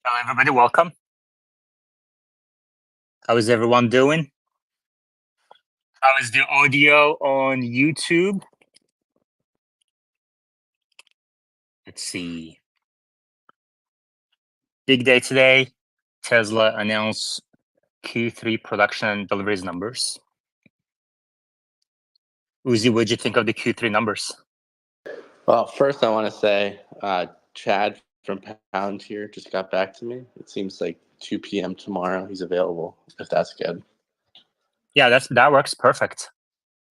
Hello, everybody. Welcome. How is everyone doing? How is the audio on YouTube? Let's see. Big day today. Tesla announced Q3 production and deliveries numbers. Uzi, what did you think of the Q3 numbers? Well, first I want to say Chad from Pound here just got back to me. It seems like 2 p.m. tomorrow he's available, if that's good. Yeah, that works perfect.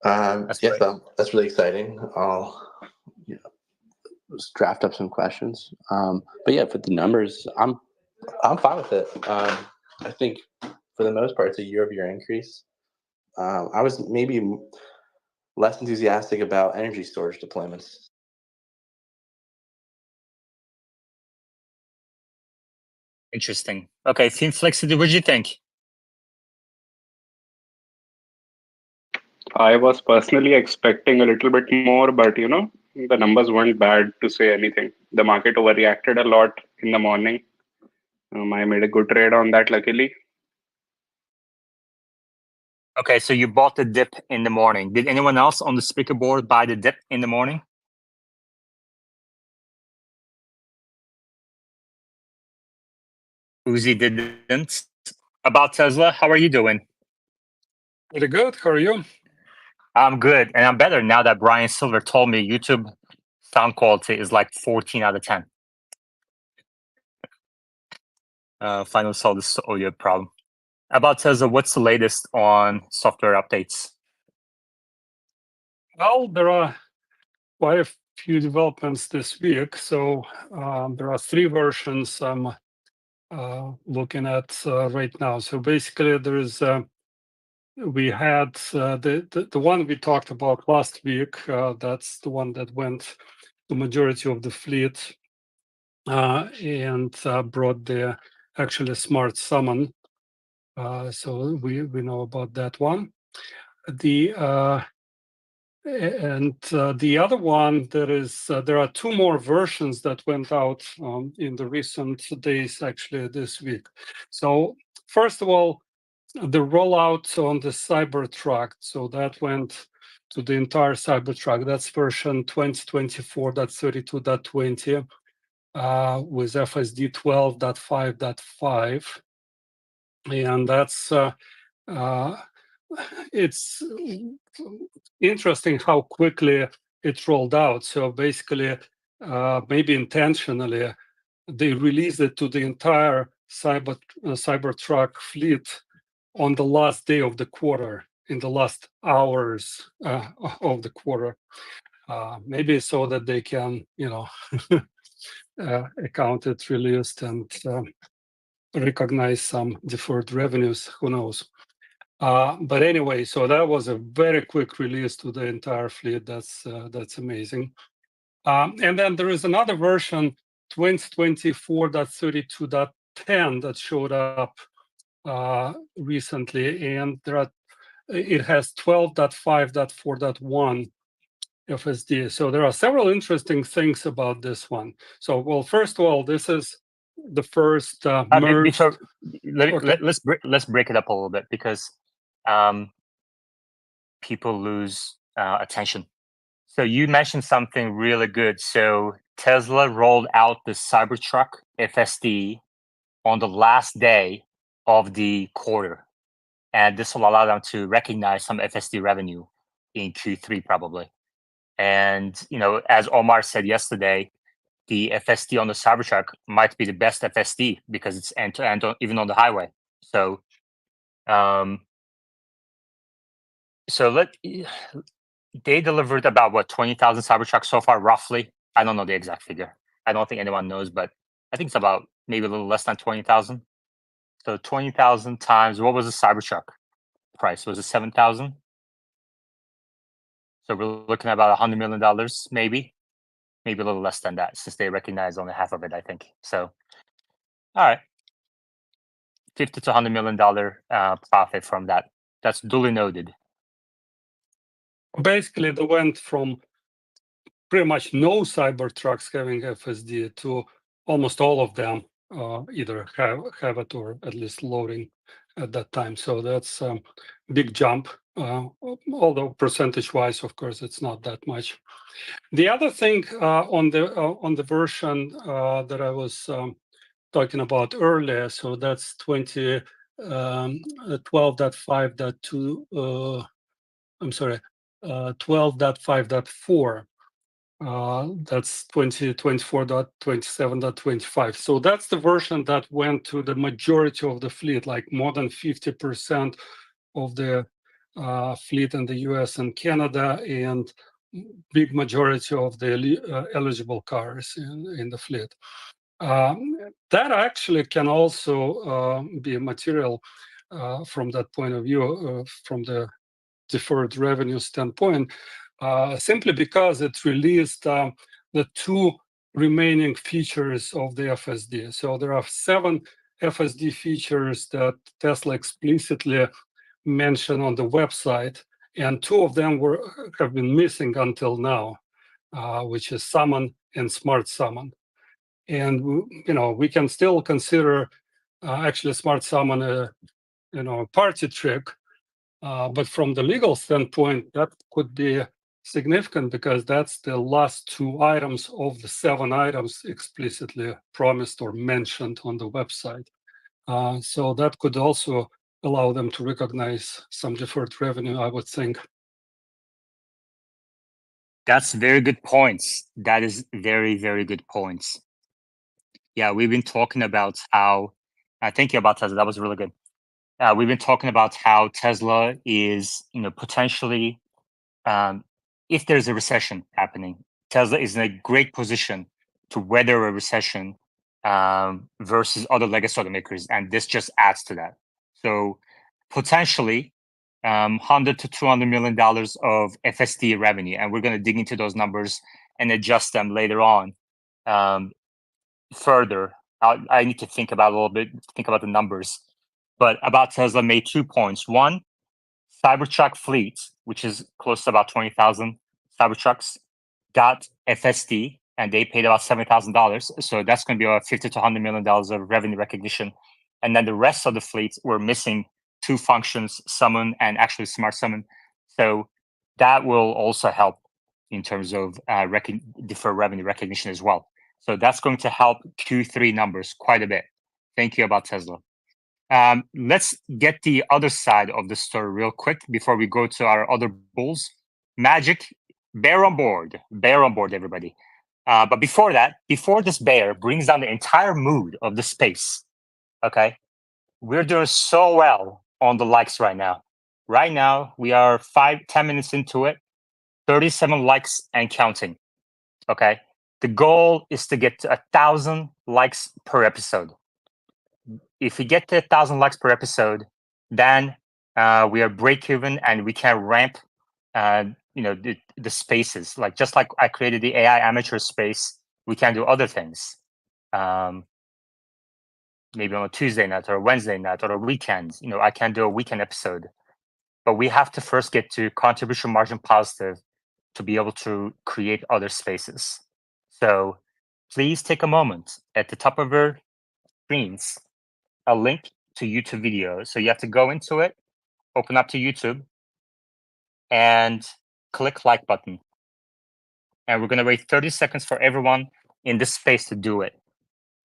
That's Yeah, great. so that's really exciting. I'll just draft up some questions. But yeah, for the numbers, I'm fine with it. I think for the most part, it's a year-over-year increase. I was maybe less enthusiastic about energy storage deployments. Interesting. Okay, Team Flexity, what did you think? I was personally expecting a little bit more, but the numbers weren't bad to say anything. The market overreacted a lot in the morning. I made a good trade on that, luckily. Okay, so you bought the dip in the morning. Did anyone else on the speaker board buy the dip in the morning? Uzi didn't. About Tesla, how are you doing? Pretty good. How are you? I'm good, and I'm better now that Brian Silver told me YouTube sound quality is like 14 out of 10. Finally solved this audio problem. About Tesla, what's the latest on software updates? Well, there are quite a few developments this week. So there are 3 versions I'm looking at right now. So basically, there is we had the one we talked about last week. That's the one that went the majority of the fleet and brought the actually smart summon. So we know about that one. The the other one, there are 2 more versions that went out in the recent days, actually this week. So first of all, the rollout on the Cybertruck. So that went to the entire Cybertruck. That's version 2024.32.20 with FSD 12.5.5, and that's it's interesting how quickly it rolled out. So basically, maybe intentionally, they released it to the entire Cybertruck fleet on the last day of the quarter, in the last hours of the quarter. Maybe so that they can, account it released and recognize some deferred revenues. Who knows? But anyway, so that was a very quick release to the entire fleet. That's amazing. And then there is another version, 2024.32.10, that showed up recently, and it has 12.5.4.1 FSD. So there are several interesting things about this one. So, well, first of all, this is the first merged. Let's break it up a little bit because people lose attention. So you mentioned something really good. So Tesla rolled out the Cybertruck FSD on the last day of the quarter, and this will allow them to recognize some FSD revenue in Q3 probably. And as Omar said yesterday, the FSD on the Cybertruck might be the best FSD because it's end to end, even on the highway. So, they delivered about 20,000 Cybertrucks so far, roughly. I don't know the exact figure. I don't think anyone knows, but I think it's about maybe a little less than 20,000. So 20,000 times, what was the Cybertruck price? Was it 7,000? So we're looking at about $100 million, maybe a little less than that, since they recognize only half of it, I think. So, all right, $50 to $100 million profit from that. That's duly noted. Basically, they went from pretty much no Cybertrucks having FSD to almost all of them either have it or at least loading at that time. So that's a big jump, although percentage-wise, of course, it's not that much. The other thing on the version that I was talking about earlier, so that's 12.5.2. I'm sorry, 12.5.4. That's 2024.27.25. So that's the version that went to the majority of the fleet, like more than 50% of the fleet in the US and Canada, and big majority of the eligible cars in the fleet. That actually can also be material from that point of view, from the deferred revenue standpoint, simply because it released the two remaining features of the FSD. So there are 7 FSD features that Tesla explicitly mentioned on the website, and 2 of them have been missing until now, which is Summon and Smart Summon. And we can still consider actually Smart Summon a party trick, but from the legal standpoint, that could be significant because that's the last 2 items of the 7 items explicitly promised or mentioned on the website. So that could also allow them to recognize some deferred revenue, I would think. That's very good points. That is very, very good points. Yeah, we've been talking about how, thank you about Tesla. That was really good. We've been talking about how Tesla is, potentially, if there's a recession happening, Tesla is in a great position to weather a recession versus other legacy automakers, and this just adds to that. So potentially, $100 to $200 million of FSD revenue, and we're going to dig into those numbers and adjust them later on further. I need to think about a little bit, think about the numbers. But about Tesla made 2 points. One, Cybertruck fleet, which is close to about 20,000 Cybertrucks, got FSD, and they paid about $7,000. So that's going to be about $50 to $100 million of revenue recognition. And then the rest of the fleet were missing 2 functions, Summon and actually Smart Summon. So that will also help in terms of deferred revenue recognition as well. So that's going to help Q3 numbers quite a bit. Thank you about Tesla. Let's get the other side of the story real quick before we go to our other bulls. Magic, bear on board, everybody. But before that, before this bear brings down the entire mood of the space, okay, we're doing so well on the likes right now. Right now, we are 5-10 minutes into it, 37 likes and counting. Okay, the goal is to get to 1,000 likes per episode. If we get to 1,000 likes per episode, then we are break even and we can ramp, the spaces. Like just like I created the AI amateur space, we can do other things. Maybe on a Tuesday night or a Wednesday night or a weekend. I can do a weekend episode. But we have to first get to contribution margin positive to be able to create other spaces. So please take a moment at the top of your screens, a link to YouTube video. So you have to go into it, open up to YouTube, and click like button. And we're going to wait 30 seconds for everyone in this space to do it.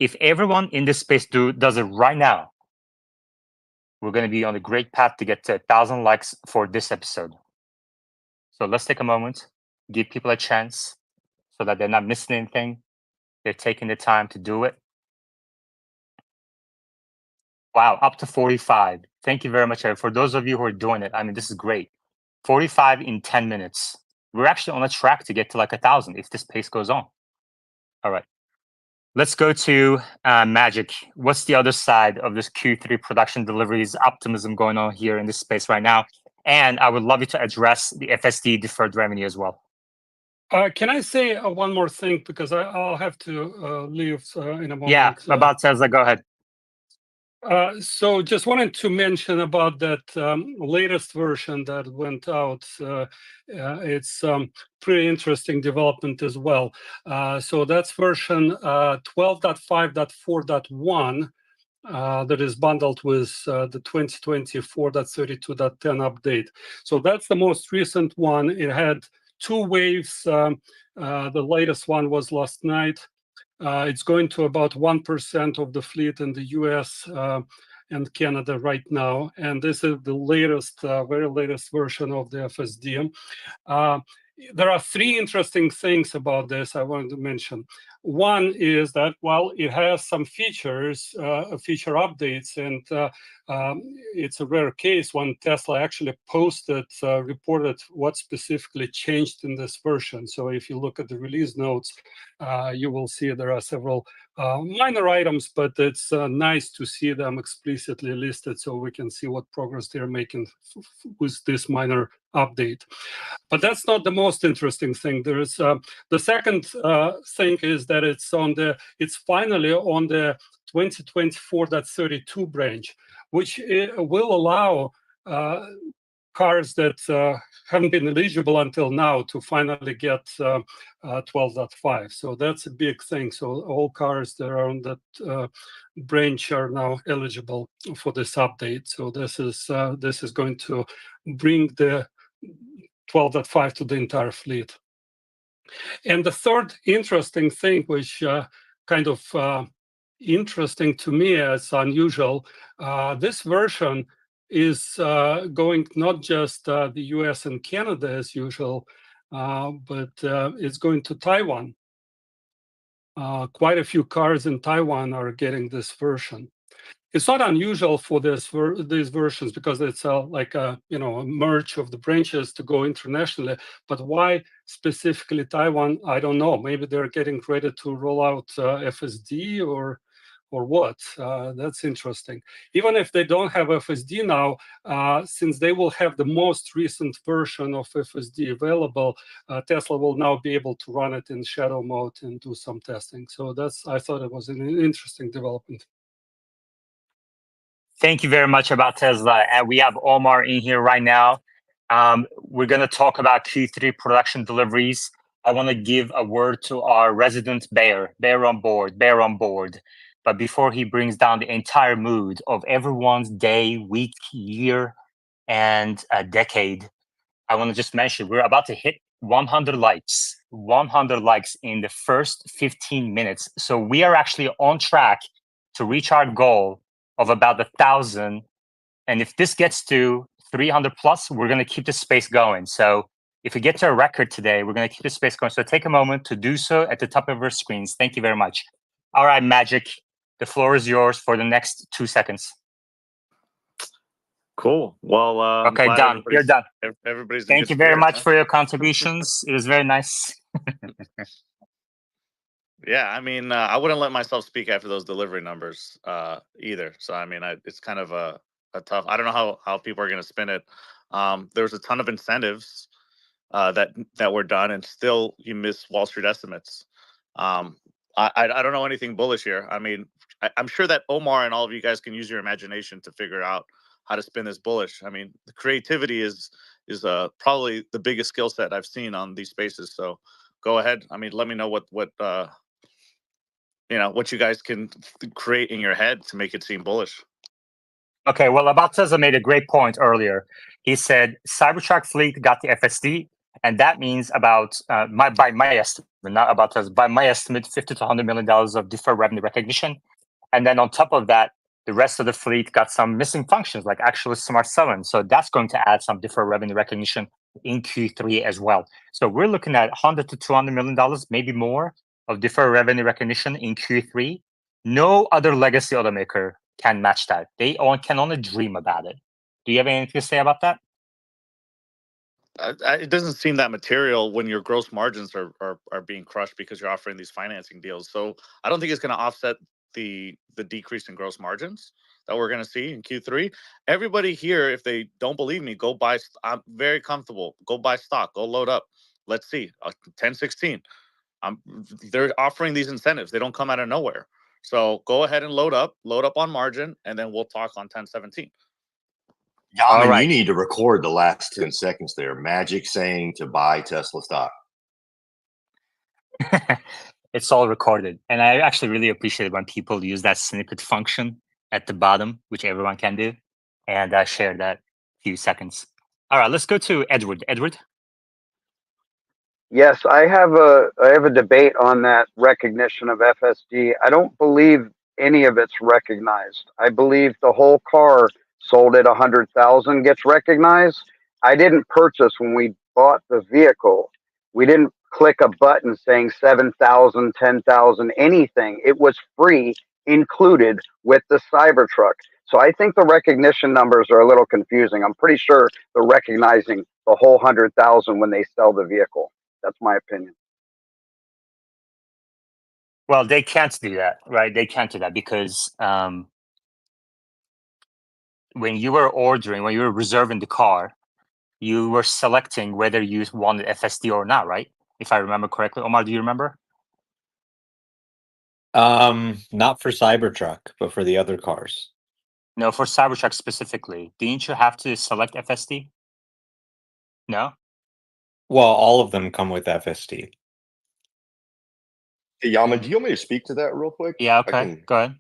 If everyone in this space does it right now, we're going to be on a great path to get to 1,000 likes for this episode. So let's take a moment, give people a chance so that they're not missing anything. They're taking the time to do it. Wow, up to 45. Thank you very much, Eric. For those of you who are doing it, I mean, this is great. 45 in 10 minutes. We're actually on a track to get to like 1,000 if this pace goes on. All right. Let's go to Magic. What's the other side of this Q3 production deliveries optimism going on here in this space right now? And I would love you to address the FSD deferred revenue as well. Can I say one more thing, because I'll have to leave in a moment. Yeah, about Tesla, go ahead. So just wanted to mention about that latest version that went out. It's pretty interesting development as well. So that's version 12.5.4.1 that is bundled with the 2020 4.32.10 update. So that's the most recent one. It had two waves. The latest one was last night. It's going to about 1% of the fleet in the US and Canada right now. And this is the latest, very latest version of the FSD. There are three interesting things about this I wanted to mention. One is that while it has some features, feature updates, and it's a rare case when Tesla actually reported what specifically changed in this version. So if you look at the release notes, you will see there are several minor items, but it's nice to see them explicitly listed so we can see what progress they're making with this minor update. But that's not the most interesting thing. There is the second thing is that it's finally on the 2024.32 branch, which will allow cars that haven't been eligible until now to finally get 12.5. So that's a big thing. So all cars that are on that branch are now eligible for this update. So this is going to bring the 12.5 to the entire fleet. And the third interesting thing, which kind of interesting to me as unusual, this version is going not just the US and Canada as usual, but it's going to Taiwan. Quite a few cars in Taiwan are getting this version. It's not unusual for these versions because it's like a merge of the branches to go internationally. But why specifically Taiwan? I don't know. Maybe they're getting ready to roll out FSD or what. That's interesting. Even if they don't have FSD now, since they will have the most recent version of FSD available, Tesla will now be able to run it in shadow mode and do some testing. So I thought it was an interesting development. Thank you very much about Tesla. And we have Omar in here right now. We're going to talk about Q3 production deliveries. I want to give a word to our resident Bear on board, Bear on board. But before he brings down the entire mood of everyone's day, week, year, and a decade, I want to just mention we're about to hit 100 likes in the first 15 minutes. So we are actually on track to reach our goal of about 1,000. And if this gets to 300 plus, we're going to keep the space going. So if we get to a record today, we're going to keep the space going. So take a moment to do so at the top of your screens. Thank you very much. All right, Magic, the floor is yours for the next 2 seconds. Cool. Well, okay, done. You're done. Everybody's. Thank you very much for your contributions. It was very nice. Yeah, I mean, I wouldn't let myself speak after those delivery numbers either. So, I mean, it's kind of a tough. I don't know how people are going to spin it. There's a ton of incentives that were done, and still you miss Wall Street estimates. I don't know anything bullish here. I mean, I'm sure that Omar and all of you guys can use your imagination to figure out how to spin this bullish. I mean, the creativity is probably the biggest skill set I've seen on these spaces. So go ahead. I mean, let me know what you guys can create in your head to make it seem bullish. Okay, well, Tesla made a great point earlier. He said Cybertruck fleet got the FSD, and that means about by my estimate, not about Tesla, by my estimate, $50 to $100 million of deferred revenue recognition, and then on top of that, the rest of the fleet got some missing functions like actually smart selling. So that's going to add some deferred revenue recognition in Q3 as well. So we're looking at $100 to $200 million, maybe more, of deferred revenue recognition in Q3. No other legacy automaker can match that. They can only dream about it. Do you have anything to say about that? It doesn't seem that material when your gross margins are being crushed because you're offering these financing deals. So I don't think it's going to offset the decrease in gross margins that we're going to see in Q3. Everybody here, if they don't believe me, go buy. I'm very comfortable. Go buy stock. Go load up. Let's see. 1016. They're offering these incentives. They don't come out of nowhere. So go ahead and load up on margin, and then we'll talk on 1017. All Yaman, right. you need to record the last 10 seconds there. Magic saying to buy Tesla stock. It's all recorded. And I actually really appreciate when people use that snippet function at the bottom, which everyone can do. And I share that few seconds. All right, let's go to Edward. Edward? Yes, I have a debate on that recognition of FSD. I don't believe any of it's recognized. I believe the whole car sold at 100,000 gets recognized. I didn't purchase when we bought the vehicle. We didn't click a button saying 7,000, 10,000, anything. It was free included with the Cybertruck. So I think the recognition numbers are a little confusing. I'm pretty sure they're recognizing the whole 100,000 when they sell the vehicle. That's my opinion. Well, they can't do that, right? They can't do that because when you were ordering, when you were reserving the car, you were selecting whether you wanted FSD or not, right? If I remember correctly. Omar, do you remember? Not for Cybertruck, but for the other cars. No, for Cybertruck specifically. Didn't you have to select FSD? No? Well, all of them come with FSD. Hey, Yaman, do you want me to speak to that real quick? Yeah, I okay. can Go ahead.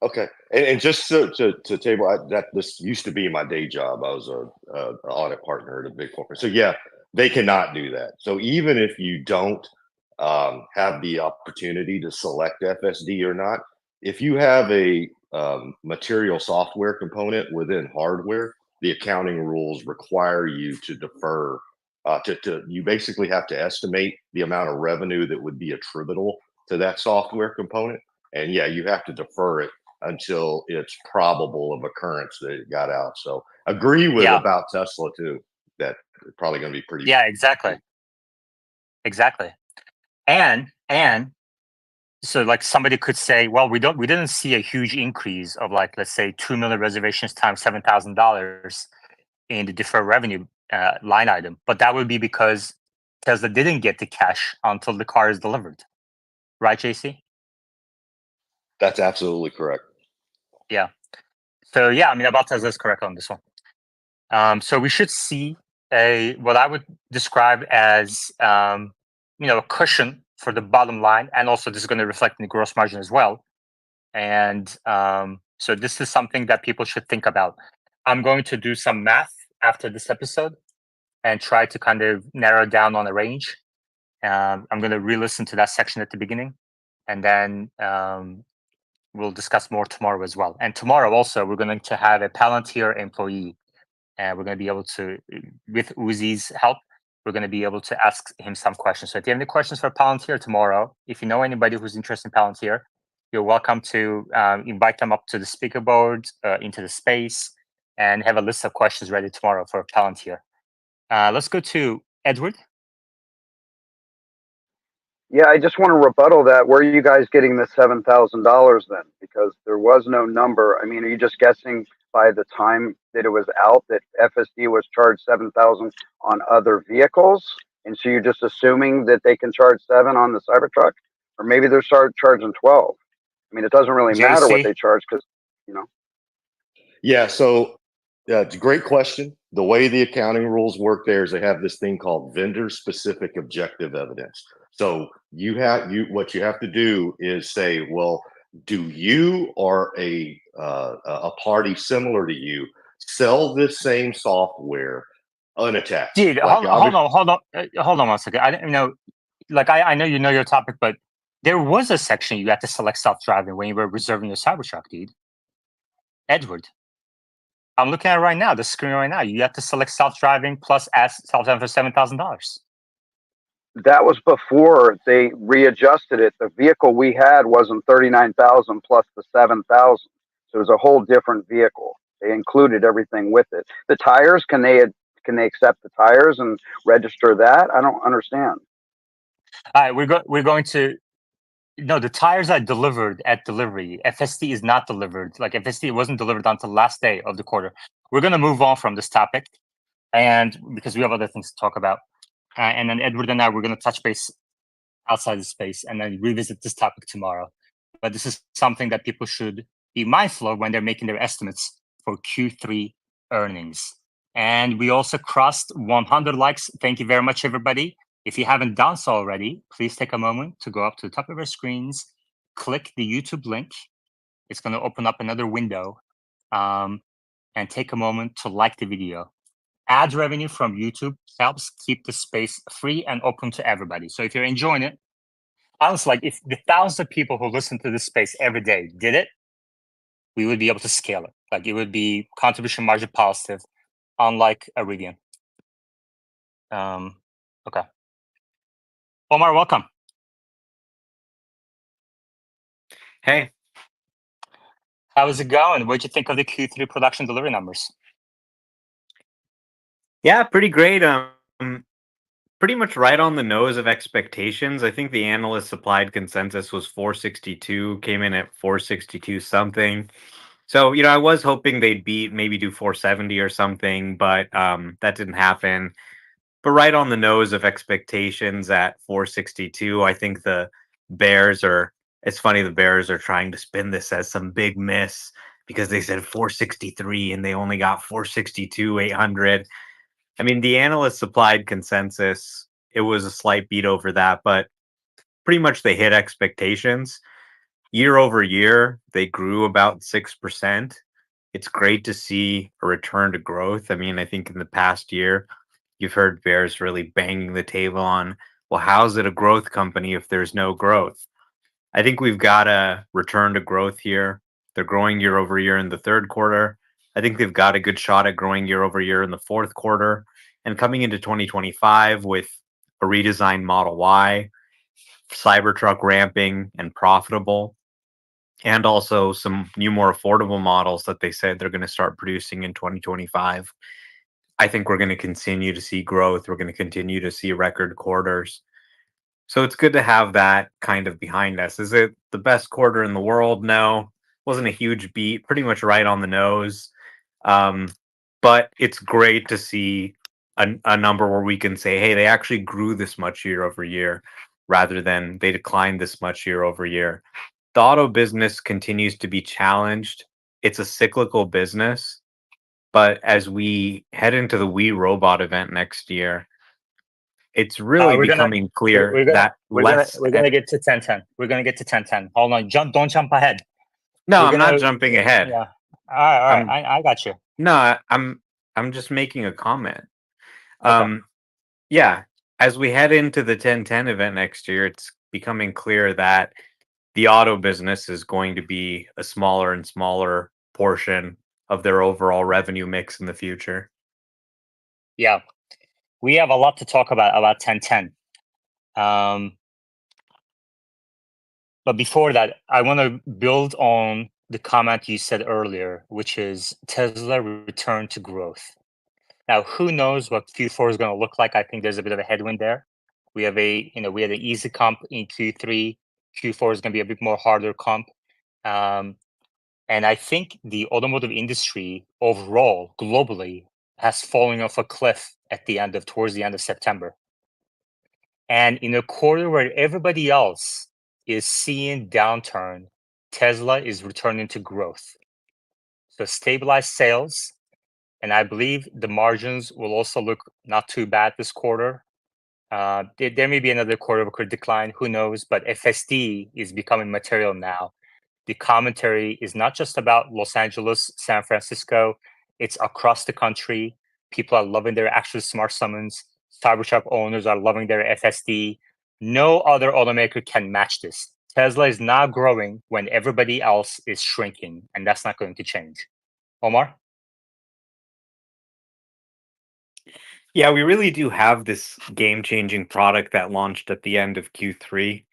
Okay, and just to table that this used to be my day job. I was a audit partner at a big corporate. So yeah, they cannot do that. So even if you don't have the opportunity to select FSD or not, if you have a material software component within hardware, the accounting rules require you to defer. You basically have to estimate the amount of revenue that would be attributable to that software component, and yeah, you have to defer it until it's probable of occurrence that it got out. So agree with Yeah. about Tesla too, that it's probably going to be pretty. Yeah, exactly. Exactly. And so like somebody could say, well, we didn't see a huge increase of like, let's say 2 million reservations times $7,000 in the deferred revenue line item. But that would be because Tesla didn't get the cash until the car is delivered. Right, JC? That's absolutely correct. Yeah. So yeah, I mean, about Tesla is correct on this one. So we should see what I would describe as a cushion for the bottom line, and also this is going to reflect in the gross margin as well. And so this is something that people should think about. I'm going to do some math after this episode and try to kind of narrow down on a range. I'm going to re-listen to that section at the beginning, and then we'll discuss more tomorrow as well. And tomorrow also, we're going to have a Palantir employee, and we're going to be able to, with Uzi's help, we're going to be able to ask him some questions. So if you have any questions for Palantir tomorrow, if you know anybody who's interested in Palantir, you're welcome to invite them up to the speaker board, into the space, and have a list of questions ready tomorrow for Palantir. Let's go to Edward. Yeah, I just want to rebuttal that. Where are you guys getting the $7,000 then? Because there was no number. I mean, are you just guessing by the time that it was out that FSD was charged 7,000 on other vehicles, and so you're just assuming that they can charge 7 on the Cybertruck, or maybe they're charging 12? I mean, it doesn't really matter what JC? they charge because you know. Yeah, so it's a great question. The way the accounting rules work there is they have this thing called vendor specific objective evidence. So what you have to do is say, well, do you or a party similar to you sell this same software unattached? Dude, Like hold on 1 second. I didn't know, like, I know you know your topic, but there was a section you had to select self-driving when you were reserving your Cybertruck, dude. Edward, I'm looking at it right now, the screen right now. You have to select self-driving plus ask self-driving for $7,000. That was before they readjusted it. The vehicle we had wasn't 39,000 plus the 7,000, so it was a whole different vehicle. They included everything with it. The tires, can they accept the tires and register that? I don't understand. All right, we're going to. No, the tires are delivered at delivery. FSD is not delivered. Like FSD wasn't delivered until the last day of the quarter. We're going to move on from this topic, and because we have other things to talk about. And then Edward and I, we're going to touch base outside the space and then revisit this topic tomorrow. but this is something that people should be mindful of when they're making their estimates for Q3 earnings. And we also crossed 100 likes. Thank you very much, everybody. If you haven't done so already, please take a moment to go up to the top of your screens, click the YouTube link. It's going to open up another window, and take a moment to like the video. Ad revenue from YouTube helps keep the space free and open to everybody. So if you're enjoying it, honestly, like if the thousands of people who listen to this space every day did it, we would be able to scale it. Like it would be contribution margin positive, unlike Iridium. Okay. Omar, welcome. Hey. How is it going? What'd you think of the Q3 production delivery numbers? Yeah, pretty great. Pretty much right on the nose of expectations. I think the analyst supplied consensus was 462, came in at 462 something. So, I was hoping they'd beat, maybe do 470 or something, but that didn't happen. But right on the nose of expectations at 462, I think the Bears are, it's funny, the Bears are trying to spin this as some big miss because they said 463 and they only got 462, 800. I mean, the analyst supplied consensus. It was a slight beat over that, but pretty much they hit expectations. Year over year, they grew about 6%. It's great to see a return to growth. I mean, I think in the past year, you've heard Bears really banging the table on, well, how's it a growth company if there's no growth? I think we've got a return to growth here. They're growing year over year in the third quarter. I think they've got a good shot at growing year over year in the fourth quarter. And coming into 2025 with a redesigned Model Y, Cybertruck ramping and profitable, and also some new, more affordable models that they said they're going to start producing in 2025. I think we're going to continue to see growth. We're going to continue to see record quarters. So it's good to have that kind of behind us. Is it the best quarter in the world? No. Wasn't a huge beat, pretty much right on the nose. But it's great to see a number where we can say, hey, they actually grew this much year over year rather than they declined this much year over year. The auto business continues to be challenged. It's a cyclical business. But as we head into the We Robot event next year, it's really becoming clear that we're gonna get to 1010. We're gonna get to 1010. Hold on, don't jump ahead. No, I'm not jumping ahead. Yeah. All right. I got you. No, I'm just making a comment. Okay. Yeah, as we head into the 1010 event next year, it's becoming clear that the auto business is going to be a smaller and smaller portion of their overall revenue mix in the future. Yeah. We have a lot to talk about 1010. But before that, I want to build on the comment you said earlier, which is Tesla return to growth. Now, who knows what Q4 is going to look like? I think there's a bit of a headwind there. We had an easy comp in Q3. Q4 is going to be a bit more harder comp. And I think the automotive industry overall, globally, has fallen off a cliff towards the end of September. And in a quarter where everybody else is seeing downturn, Tesla is returning to growth. So stabilized sales, and I believe the margins will also look not too bad this quarter. There may be another quarter of a decline, who knows? But FSD is becoming material now. The commentary is not just about Los Angeles, San Francisco, it's across the country. People are loving their actual smart summons. Cybertruck owners are loving their FSD. No other automaker can match this. Tesla is now growing when everybody else is shrinking, and that's not going to change. Omar? Yeah, we really do have this game-changing product that launched at the end of Q3.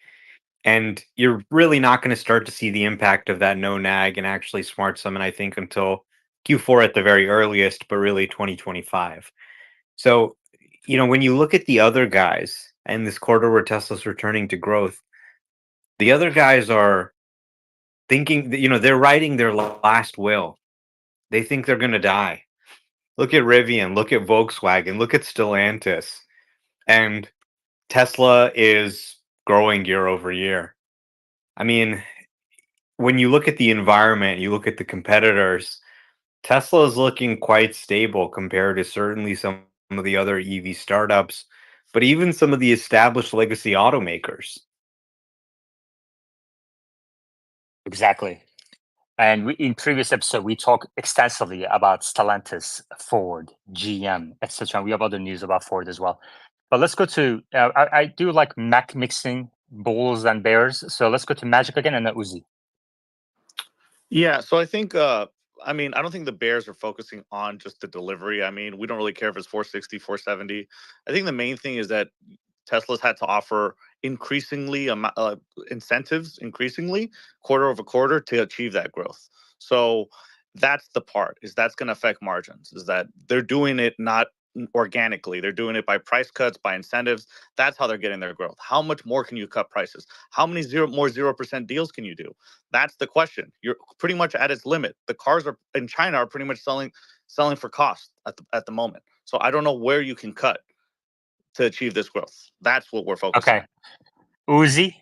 And you're really not going to start to see the impact of that no nag and actually smart summon, I think, until Q4 at the very earliest, but really 2025. So, when you look at the other guys and this quarter where Tesla's returning to growth, the other guys are thinking that, they're writing their last will. They think they're going to die. Look at Rivian, look at Volkswagen, look at Stellantis. And Tesla is growing year over year. I mean, when you look at the environment, you look at the competitors, Tesla is looking quite stable compared to certainly some of the other EV startups, but even some of the established legacy automakers. Exactly. And in previous episode, we talked extensively about Stellantis, Ford, GM, etc. We have other news about Ford as well. But let's go to, I do like Mac mixing bulls and bears. So let's go to Magic again and then Uzi. Yeah, so I think I mean, I don't think the Bears are focusing on just the delivery. I mean, we don't really care if it's 460, 470. I think the main thing is that Tesla's had to offer increasingly incentives, increasingly quarter over quarter to achieve that growth. So that's the part is that's going to affect margins. Is that they're doing it not organically, they're doing it by price cuts, by incentives. That's how they're getting their growth. How much more can you cut prices? How many 0% deals can you do? That's the question. You're pretty much at its limit. The cars are in China are pretty much selling for cost at the moment. So I don't know where you can cut to achieve this growth. That's what we're focusing Okay. Uzi.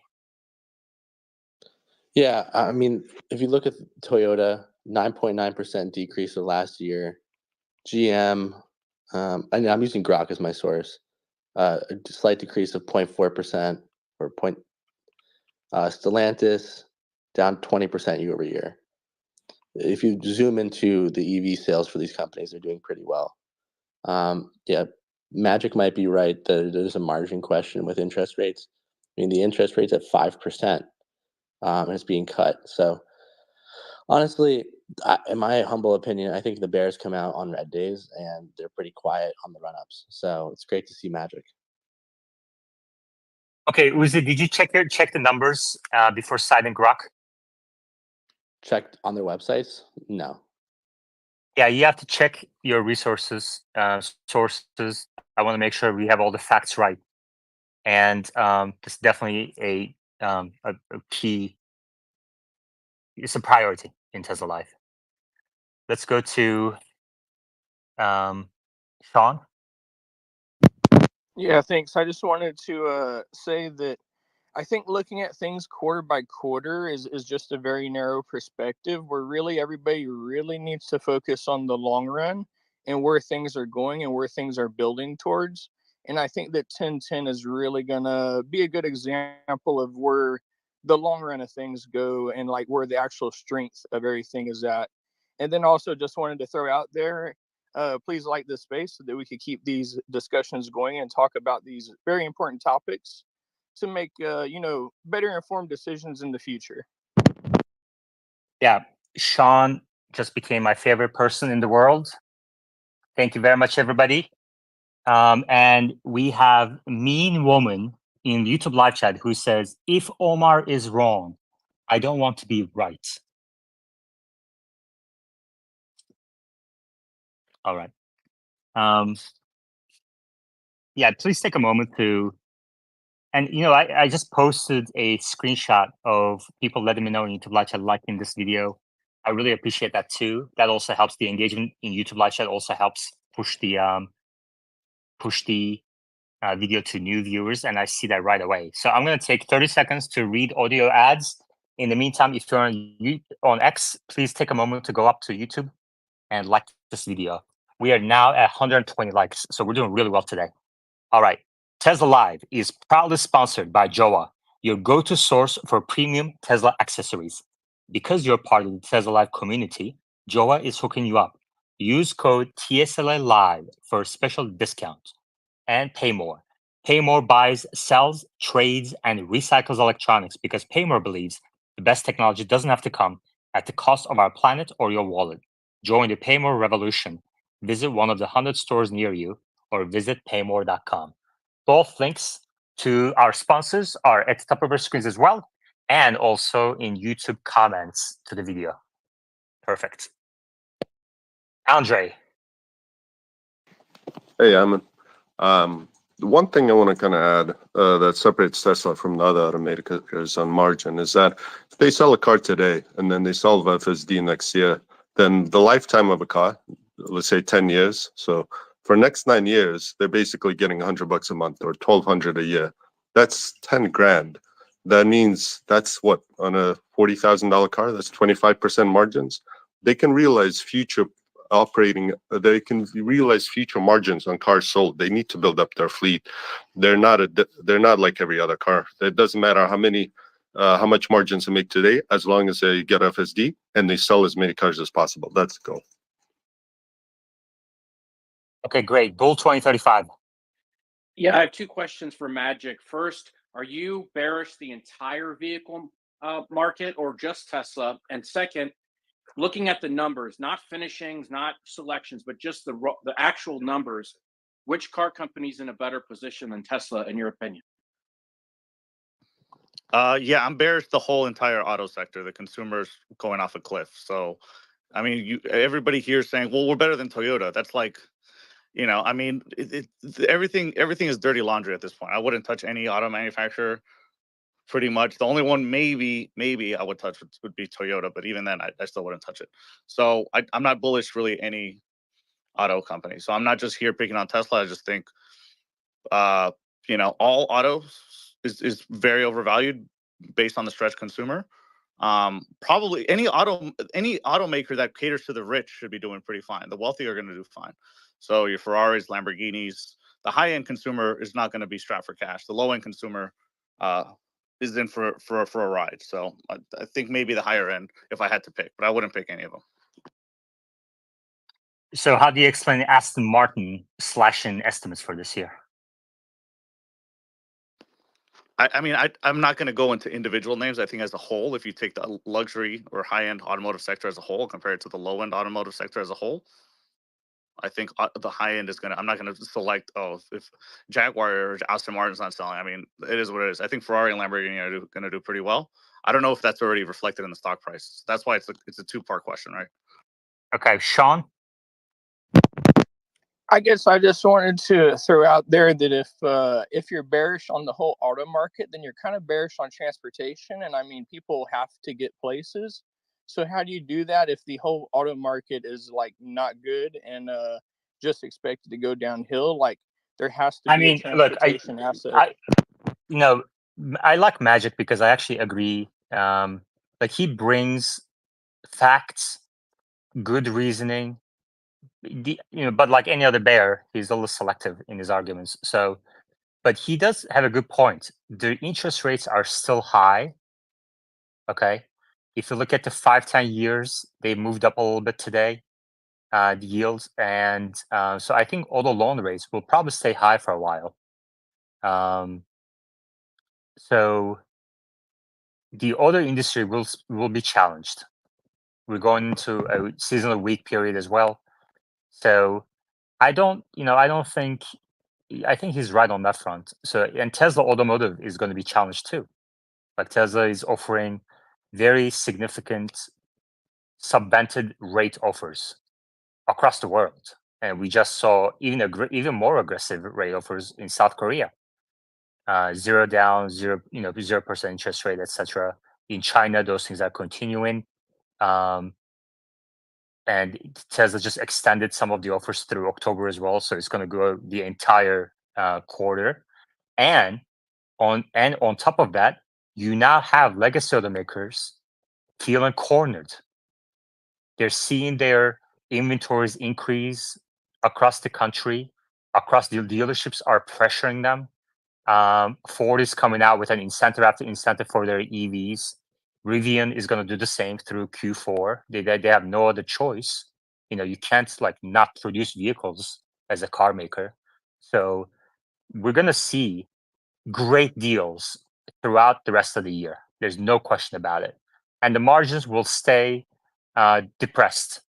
Yeah, I mean, if you look at Toyota, 9.9% decrease of last year. GM, and I'm using Grok as my source. A slight decrease of 0.4% or point. Stellantis down 20% year over year. If you zoom into the EV sales for these companies, they're doing pretty well. Yeah, Magic might be right that there's a margin question with interest rates. I mean, the interest rate's at 5%, and it's being cut. So honestly, in my humble opinion, I think the Bears come out on red days and they're pretty quiet on the run-ups. So it's great to see Magic. Okay, Uzi, did you check the numbers before citing Grok? Checked on their websites? No. Yeah, you have to check your resources, sources. I want to make sure we have all the facts right, and it's definitely a key. It's a priority in Tesla life. Let's go to Sean. Yeah, thanks. I just wanted to say that I think looking at things quarter by quarter is just a very narrow perspective where really everybody really needs to focus on the long run and where things are going and where things are building towards. And I think that 1010 is really going to be a good example of where the long run of things go and like where the actual strength of everything is at. And then also just wanted to throw out there, please like this space so that we could keep these discussions going and talk about these very important topics to make better informed decisions in the future. Yeah, Sean just became my favorite person in the world. Thank you very much, everybody. And we have Mean Woman in YouTube live chat who says, "If Omar is wrong, I don't want to be right." All right. Yeah, please take a moment to, and I just posted a screenshot of people letting me know in YouTube live chat liking this video. I really appreciate that too. That also helps the engagement in YouTube live chat. Also helps push the video to new viewers, and I see that right away. So I'm going to take 30 seconds to read audio ads. In the meantime, if you're on X, please take a moment to go up to YouTube and like this video. We are now at 120 likes, so we're doing really well today. All right. Tesla Live is proudly sponsored by Joa, your go-to source for premium Tesla accessories. Because you're part of the Tesla Live community, Joa is hooking you up. Use code TSLA Live for a special discount and pay more. Paymore buys, sells, trades, and recycles electronics because Paymore believes the best technology doesn't have to come at the cost of our planet or your wallet. Join the Paymore revolution. Visit one of the 100 stores near you or visit paymore.com. Both links to our sponsors are at the top of our screens as well, and also in YouTube comments to the video. Perfect. Andre. Hey, Amin. The one thing I want to kind of add that separates Tesla from the other automakers on margin is that if they sell a car today and then they solve FSD next year, then the lifetime of a car, let's say 10 years. So for next 9 years, they're basically getting $100 a month or $1,200 a year. That's 10 grand. That means that's what on a $40,000 car. That's 25% margins. They can realize future operating. They can realize future margins on cars sold. They need to build up their fleet. They're not like every other car. It doesn't matter how much margins they make today, as long as they get FSD and they sell as many cars as possible. That's the goal. Okay, great. Bull 2035. Yeah, I have two questions for Magic. First, are you bearish the entire vehicle market or just Tesla? And second, looking at the numbers, not finishings, not selections, but just the actual numbers, which car company is in a better position than Tesla, in your opinion? Yeah, I'm bearish the whole entire auto sector. The consumer's going off a cliff. So, I mean, everybody here is saying, "Well, we're better than Toyota." That's like, I mean, everything is dirty laundry at this point. I wouldn't touch any auto manufacturer, pretty much. The only one maybe I would touch would be Toyota, but even then, I still wouldn't touch it. So I'm not bullish really any auto company. So I'm not just here picking on Tesla. I just think, all autos is very overvalued based on the stretched consumer. Probably any automaker that caters to the rich should be doing pretty fine. The wealthy are going to do fine. So your Ferraris, Lamborghinis, the high end consumer is not going to be strapped for cash. The low end consumer is in for a ride. So I think maybe the higher end if I had to pick, but I wouldn't pick any of them. So how do you explain Aston Martin slashing estimates for this year? I mean, I'm not going to go into individual names. I think as a whole, if you take the luxury or high-end automotive sector as a whole compared to the low-end automotive sector as a whole, I think the high end is going to, I'm not going to select, if Jaguar or Aston Martin's not selling. I mean, it is what it is. I think Ferrari and Lamborghini are going to do pretty well. I don't know if that's already reflected in the stock price. That's why it's a two-part question, right? Okay, Sean? I guess I just wanted to throw out there that if you're bearish on the whole auto market, then you're kind of bearish on transportation. And I mean, people have to get places. So how do you do that if the whole auto market is like not good and just expected to go downhill? Like there has to I be a mean, look, transportation asset. I like Magic because I actually agree. Like he brings facts, good reasoning. But like any other bear, he's a little selective in his arguments. So, but he does have a good point. The interest rates are still high. Okay, if you look at the 5-10 years, they moved up a little bit today. The yields, and so I think all the loan rates will probably stay high for a while. So the auto industry will be challenged. We're going into a seasonal weak period as well. So I don't think, I think he's right on that front. So, and Tesla Automotive is going to be challenged too. Like Tesla is offering very significant subvented rate offers across the world, and we just saw even more aggressive rate offers in South Korea. 0 down, 0% interest rate, etc. In China, those things are continuing. And Tesla just extended some of the offers through October as well, so it's going to go the entire quarter. And on top of that, you now have legacy automakers feeling cornered. They're seeing their inventories increase across the country. Across the dealerships are pressuring them. Ford is coming out with an incentive after incentive for their EVs. Rivian is going to do the same through Q4. They have no other choice. You can't like not produce vehicles as a car maker. So we're going to see great deals throughout the rest of the year. There's no question about it. And the margins will stay depressed.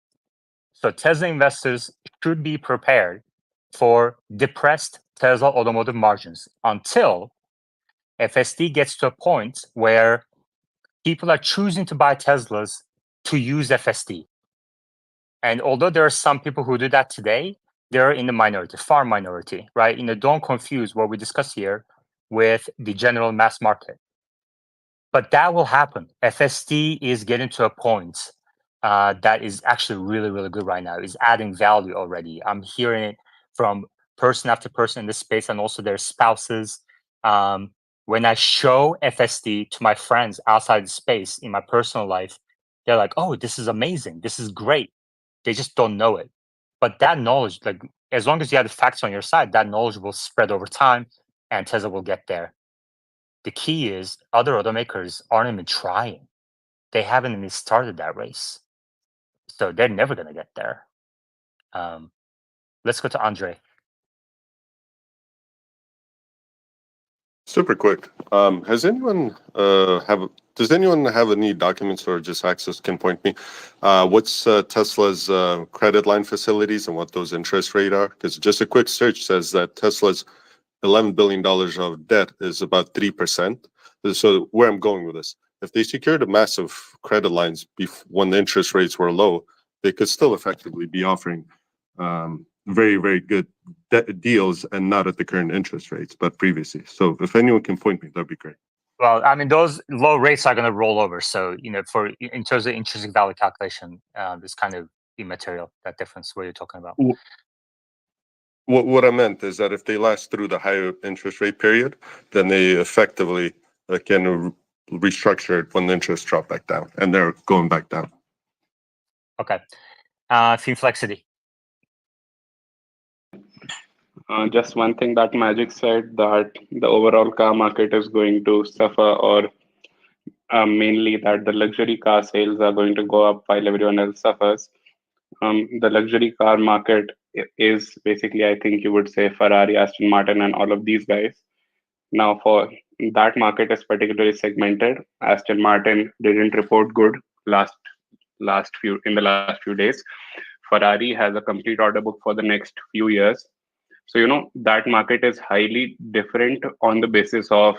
So Tesla investors should be prepared for depressed Tesla automotive margins until FSD gets to a point where people are choosing to buy Teslas to use FSD. And although there are some people who do that today, they're in the minority, far minority, right? Don't confuse what we discuss here with the general mass market. But that will happen. FSD is getting to a point that is actually really, really good right now. Is adding value already. I'm hearing it from person after person in this space, and also their spouses. When I show FSD to my friends outside the space in my personal life, they're like, "Oh, this is amazing. This is great." They just don't know it. But that knowledge, like as long as you have the facts on your side, that knowledge will spread over time and Tesla will get there. The key is other automakers aren't even trying. They haven't even started that race. So they're never gonna get there. Let's go to Andre. Super quick. Has anyone does anyone have any documents or just access can point me? What's Tesla's credit line facilities and what those interest rate are? Because just a quick search says that Tesla's $11 billion of debt is about 3%. So where I'm going with this, if they secured a massive credit lines when the interest rates were low, they could still effectively be offering very, very good deals and not at the current interest rates, but previously. So if anyone can point me, that'd be great. Well, I mean, those low rates are going to roll over. So, for in terms of intrinsic value calculation, it's kind of immaterial, that difference what you're talking about. What I meant is that if they last through the higher interest rate period, then they effectively can restructure it when the interest drop back down, and they're going back down. Okay. Finflexity. Just one thing that Magic said, that the overall car market is going to suffer, or mainly that the luxury car sales are going to go up while everyone else suffers. The luxury car market is basically, I think you would say, Ferrari, Aston Martin, and all of these guys. Now, for that market is particularly segmented. Aston Martin didn't report good last few days. Ferrari has a complete order book for the next few years. So, that market is highly different on the basis of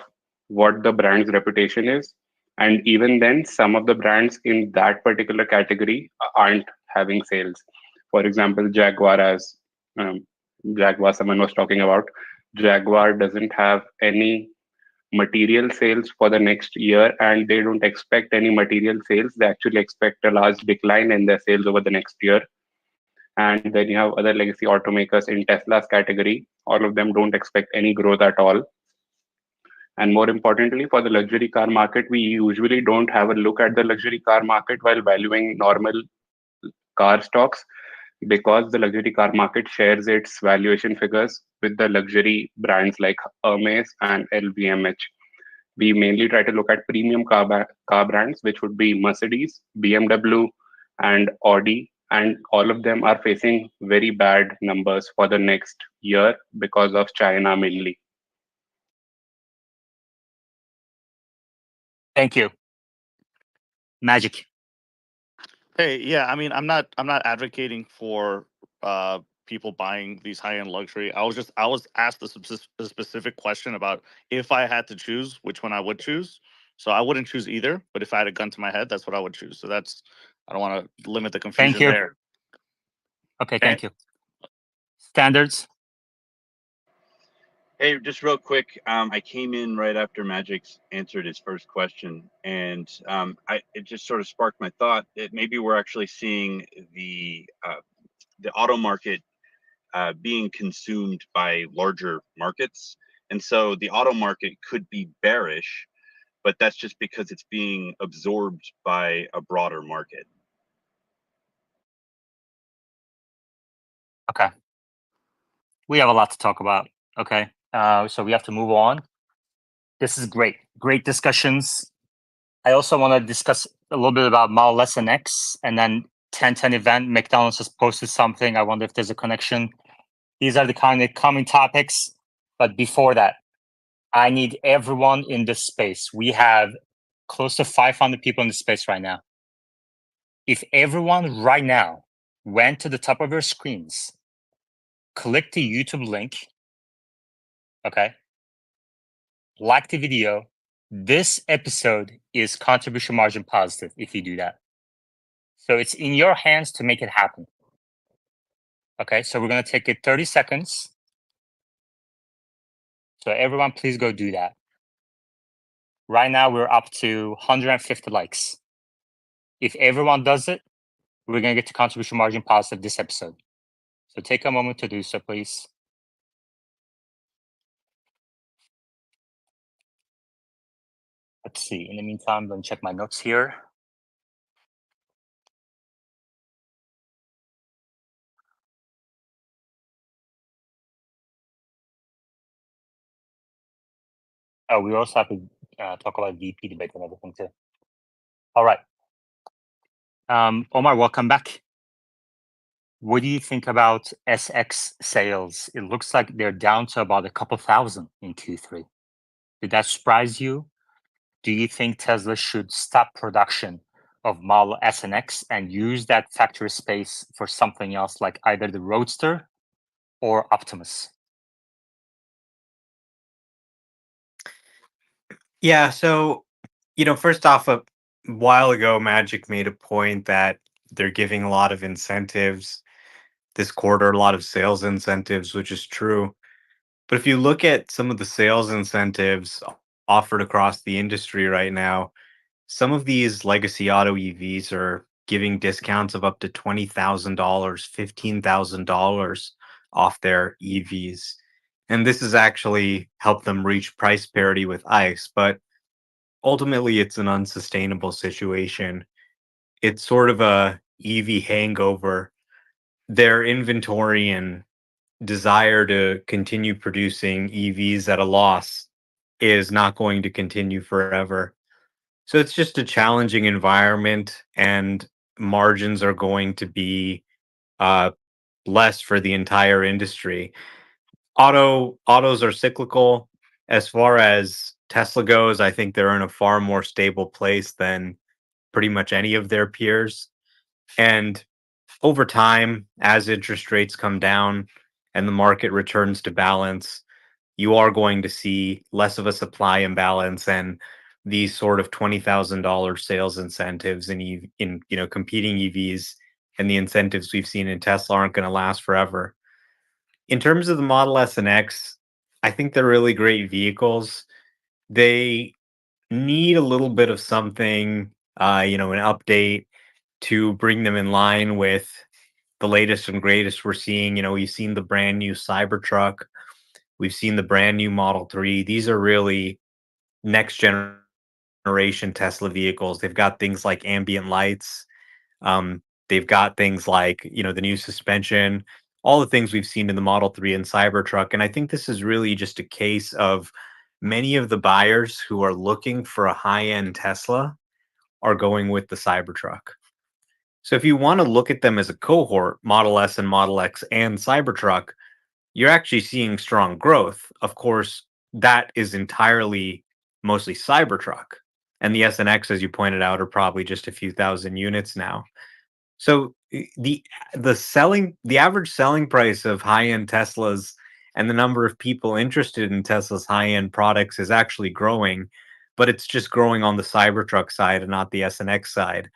what the brand's reputation is. And even then, some of the brands in that particular category aren't having sales. For example, Jaguar, as Jaguar, someone was talking about, Jaguar doesn't have any material sales for the next year, and they don't expect any material sales. They actually expect a large decline in their sales over the next year. And then you have other legacy automakers in Tesla's category. All of them don't expect any growth at all. And more importantly, for the luxury car market, we usually don't have a look at the luxury car market while valuing normal car stocks, because the luxury car market shares its valuation figures with the luxury brands like Hermes and LVMH. We mainly try to look at premium car brands, which would be Mercedes, BMW, and Audi. And all of them are facing very bad numbers for the next year because of China mainly. Thank you. Magic. Hey, yeah, I mean, I'm not advocating for people buying these high-end luxury. I was asked a specific question about if I had to choose which one I would choose. So I wouldn't choose either, but if I had a gun to my head, that's what I would choose. So I don't want to limit the confusion you. there. Okay, thank you. Standards. Hey, just real quick, I came in right after Magic's answered his first question, and it just sort of sparked my thought that maybe we're actually seeing the auto market being consumed by larger markets, and so the auto market could be bearish, but that's just because it's being absorbed by a broader market. Okay. We have a lot to talk about. Okay. So we have to move on. This is great. Great discussions. I also want to discuss a little bit about Model S and X, and then 1010 event. McDonald's has posted something. I wonder if there's a connection. These are the kind of coming topics. But before that, I need everyone in this space. We have close to 500 people in the space right now. If everyone right now went to the top of your screens, click the YouTube link, okay, like the video, this episode is contribution margin positive if you do that. So it's in your hands to make it happen. Okay, so we're going to take it 30 seconds. So everyone, please go do that. Right now, we're up to 150 likes. If everyone does it, we're going to get to contribution margin positive this episode. So take a moment to do so, please. Let's see. In the meantime, let me check my notes here. Oh, we also have to talk about VP debate and everything too. All right. Omar, welcome back. What do you think about SX sales? It looks like they're down to about a couple thousand in Q3. Did that surprise you? Do you think Tesla should stop production of Model S and X and use that factory space for something else, like either the Roadster or Optimus? Yeah, so first off, a while ago, Magic made a point that they're giving a lot of incentives this quarter, a lot of sales incentives, which is true. But if you look at some of the sales incentives offered across the industry right now, some of these legacy auto EVs are giving discounts of up to $20,000, $15,000 off their EVs. And this has actually helped them reach price parity with ICE. But ultimately, it's an unsustainable situation. It's sort of a EV hangover. Their inventory and desire to continue producing EVs at a loss is not going to continue forever. So it's just a challenging environment, and margins are going to be uh, less for the entire industry. Autos are cyclical. As far as Tesla goes, I think they're in a far more stable place than pretty much any of their peers. And over time, as interest rates come down and the market returns to balance, you are going to see less of a supply imbalance, and these sort of $20,000 sales incentives in competing EVs and the incentives we've seen in Tesla aren't going to last forever. In terms of the Model S and X, I think they're really great vehicles. They need a little bit of something, an update to bring them in line with the latest and greatest we're seeing. We've seen the brand new Cybertruck, we've seen the brand new Model 3. These are really next generation Tesla vehicles. They've got things like ambient lights. They've got things like, the new suspension, all the things we've seen in the Model 3 and Cybertruck. And I think this is really just a case of many of the buyers who are looking for a high end Tesla are going with the Cybertruck. So if you want to look at them as a cohort, Model S and Model X and Cybertruck, you're actually seeing strong growth. Of course, that is entirely mostly Cybertruck. And the S and X, as you pointed out, are probably just a few thousand units now. So the average selling price of high-end Teslas and the number of people interested in Tesla's high-end products is actually growing, but it's just growing on the Cybertruck side and not the S and X side.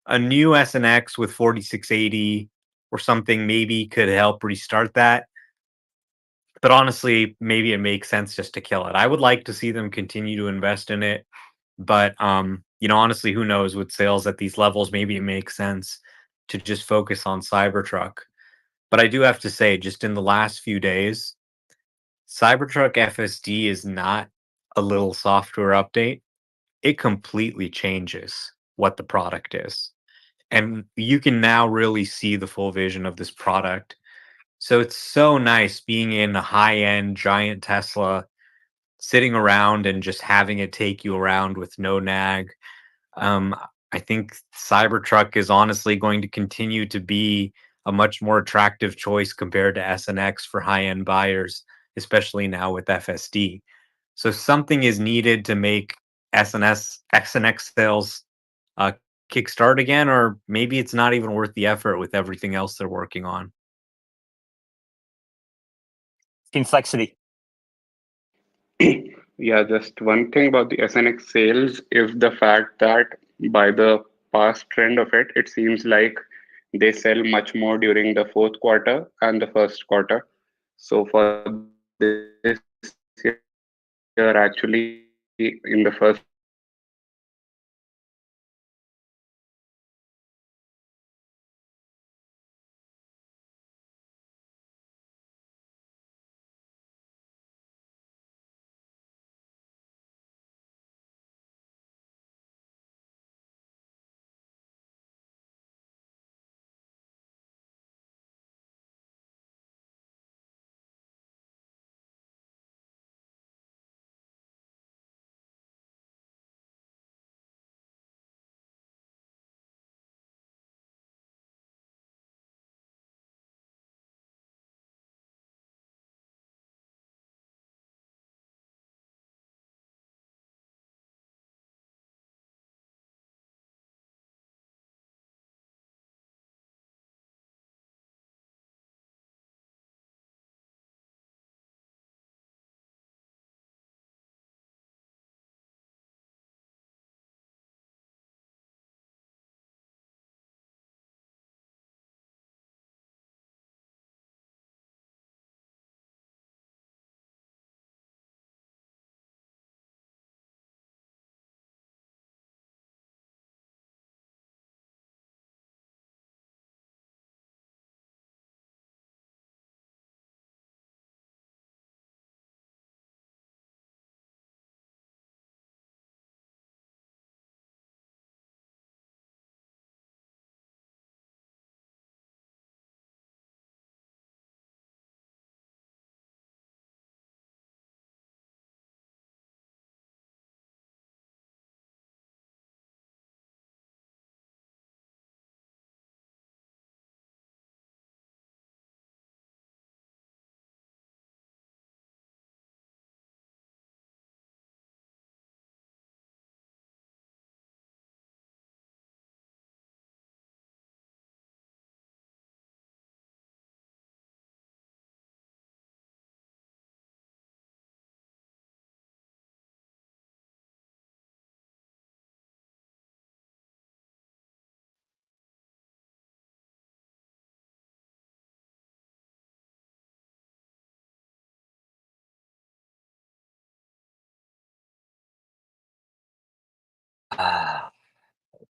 A new S and X with 4680 or something maybe could help restart that. But honestly, maybe it makes sense just to kill it. I would like to see them continue to invest in it, but honestly, who knows with sales at these levels, maybe it makes sense to just focus on Cybertruck. But I do have to say, just in the last few days, Cybertruck FSD is not a little software update. It completely changes what the product is. And you can now really see the full vision of this product. So it's so nice being in a high-end giant Tesla, sitting around and just having it take you around with no nag. Um, I think Cybertruck is honestly going to continue to be a much more attractive choice compared to S and X for high-end buyers, especially now with FSD. So something is needed to make X and X sales uh, kickstart again, or maybe it's not even worth the effort with everything else they're working on. Complexity. Yeah, just one thing about the SNX sales is the fact that by the past trend of it, it seems like they sell much more during the fourth quarter and the first quarter. So for this year, actually, in the first quarter, they sold more than the fourth quarter.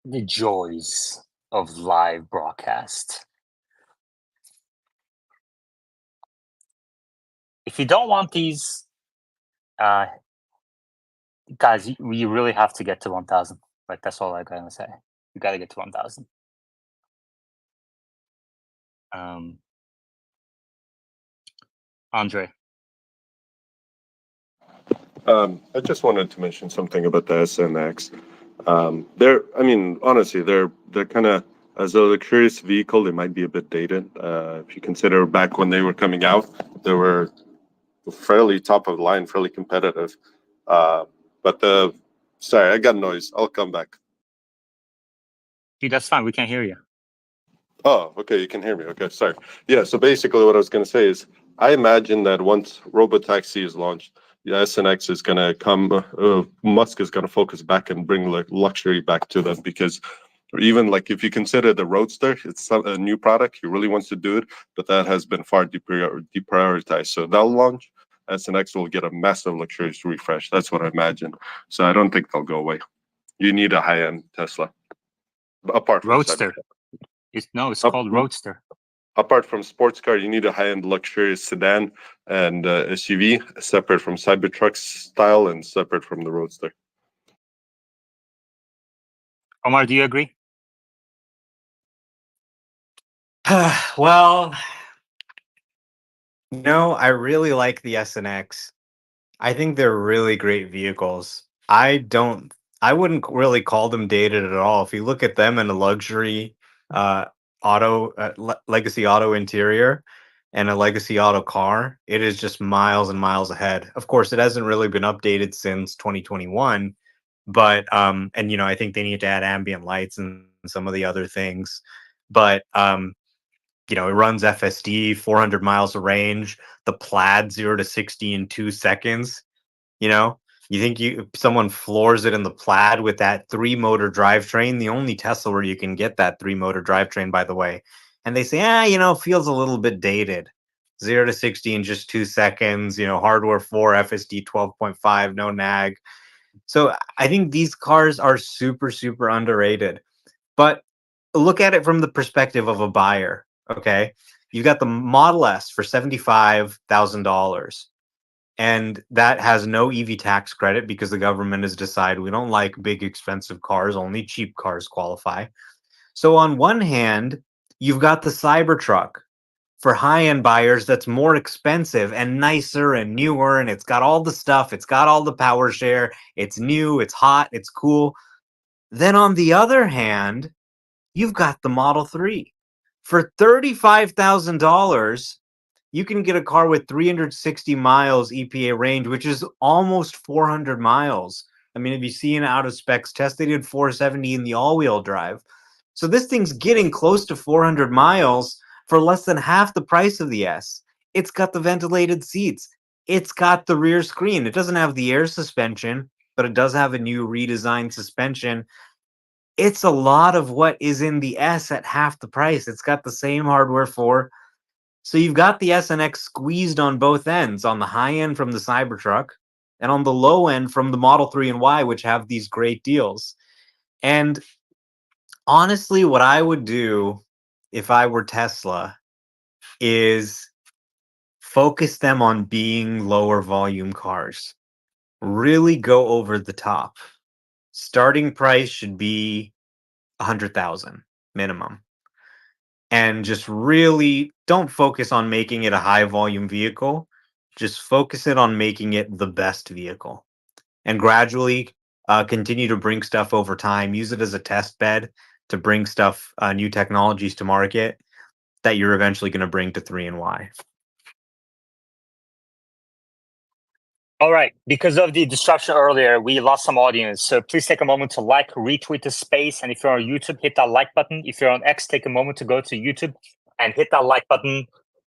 The joys of live broadcast. If you don't want these, guys, you really have to get to 1,000. Like, that's all I gotta say. You gotta get to 1,000. Andre. I just wanted to mention something about the SNX. I mean, honestly, they're kind of, as a luxurious vehicle, they might be a bit dated. If you consider back when they were coming out, they were fairly top of the line, fairly competitive. Sorry, I got noise. I'll come back. Dude, that's fine. We can't hear you. Oh, okay. You can hear me. Okay, sorry. Yeah. So basically, what I was going to say is, I imagine that once Robotaxi is launched, the SNX is going to come. Musk is going to focus back and bring like luxury back to them, because even like if you consider the Roadster, it's a new product. He really wants to do it, but that has been far deprioritized. So they'll launch. SNX will get a massive luxurious refresh. That's what I imagine. So I don't think they'll go away. You need a high-end Tesla, apart from Roadster. Cybertruck. It's called Roadster. Apart from sports car, you need a high-end luxurious sedan and SUV, separate from Cybertruck style and separate from the Roadster. Omar, do you agree? Well, no, I really like the SNX. I think they're really great vehicles. I wouldn't really call them dated at all. If you look at them in a luxury uh legacy auto interior and a legacy auto car, it is just miles and miles ahead. Of course, it hasn't really been updated since 2021, but and I think they need to add ambient lights and some of the other things. But it runs FSD, 400 miles of range, the Plaid 0 to 60 in 2 seconds. You know, you think someone floors it in the Plaid with that 3-motor drivetrain, the only Tesla where you can get that 3-motor drivetrain, by the way. And they say, feels a little bit dated. 0 to 60 in just 2 seconds, hardware 4, FSD 12.5, no nag. So I think these cars are super, super underrated. But look at it from the perspective of a buyer. Okay. You got the Model S for $75,000. And that has no EV tax credit because the government has decided we don't like big, expensive cars, only cheap cars qualify. So, on one hand, you've got the Cybertruck for high end buyers that's more expensive and nicer and newer, and it's got all the stuff, it's got all the power share, it's new, it's hot, it's cool. Then, on the other hand, you've got the Model 3 for $35,000. You can get a car with 360 miles EPA range, which is almost 400 miles. I mean, if you see an out of specs test, they did 470 in the all-wheel drive. So this thing's getting close to 400 miles for less than half the price of the S. It's got the ventilated seats. It's got the rear screen. It doesn't have the air suspension, but it does have a new redesigned suspension. It's a lot of what is in the S at half the price. It's got the same hardware for. So you've got the SNX squeezed on both ends, on the high end from the Cybertruck and on the low end from the Model 3 and Y, which have these great deals. And honestly, what I would do if I were Tesla is focus them on being lower volume cars. Really go over the top. Starting price should be 100,000 minimum. And just really don't focus on making it a high volume vehicle. Just focus it on making it the best vehicle, and gradually continue to bring stuff over time. Use it as a test bed to bring stuff, new technologies to market that you're eventually going to bring to 3 and Y. All right. Because of the disruption earlier, we lost some audience. So please take a moment to like, retweet the space. And if you're on YouTube, hit that like button. If you're on X, take a moment to go to YouTube and hit that like button.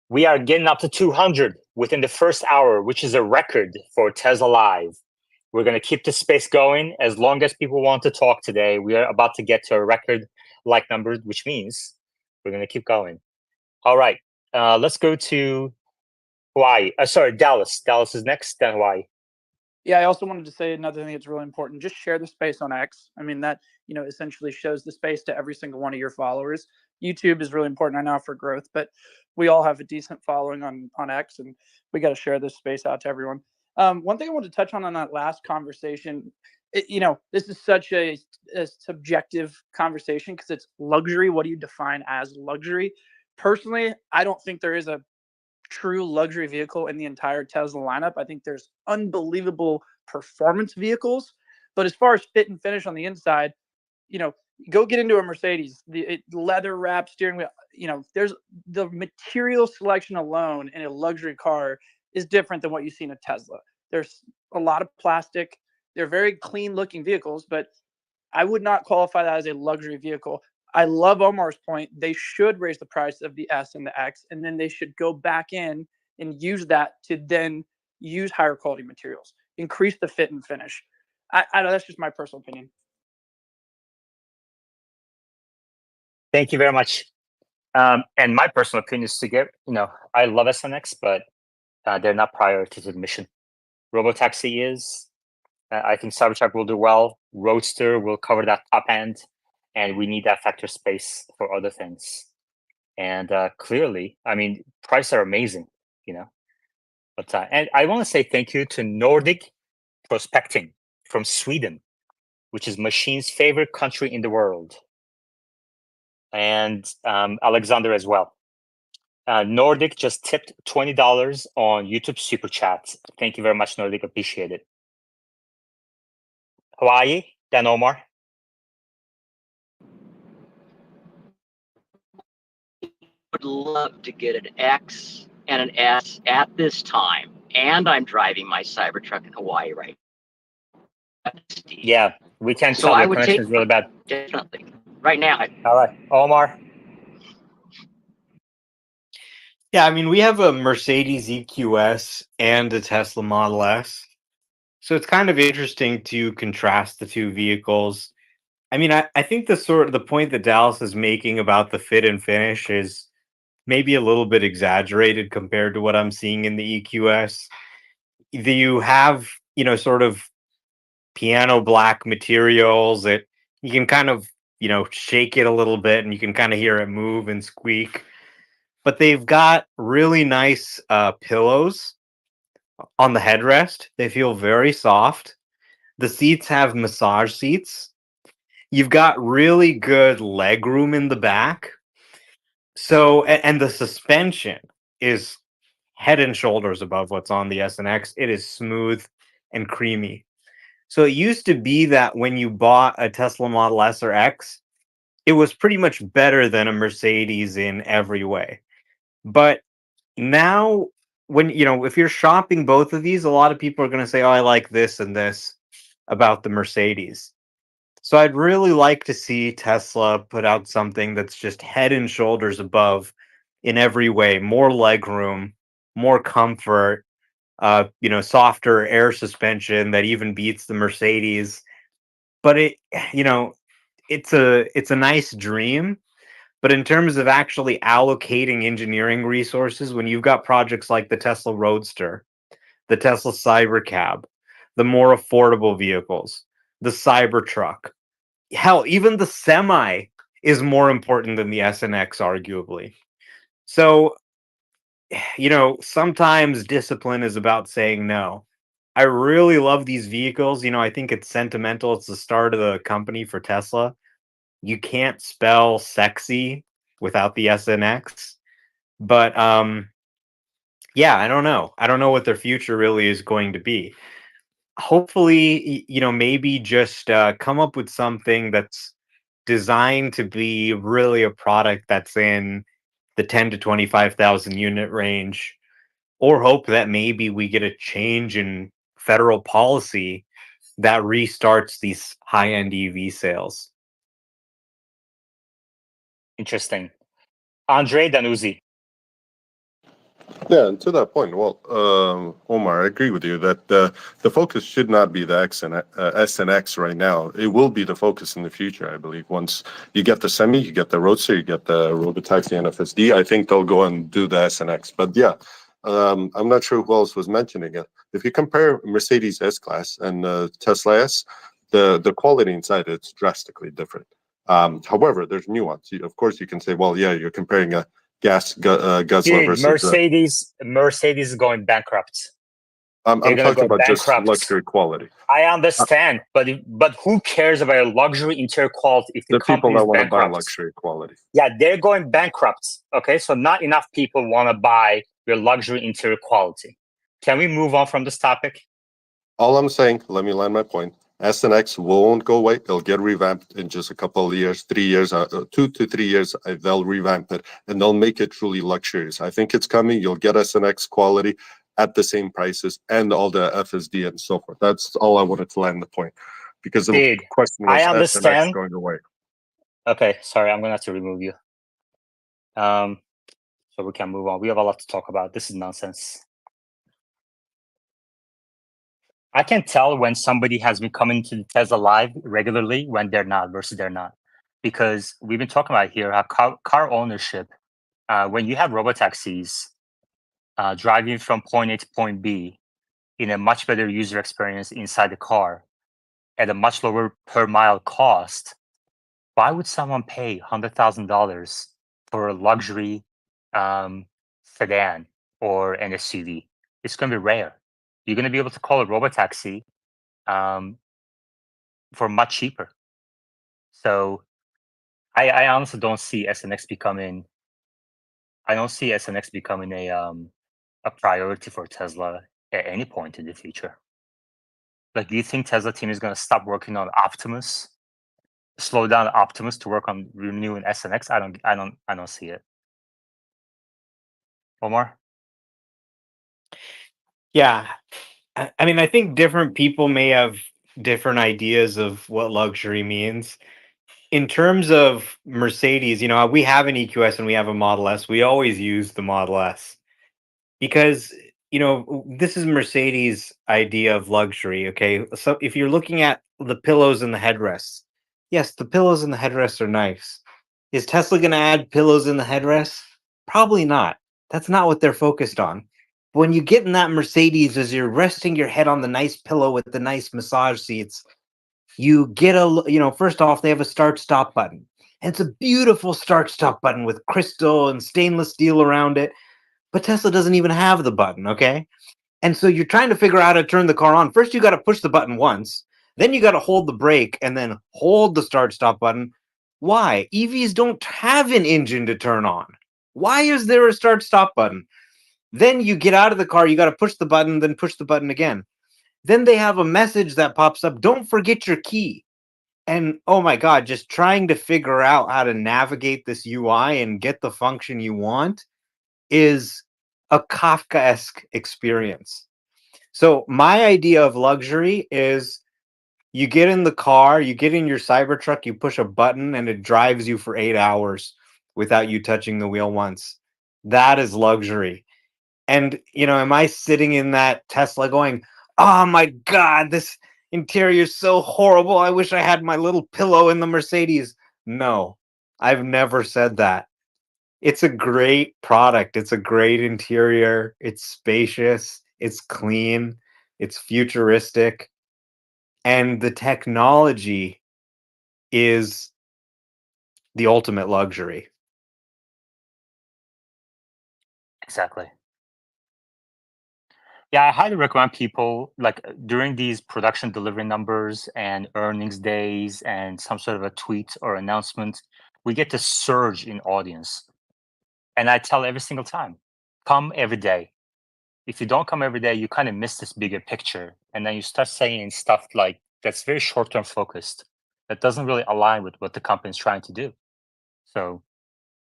We are getting up to 200 within the first hour, which is a record for Tesla Live. We're going to keep the space going as long as people want to talk today. We are about to get to a record like number, which means we're going to keep going. All right. Let's go to Hawaii. Sorry, Dallas. Dallas is next, then Hawaii. Yeah, I also wanted to say another thing that's really important. Just share the space on X. I mean, that, essentially shows the space to every single one of your followers. YouTube is really important right now for growth, but we all have a decent following on X, and we got to share this space out to everyone. One thing I want to touch on that last conversation, this is such a subjective conversation because it's luxury. What do you define as luxury? Personally, I don't think there is a true luxury vehicle in the entire Tesla lineup. I think there's unbelievable performance vehicles, but as far as fit and finish on the inside, go get into a Mercedes, the leather wrap steering wheel. There's the material selection alone in a luxury car is different than what you see in a Tesla. There's a lot of plastic. They're very clean looking vehicles, but I would not qualify that as a luxury vehicle. I love Omar's point. They should raise the price of the S and the X, and then they should go back in and use that to then use higher quality materials, increase the fit and finish. I know that's just my personal opinion. Thank you very much. And my personal opinion is to get, I love SNX, but they're not priority to the mission. Robotaxi is. I think Cybertruck will do well. Roadster will cover that top end, and we need that factor space for other things. And clearly, I mean, prices are amazing, But and I want to say thank you to Nordic Prospecting from Sweden, which is Machine's favorite country in the world, and Alexander as well. Nordic just tipped $20 on YouTube Super Chat. Thank you very much, Nordic. Appreciate it. Hawaii, then Omar. Would love to get an X and an S at this time, and I'm driving my Cybertruck in Hawaii right now. Yeah, we can So tell I the would connection take is really bad. definitely right now. All right, Omar. Yeah, I mean, we have a Mercedes EQS and a Tesla Model S. So it's kind of interesting to contrast the two vehicles. I mean, I think the point that Dallas is making about the fit and finish is maybe a little bit exaggerated compared to what I'm seeing in the EQS. You have, sort of piano black materials that you can kind of, shake it a little bit and you can kind of hear it move and squeak. But they've got really nice pillows on the headrest. They feel very soft. The seats have massage seats. You've got really good leg room in the back. So, and the suspension is head and shoulders above what's on the SNX. It is smooth and creamy. So it used to be that when you bought a Tesla Model S or X, it was pretty much better than a Mercedes in every way. But now, when if you're shopping both of these, a lot of people are going to say, "Oh, I like this and this about the Mercedes." So I'd really like to see Tesla put out something that's just head and shoulders above in every way, more legroom, more comfort, softer air suspension that even beats the Mercedes. But it's a nice dream. But in terms of actually allocating engineering resources, when you've got projects like the Tesla Roadster, the Tesla Cybercab, the more affordable vehicles, the Cybertruck, hell, even the Semi is more important than the SNX, arguably. So, sometimes discipline is about saying no. I really love these vehicles. I think it's sentimental. It's the start of the company for Tesla. You can't spell sexy without the SNX. But yeah, I don't know. I don't know what their future really is going to be. Hopefully, maybe just come up with something that's designed to be really a product that's in the 10 to 25,000 unit range, or hope that maybe we get a change in federal policy that restarts these high-end EV sales. Interesting. Andre Danuzzi. Yeah, and to that point, well, Omar, I agree with you that the focus should not be the S and X right now. It will be the focus in the future, I believe. Once you get the Semi, you get the Roadster, you get the Robotaxi and FSD, I think they'll go and do the S and X. But yeah, I'm not sure who else was mentioning it. If you compare Mercedes S-Class and Tesla S, the quality inside it's drastically different. However, there's nuance. Of course, you can say, well, yeah, you're comparing a guzzler Dude, versus Mercedes is going bankrupt. I'm They're gonna talking go about just bankrupt. luxury quality. I understand, but who cares about a luxury interior quality if the The people company that is want to buy bankrupt? luxury quality. Yeah, they're going bankrupt. Okay, so not enough people want to buy your luxury interior quality. Can we move on from this topic? All I'm saying, let me land my point. S and X won't go away. It'll get revamped in just a couple of years, 3 years, 2 to 3 years. They'll revamp it and they'll make it truly luxurious. I think it's coming. You'll get S and X quality at the same prices and all the FSD and so forth. That's all I wanted to land the point, because the Dude, question I was S and X understand. going away. Okay, sorry, I'm gonna have to remove you. So we can move on. We have a lot to talk about. This is nonsense. I can tell when somebody has been coming to Tesla Live regularly when they're not versus they're not, because we've been talking about here how car ownership, when you have robotaxis driving from point A to point B in a much better user experience inside the car at a much lower per mile cost, why would someone pay $100,000 for a luxury sedan or an SUV? It's going to be rare. You're going to be able to call a robotaxi for much cheaper. So I honestly don't see SNX becoming. I don't see SNX becoming a priority for Tesla at any point in the future. Like, do you think Tesla team is going to stop working on Optimus, slow down Optimus to work on renewing SNX? I don't see it. Omar? Yeah. I mean, I think different people may have different ideas of what luxury means. In terms of Mercedes, we have an EQS and we have a Model S. We always use the Model S because, this is Mercedes' idea of luxury. Okay. So if you're looking at the pillows and the headrests, yes, the pillows and the headrests are nice. Is Tesla going to add pillows in the headrests? Probably not. That's not what they're focused on. When you get in that Mercedes, as you're resting your head on the nice pillow with the nice massage seats, you get first off, they have a start stop button. And it's a beautiful start stop button with crystal and stainless steel around it. But Tesla doesn't even have the button, okay? And so you're trying to figure out how to turn the car on. First, you got to push the button once. Then you got to hold the brake and then hold the start stop button. Why? EVs don't have an engine to turn on. Why is there a start stop button? Then you get out of the car, you got to push the button, then push the button again. Then they have a message that pops up, don't forget your key. And oh my God, just trying to figure out how to navigate this UI and get the function you want is a Kafka-esque experience. So my idea of luxury is you get in the car, you get in your Cybertruck, you push a button and it drives you for 8 hours without you touching the wheel once. That is luxury. And, am I sitting in that Tesla going, oh my God, this interior is so horrible. I wish I had my little pillow in the Mercedes. No, I've never said that. It's a great product. It's a great interior. It's spacious. It's clean. It's futuristic. And the technology is the ultimate luxury. Exactly. Yeah, I highly recommend people, like, during these production delivery numbers and earnings days and some sort of a tweet or announcement, we get the surge in audience. And I tell every single time, come every day. If you don't come every day, you kind of miss this bigger picture. And then you start saying stuff like that's very short-term focused, that doesn't really align with what the company is trying to do. So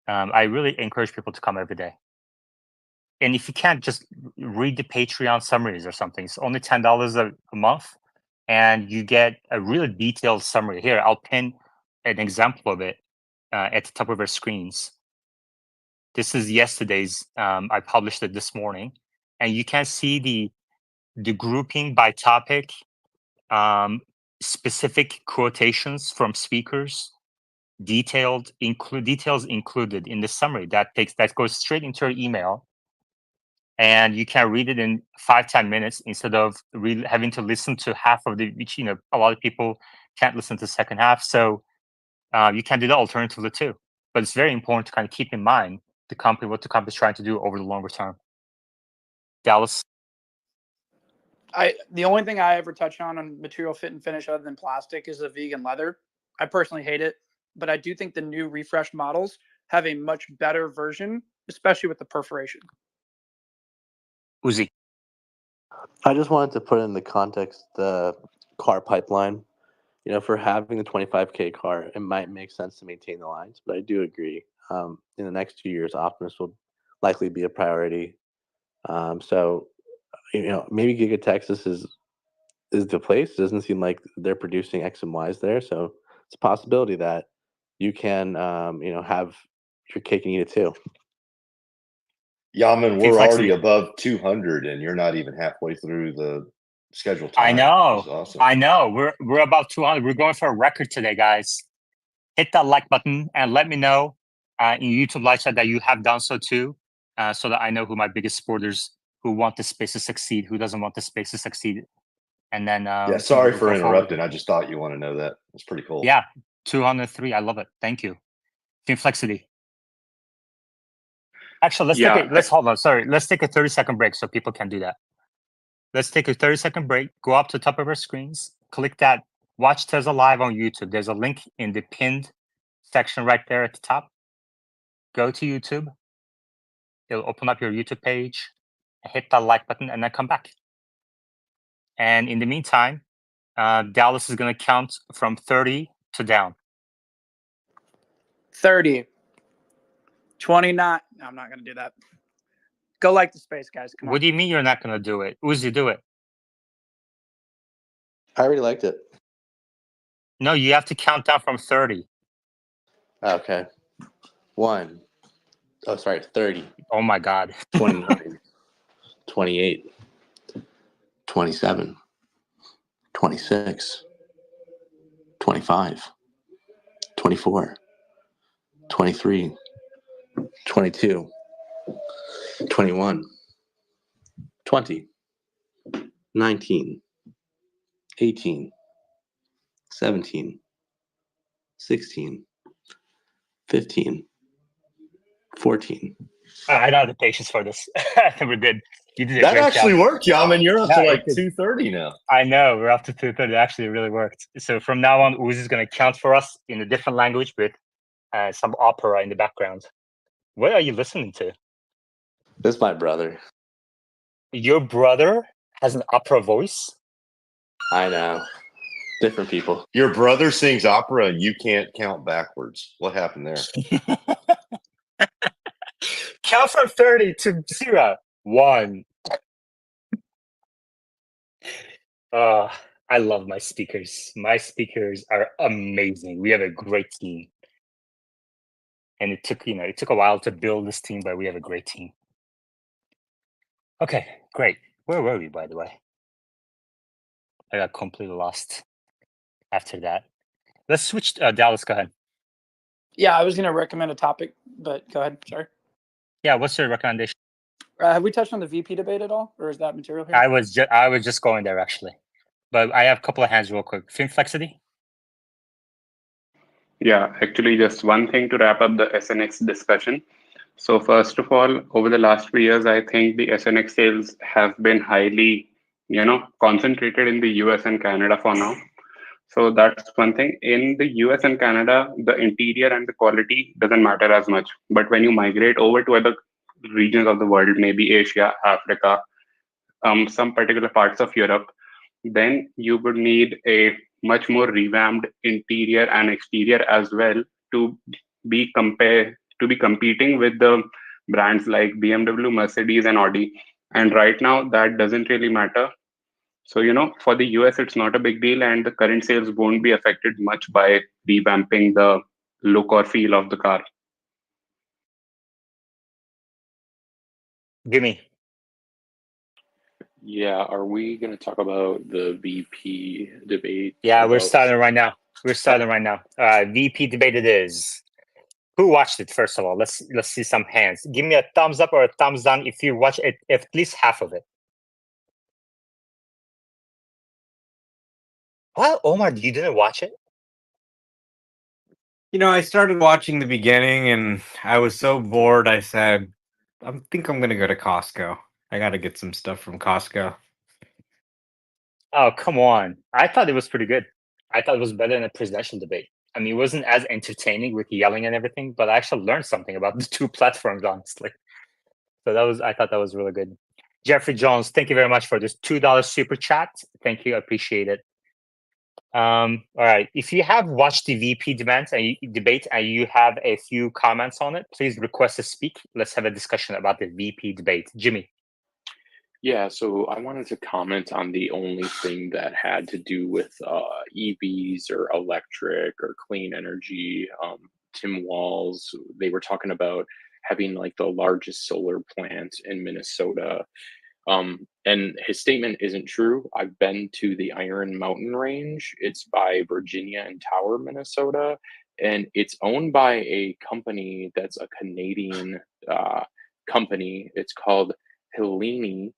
I really encourage people to come every day. And if you can't, just read the Patreon summaries or something. It's only $10 a month, and you get a really detailed summary. Here, I'll pin an example of it at the top of our screens. This is yesterday's. I published it this morning, and you can see the grouping by topic, specific quotations from speakers, details included in the summary. That goes straight into your email. and you can read it in 5-10 minutes instead of having to listen to half of the, which a lot of people can't listen to the second half. So you can do that alternatively too. But it's very important to kind of keep in mind what the company is trying to do over the longer term. Dallas. The only thing I ever touch on material fit and finish other than plastic is the vegan leather. I personally hate it, but I do think the new refreshed models have a much better version, especially with the perforation. Uzi. I just wanted to put in the context the car pipeline. For having the 25K car, it might make sense to maintain the lines, but I do agree. In the next 2 years, Optimus will likely be a priority. So, maybe Giga Texas is the place. It doesn't seem like they're producing X and Y's there, so it's a possibility that you can, have your cake and eat it too. Yaman, we're already above 200, and you're not even halfway through the scheduled time. I know. This is awesome. I know. We're about 200. We're going for a record today, guys. Hit that like button and let me know in YouTube live chat that you have done so too, so that I know who my biggest supporters who want the space to succeed, who doesn't want the space to succeed. And then yeah, sorry for interrupting. I just thought you want to know that. It's pretty cool. Yeah, 203. I love it. Thank you. Inflexity. Actually, let's hold on. Sorry, let's take a 30-second break so people can do that. Let's take a 30-second break. Go up to the top of our screens. Click that. Watch Tesla live on YouTube. There's a link in the pinned section right there at the top. Go to YouTube. It'll open up your YouTube page. Hit that like button and then come back. And in the meantime, Dallas is going to count from 30 to down. 30. 29. No, I'm not going to do that. Go like the space, guys. Come on. What do you mean you're not going to do it? Uzi, do it. I already liked it. No, you have to count down from 30. Okay. 1. Oh, sorry, 30. Oh, my God. 29. 28. 27. 26. 25. 24. 23. 22. 21. 20. 19. 18. 17. 16. 15. 14. I don't have the patience for this. We're good. You did a that great actually job. worked, Yaman. You're up to like 230 now. I know. We're up to 230. It actually really worked. So from now on, Uzi is going to count for us in a different language with some opera in the background. What are you listening to? This is my brother. Your brother has an opera voice? I know. Different people. Your brother sings opera and you can't count backwards. What happened there? Count from 30 to 0. 1. I love my speakers. My speakers are amazing. We have a great team. And it took a while to build this team, but we have a great team. Okay, great. Where were we, by the way? I got completely lost after that. Let's switch. Dallas, go ahead. Yeah, I was going to recommend a topic, but go ahead. Sorry. Yeah, what's your recommendation? Have we touched on the VP debate at all, or is that material here? I was just going there actually, but I have a couple of hands real quick. Finflexity. Yeah, actually, just one thing to wrap up the SNX discussion. So first of all, over the last few years, I think the SNX sales have been highly, concentrated in the US and Canada for now. So that's one thing. In the US and Canada, the interior and the quality doesn't matter as much. But when you migrate over to other regions of the world, maybe Asia, Africa, some particular parts of Europe, then you would need a much more revamped interior and exterior as well to be competing with the brands like BMW, Mercedes, and Audi. And right now, that doesn't really matter. So, for the US, it's not a big deal, and the current sales won't be affected much by revamping the look or feel of the car. Gimme. Yeah, are we going to talk about the VP debate? Yeah, we're starting right now. VP debate it is. Who watched it? First of all, let's see some hands. Give me a thumbs up or a thumbs down if you watch it, at least half of it. What, Omar? You didn't watch it? You know, I started watching the beginning and I was so bored. I said, I think I'm going to go to Costco. I got to get some stuff from Costco. Oh, come on! I thought it was pretty good. I thought it was better than a presidential debate. I mean, it wasn't as entertaining with yelling and everything, but I actually learned something about the two platforms, honestly. So I thought that was really good. Jeffrey Jones, thank you very much for this $2 super chat. Thank you, I appreciate it. All right, if you have watched the VP debate and you have a few comments on it, please request to speak. Let's have a discussion about the VP debate. Jimmy. Yeah, so I wanted to comment on the only thing that had to do with EVs or electric or clean energy. Tim Walz, they were talking about having like the largest solar plant in Minnesota. And his statement isn't true. I've been to the Iron Mountain Range. It's by Virginia and Tower, Minnesota, and it's owned by a company that's a Canadian company. It's called Helene,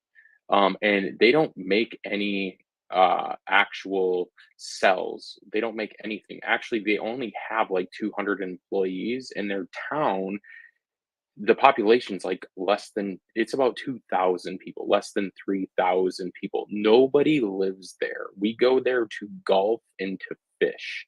and they don't make any actual cells. They don't make anything. Actually, they only have like 200 employees in their town. The population's like less than, it's about 2,000 people, less than 3,000 people. Nobody lives there. We go there to golf and to fish.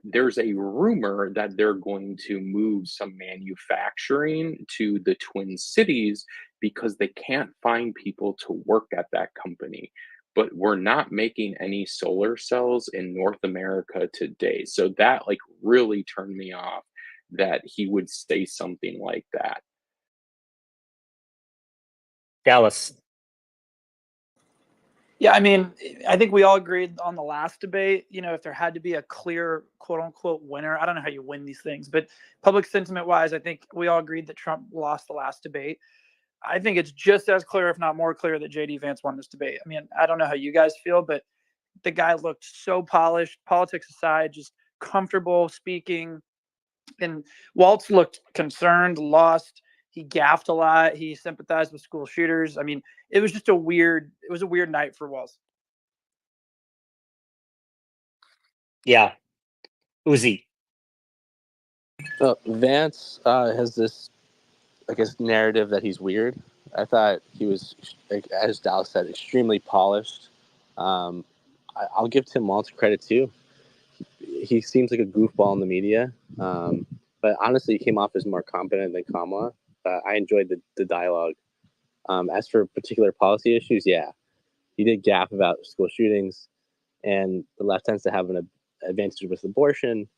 There's a rumor that they're going to move some manufacturing to the Twin Cities because they can't find people to work at that company. But we're not making any solar cells in North America today. So that like really turned me off that he would say something like that. Dallas. Yeah, I mean, I think we all agreed on the last debate. You know, if there had to be a clear quote unquote winner, I don't know how you win these things, but public sentiment wise, I think we all agreed that Trump lost the last debate. I think it's just as clear, if not more clear, that JD Vance won this debate. I mean, I don't know how you guys feel, but the guy looked so polished, politics aside, just comfortable speaking. And Waltz looked concerned, lost. He gaffed a lot. He sympathized with school shooters. I mean, it was just a weird night for Waltz. Yeah. Uzi. Vance has this, I guess, narrative that he's weird. I thought he was, as Dallas said, extremely polished. I'll give Tim Walz credit too. He seems like a goofball in the media, but honestly, he came off as more competent than Kamala. I enjoyed the dialogue. As for particular policy issues, yeah, he did gaff about school shootings, and the left tends to have an advantage with abortion.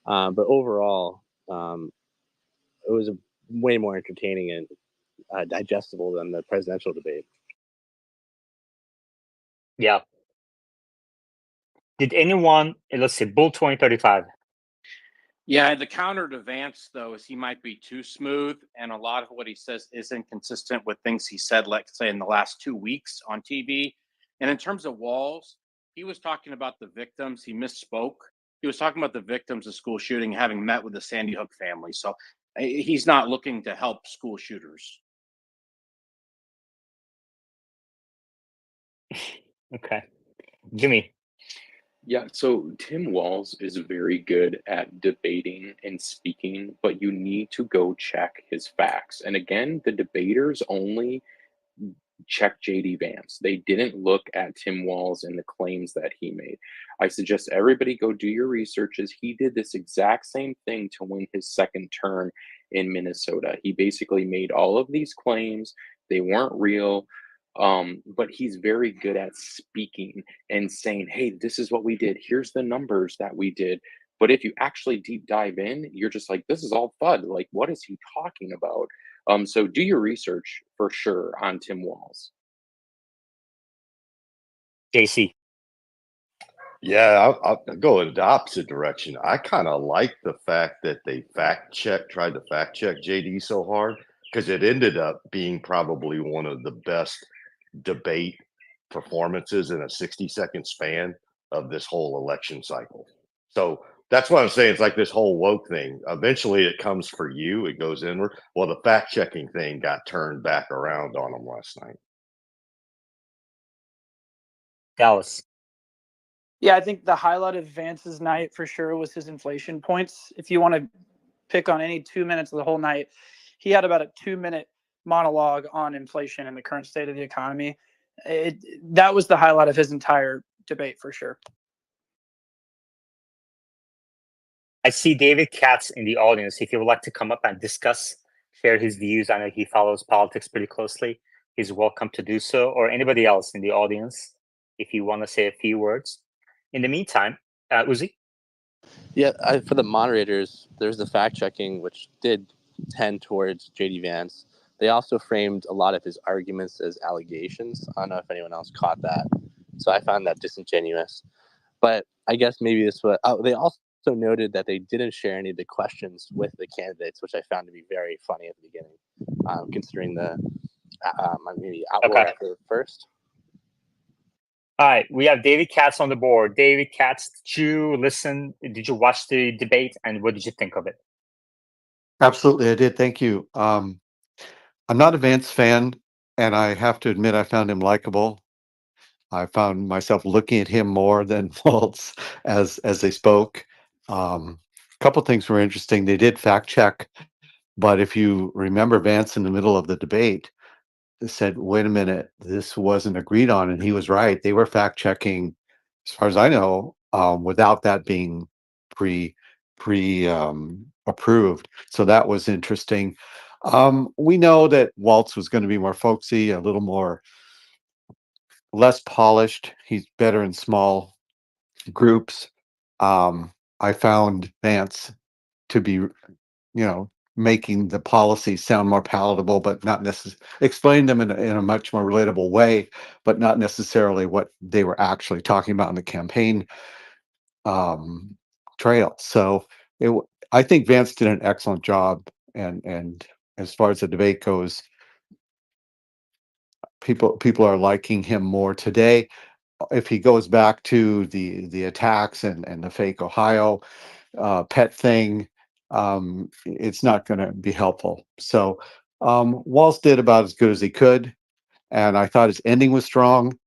But overall, it was way more entertaining and digestible than the presidential debate. Yeah. Did anyone, let's see, Bull 2035. Yeah, the counter to Vance, though, is he might be too smooth, and a lot of what he says is inconsistent with things he said, like, say, in the last 2 weeks on TV. And in terms of Walls, he was talking about the victims. He misspoke. He was talking about the victims of school shooting, having met with the Sandy Hook family. So he's not looking to help school shooters. Okay. Jimmy. Yeah, so Tim Walz is very good at debating and speaking, but you need to go check his facts. And again, the debaters only check JD Vance. They didn't look at Tim Walz and the claims that he made. I suggest everybody go do your researches. He did this exact same thing to win his second term in Minnesota. He basically made all of these claims. They weren't real. But he's very good at speaking and saying, hey, this is what we did. Here's the numbers that we did. But if you actually deep dive in, you're just like, this is all FUD. Like, what is he talking about? So do your research for sure on Tim Walz. JC. Yeah, I'll go in the opposite direction. I kind of like the fact that they tried to fact check JD so hard, because it ended up being probably one of the best debate performances in a 60-second span of this whole election cycle. So That's what I'm saying. It's like this whole woke thing. Eventually, it comes for you. It goes inward. Well, the fact checking thing got turned back around on them last night. Dallas. Yeah, I think the highlight of Vance's night for sure was his inflation points. If you want to pick on any 2 minutes of the whole night, he had about a 2-minute monologue on inflation and the current state of the economy. That was the highlight of his entire debate for sure. I see David Katz in the audience. If you would like to come up and discuss, share his views, I know he follows politics pretty closely. He's welcome to do so, or anybody else in the audience, if you want to say a few words. In the meantime, Uzi? Yeah, for the moderators, there's the fact checking, which did tend towards JD Vance. They also framed a lot of his arguments as allegations. I don't know if anyone else caught that. So I found that disingenuous. But I guess maybe this was. Oh, they also noted that they didn't share any of the questions with the candidates, which I found to be very funny at the beginning, considering the maybe outroar Okay. effort first. All right, we have David Katz on the board. David Katz, did you listen? Did you watch the debate, and what did you think of it? Absolutely, I did. Thank you. I'm not a Vance fan, and I have to admit I found him likable. I found myself looking at him more than Waltz as they spoke. A couple things were interesting. They did fact check, but if you remember Vance in the middle of the debate said, "Wait a minute, this wasn't agreed on," and he was right. They were fact checking, as far as I know, without that being pre approved. So that was interesting. We know that Waltz was going to be more folksy, a little more less polished. He's better in small groups. I found Vance to be, making the policy sound more palatable, but not necessarily explain them in a much more relatable way, but not necessarily what they were actually talking about in the campaign trail. So I think Vance did an excellent job, and as far as the debate goes, people are liking him more today. If he goes back to the attacks and the fake Ohio pet thing, it's not going to be helpful. So Walz did about as good as he could, and I thought his ending was strong.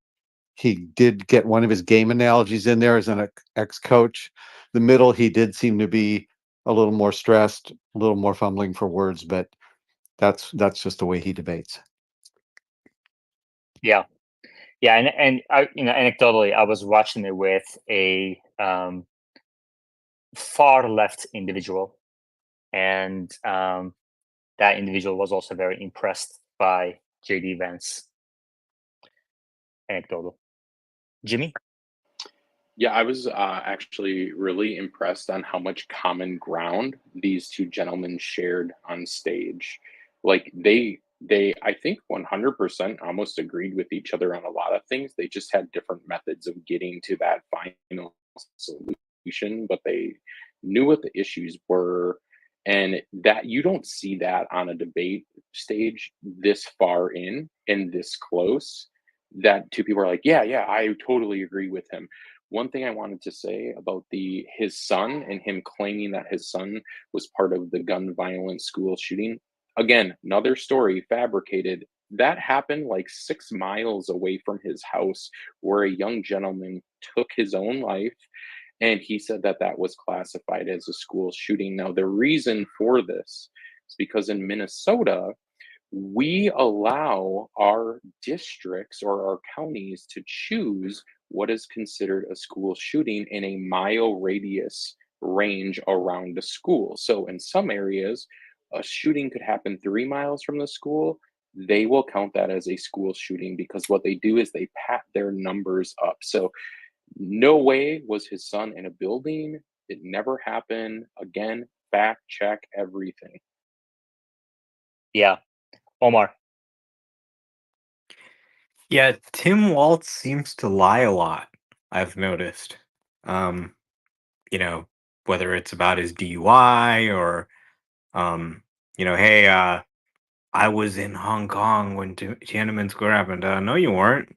He did get one of his game analogies in there as an ex-coach. The middle, he did seem to be a little more stressed, a little more fumbling for words, but that's just the way he debates. Yeah, yeah, and I, anecdotally, I was watching it with a far left individual, and that individual was also very impressed by JD Vance. Anecdotal. Jimmy? Yeah, I was actually really impressed on how much common ground these two gentlemen shared on stage. Like I think 100% almost agreed with each other on a lot of things. They just had different methods of getting to that final solution, but they knew what the issues were, and that you don't see that on a debate stage this far in and this close. That two people are like, yeah, I totally agree with him. One thing I wanted to say about his son and him claiming that his son was part of the gun violence school shooting. Again, another story fabricated. That happened like 6 miles away from his house, where a young gentleman took his own life, and he said that that was classified as a school shooting. Now, the reason for this is because in Minnesota, we allow our districts or our counties to choose what is considered a school shooting in a mile radius range around the school. So in some areas, a shooting could happen 3 miles from the school. They will count that as a school shooting because what they do is they pat their numbers up. So no way was his son in a building. It never happened. Again, fact check everything. Yeah. Omar? Yeah, Tim Waltz seems to lie a lot, I've noticed. Um, you know, whether it's about his DUI or hey, I was in Hong Kong when Tiananmen Square happened. No, you weren't.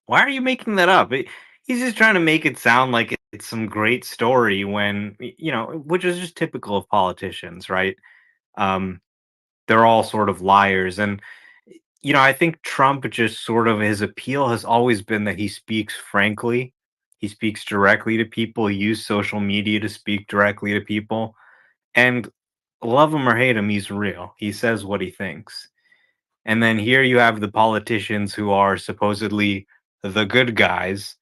Why are you making that up? he's just trying to make it sound like it's some great story when, which is just typical of politicians, right? Um, they're all sort of liars. And, I think Trump just sort of his appeal has always been that he speaks frankly. He speaks directly to people, he used social media to speak directly to people. And love him or hate him, he's real. He says what he thinks. And then here you have the politicians who are supposedly the good guys,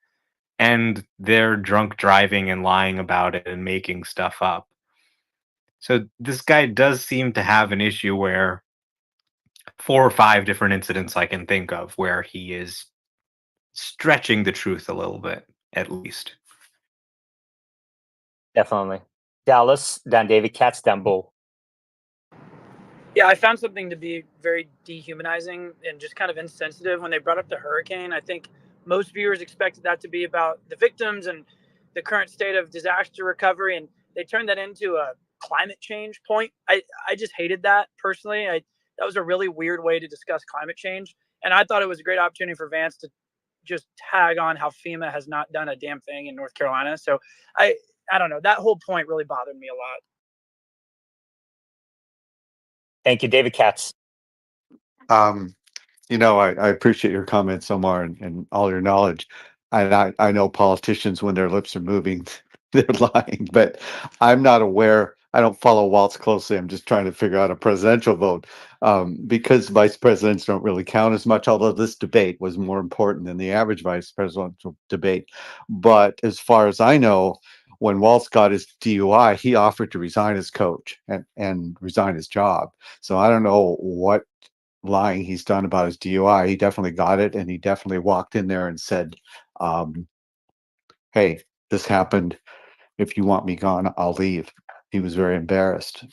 and they're drunk driving and lying about it and making stuff up. So this guy does seem to have an issue where 4 or 5 different incidents I can think of where he is stretching the truth a little bit, at least. Definitely. Dallas, then David Katz, then Bull. Yeah, I found something to be very dehumanizing and just kind of insensitive when they brought up the hurricane. I think most viewers expected that to be about the victims and the current state of disaster recovery, and they turned that into a climate change point. I just hated that personally. That was a really weird way to discuss climate change, and I thought it was a great opportunity for Vance to just tag on how FEMA has not done a damn thing in North Carolina. So I don't know. That whole point really bothered me a lot. Thank you, David Katz. I appreciate your comments, Omar, and all your knowledge. And I know politicians, when their lips are moving, they're lying, but I'm not aware. I don't follow Waltz closely. I'm just trying to figure out a presidential vote, because vice presidents don't really count as much, although this debate was more important than the average vice presidential debate. But as far as I know, when Waltz got his DUI, he offered to resign as coach and resign his job. So I don't know what lying he's done about his DUI. He definitely got it, and he definitely walked in there and said, "Hey, this happened. If you want me gone, I'll leave." He was very embarrassed.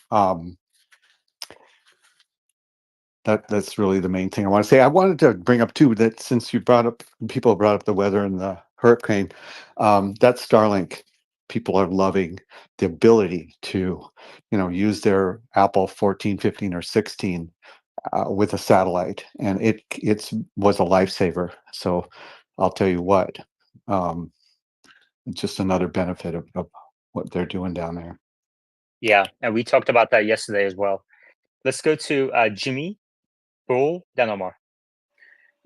That's really the main thing I want to say. I wanted to bring up too that since people brought up the weather and the hurricane, that Starlink, people are loving the ability to, use their Apple 14, 15, or 16 with a satellite, and it was a lifesaver. So I'll tell you what, um, just another benefit of what they're doing down there. Yeah, and we talked about that yesterday as well. Let's go to Jimmy, Bull, then Omar.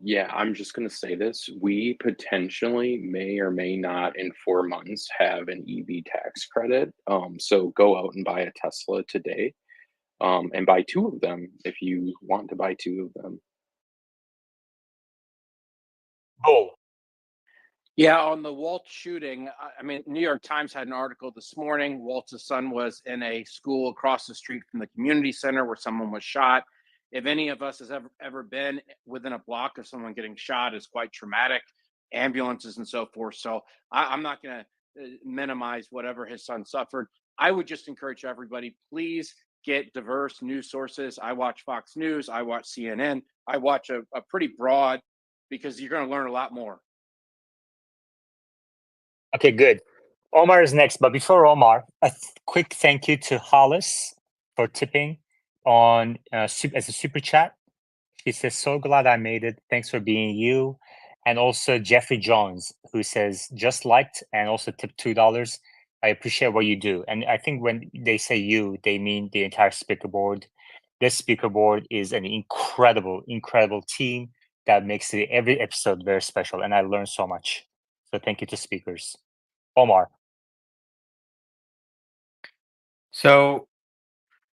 Yeah, I'm just going to say this. We potentially may or may not in 4 months have an EV tax credit. So go out and buy a Tesla today, and buy 2 of them if you want to buy 2 of them. Bull. Yeah, on the Waltz shooting, I mean, New York Times had an article this morning. Waltz's son was in a school across the street from the community center where someone was shot. If any of us has ever been within a block of someone getting shot, is quite traumatic. Ambulances and so forth. So I'm not going to minimize whatever his son suffered. I would just encourage everybody, please get diverse news sources. I watch Fox News. I watch CNN. I watch a pretty broad, because you're going to learn a lot more. Okay, good. Omar is next, but before Omar, quick thank you to Hollis for tipping on as a super chat. She says, "So glad I made it. Thanks for being you." And also Jeffrey Jones, who says, "Just liked," and also tipped $2. I appreciate what you do. And I think when they say you, they mean the entire speaker board. This speaker board is an incredible, incredible team that makes every episode very special. And I learned so much. So thank you to speakers. Omar. So,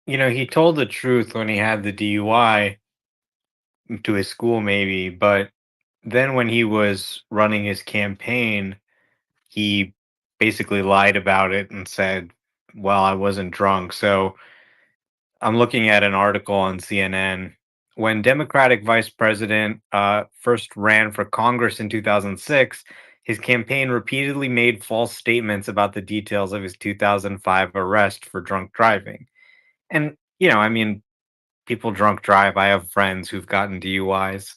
he told the truth when he had the DUI to his school, maybe, but then when he was running his campaign, he basically lied about it and said, well, I wasn't drunk. So I'm looking at an article on CNN. When Democratic Vice President first ran for Congress in 2006, his campaign repeatedly made false statements about the details of his 2005 arrest for drunk driving. And, I mean, people drunk drive. I have friends who've gotten DUIs.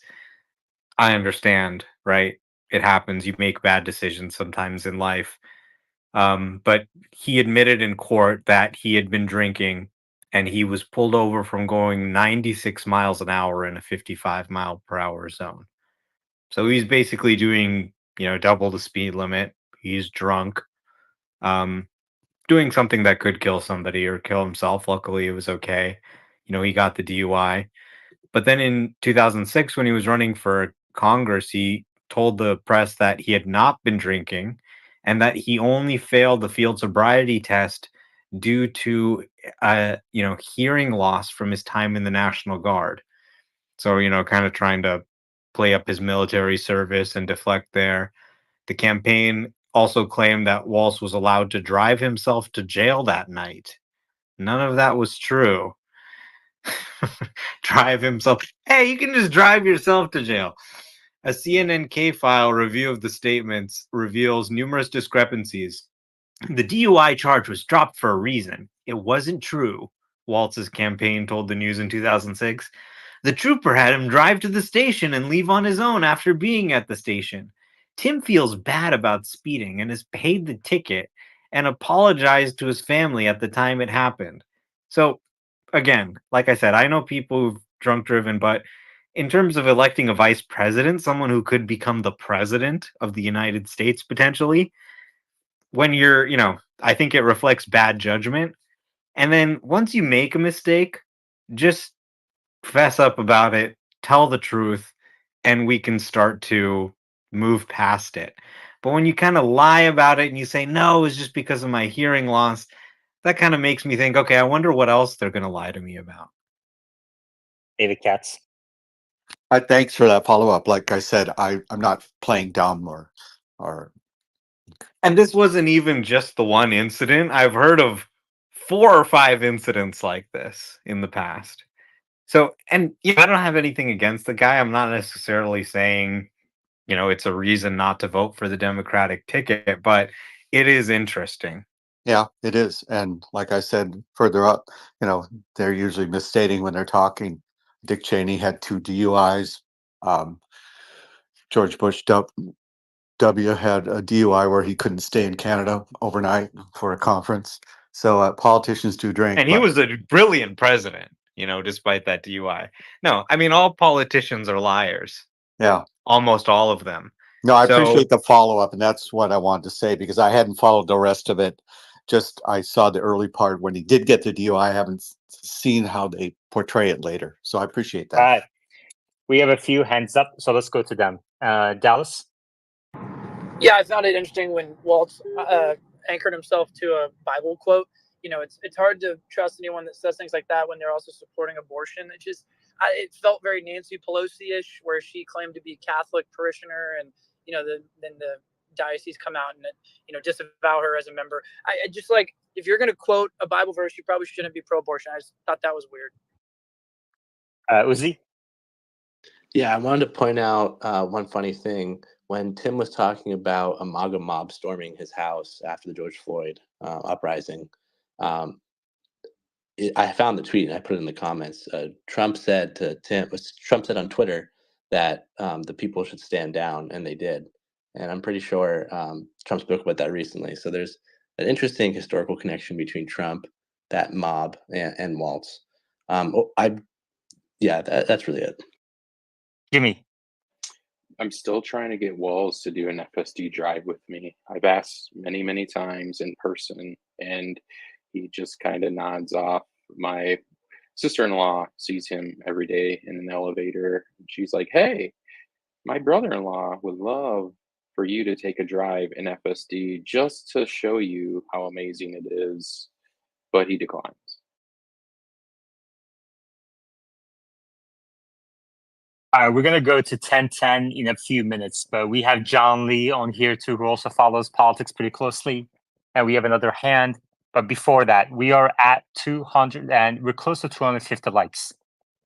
I understand, right? It happens. You make bad decisions sometimes in life. But he admitted in court that he had been drinking, and he was pulled over from going 96 miles an hour in a 55-mile-per-hour zone. So he's basically doing double the speed limit. He's drunk, um, doing something that could kill somebody or kill himself. Luckily, it was okay. He got the DUI. But then in 2006, when he was running for Congress, he told the press that he had not been drinking and that he only failed the field sobriety test due to, hearing loss from his time in the National Guard. So, kind of trying to play up his military service and deflect there. The campaign also claimed that Walz was allowed to drive himself to jail that night. None of that was true. Drive himself. Hey, you can just drive yourself to jail. A CNN K file review of the statements reveals numerous discrepancies. The DUI charge was dropped for a reason. It wasn't true, Walz's campaign told the News in 2006. The trooper had him drive to the station and leave on his own after being at the station. Tim feels bad about speeding and has paid the ticket and apologized to his family at the time it happened. So, again, like I said, I know people who've drunk driven, but in terms of electing a vice president, someone who could become the president of the United States potentially, when I think it reflects bad judgment. And then once you make a mistake, just fess up about it, tell the truth, and we can start to move past it. But when you kind of lie about it and you say, no, it's just because of my hearing loss, that kind of makes me think, okay, I wonder what else they're going to lie to me about. David Katz. Thanks for that follow up. Like I said, I'm not playing dumb or. And this wasn't even just the one incident. I've heard of 4 or 5 incidents like this in the past. So, and I don't have anything against the guy. I'm not necessarily saying, it's a reason not to vote for the Democratic ticket, but it is interesting. Yeah, it is. And like I said, further up, they're usually misstating when they're talking. Dick Cheney had 2 DUIs. George Bush W had a DUI where he couldn't stay in Canada overnight for a conference. So politicians do drink. And he was a brilliant president, despite that DUI. No, I mean, all politicians are liars. Yeah. Almost all of them. No, I appreciate the follow up. And that's what I wanted to say because I hadn't followed the rest of it. Just I saw the early part when he did get the DUI. I haven't seen how they portray it later. So I appreciate that. All right. We have a few hands up, so let's go to them. Dallas? Yeah, I found it interesting when Waltz anchored himself to a Bible quote. It's hard to trust anyone that says things like that when they're also supporting abortion. It felt very Nancy Pelosi-ish, where she claimed to be a Catholic parishioner, and then the diocese come out and disavow her as a member. I just like, if you're going to quote a Bible verse, you probably shouldn't be pro-abortion. I just thought that was weird. Uzi? Yeah, I wanted to point out one funny thing. When Tim was talking about a MAGA mob storming his house after the George Floyd uprising, I found the tweet and I put it in the comments. Trump said on Twitter that the people should stand down, and they did. And I'm pretty sure Trump spoke about that recently. So there's an interesting historical connection between Trump, that mob, and Waltz. That's really it. Jimmy? I'm still trying to get Walls to do an FSD drive with me. I've asked many, many times in person, and he just kind of nods off. My sister-in-law sees him every day in an elevator. She's like, hey, my brother-in-law would love for you to take a drive in FSD just to show you how amazing it is. But he declines. We're going to go to 10:10 in a few minutes, but we have John Lee on here too, who also follows politics pretty closely. And we have another hand. But before that, we are at 200 and we're close to 250 likes.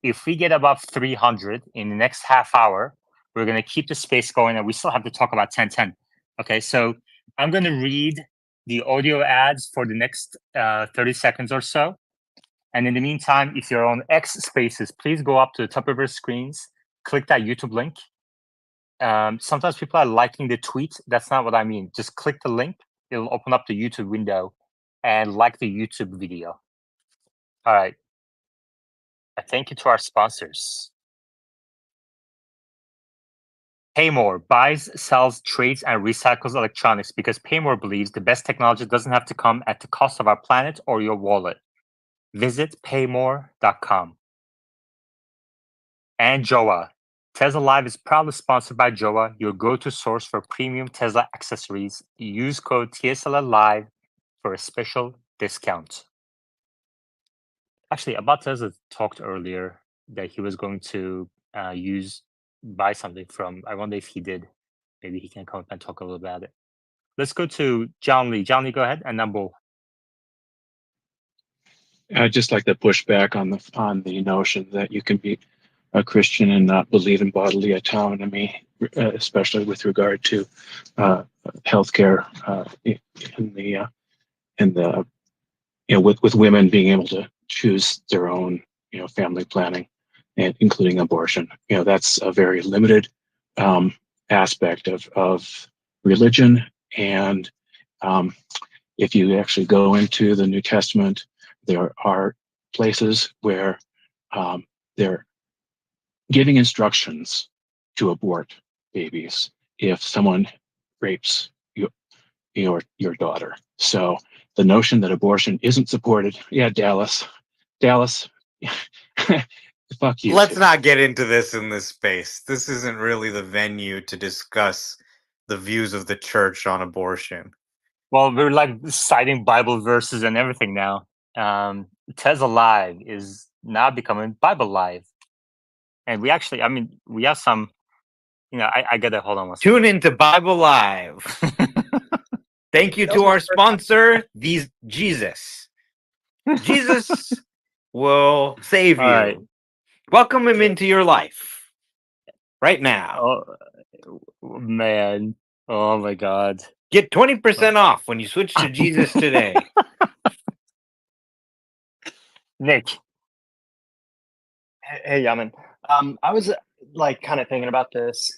If we get above 300 in the next half hour, we're going to keep the space going and we still have to talk about 10:10. Okay, so I'm going to read the audio ads for the next 30 seconds or so. And in the meantime, if you're on X Spaces, please go up to the top of your screens, click that YouTube link. Sometimes people are liking the tweet. That's not what I mean. Just click the link. It'll open up the YouTube window and like the YouTube video. All right. Thank you to our sponsors. Paymore buys, sells, trades, and recycles electronics because Paymore believes the best technology doesn't have to come at the cost of our planet or your wallet. Visit paymore.com. And Joa. Tesla Live is proudly sponsored by Joa, your go-to source for premium Tesla accessories. Use code TSLA Live for a special discount. Actually, about Tesla talked earlier that he was going to buy something from. I wonder if he did. Maybe he can come up and talk a little about it. Let's go to John Lee. John Lee, go ahead, and then Bull. I'd just like to push back on the notion that you can be a Christian and not believe in bodily autonomy, especially with regard to healthcare in the with women being able to choose their own family planning, and including abortion. That's a very limited aspect of religion, and if you actually go into the New Testament, there are places where they're giving instructions to abort babies if someone rapes your daughter. So the notion that abortion isn't supported, Dallas, fuck you Let's too. not get into this in this space. This isn't really the venue to discuss the views of the church on abortion. Well, we're like citing Bible verses and everything now. Tesla Live is now becoming Bible Live. And we actually, we have some, I gotta hold on one second. Tune into Bible Live. Thank you to our sponsor, Jesus. Jesus will save you. Right. Welcome him into your life right now. Oh, man. Oh, my God. Get 20% off when you switch to Jesus today. Nick. Hey, Yaman. I was kind of thinking about this.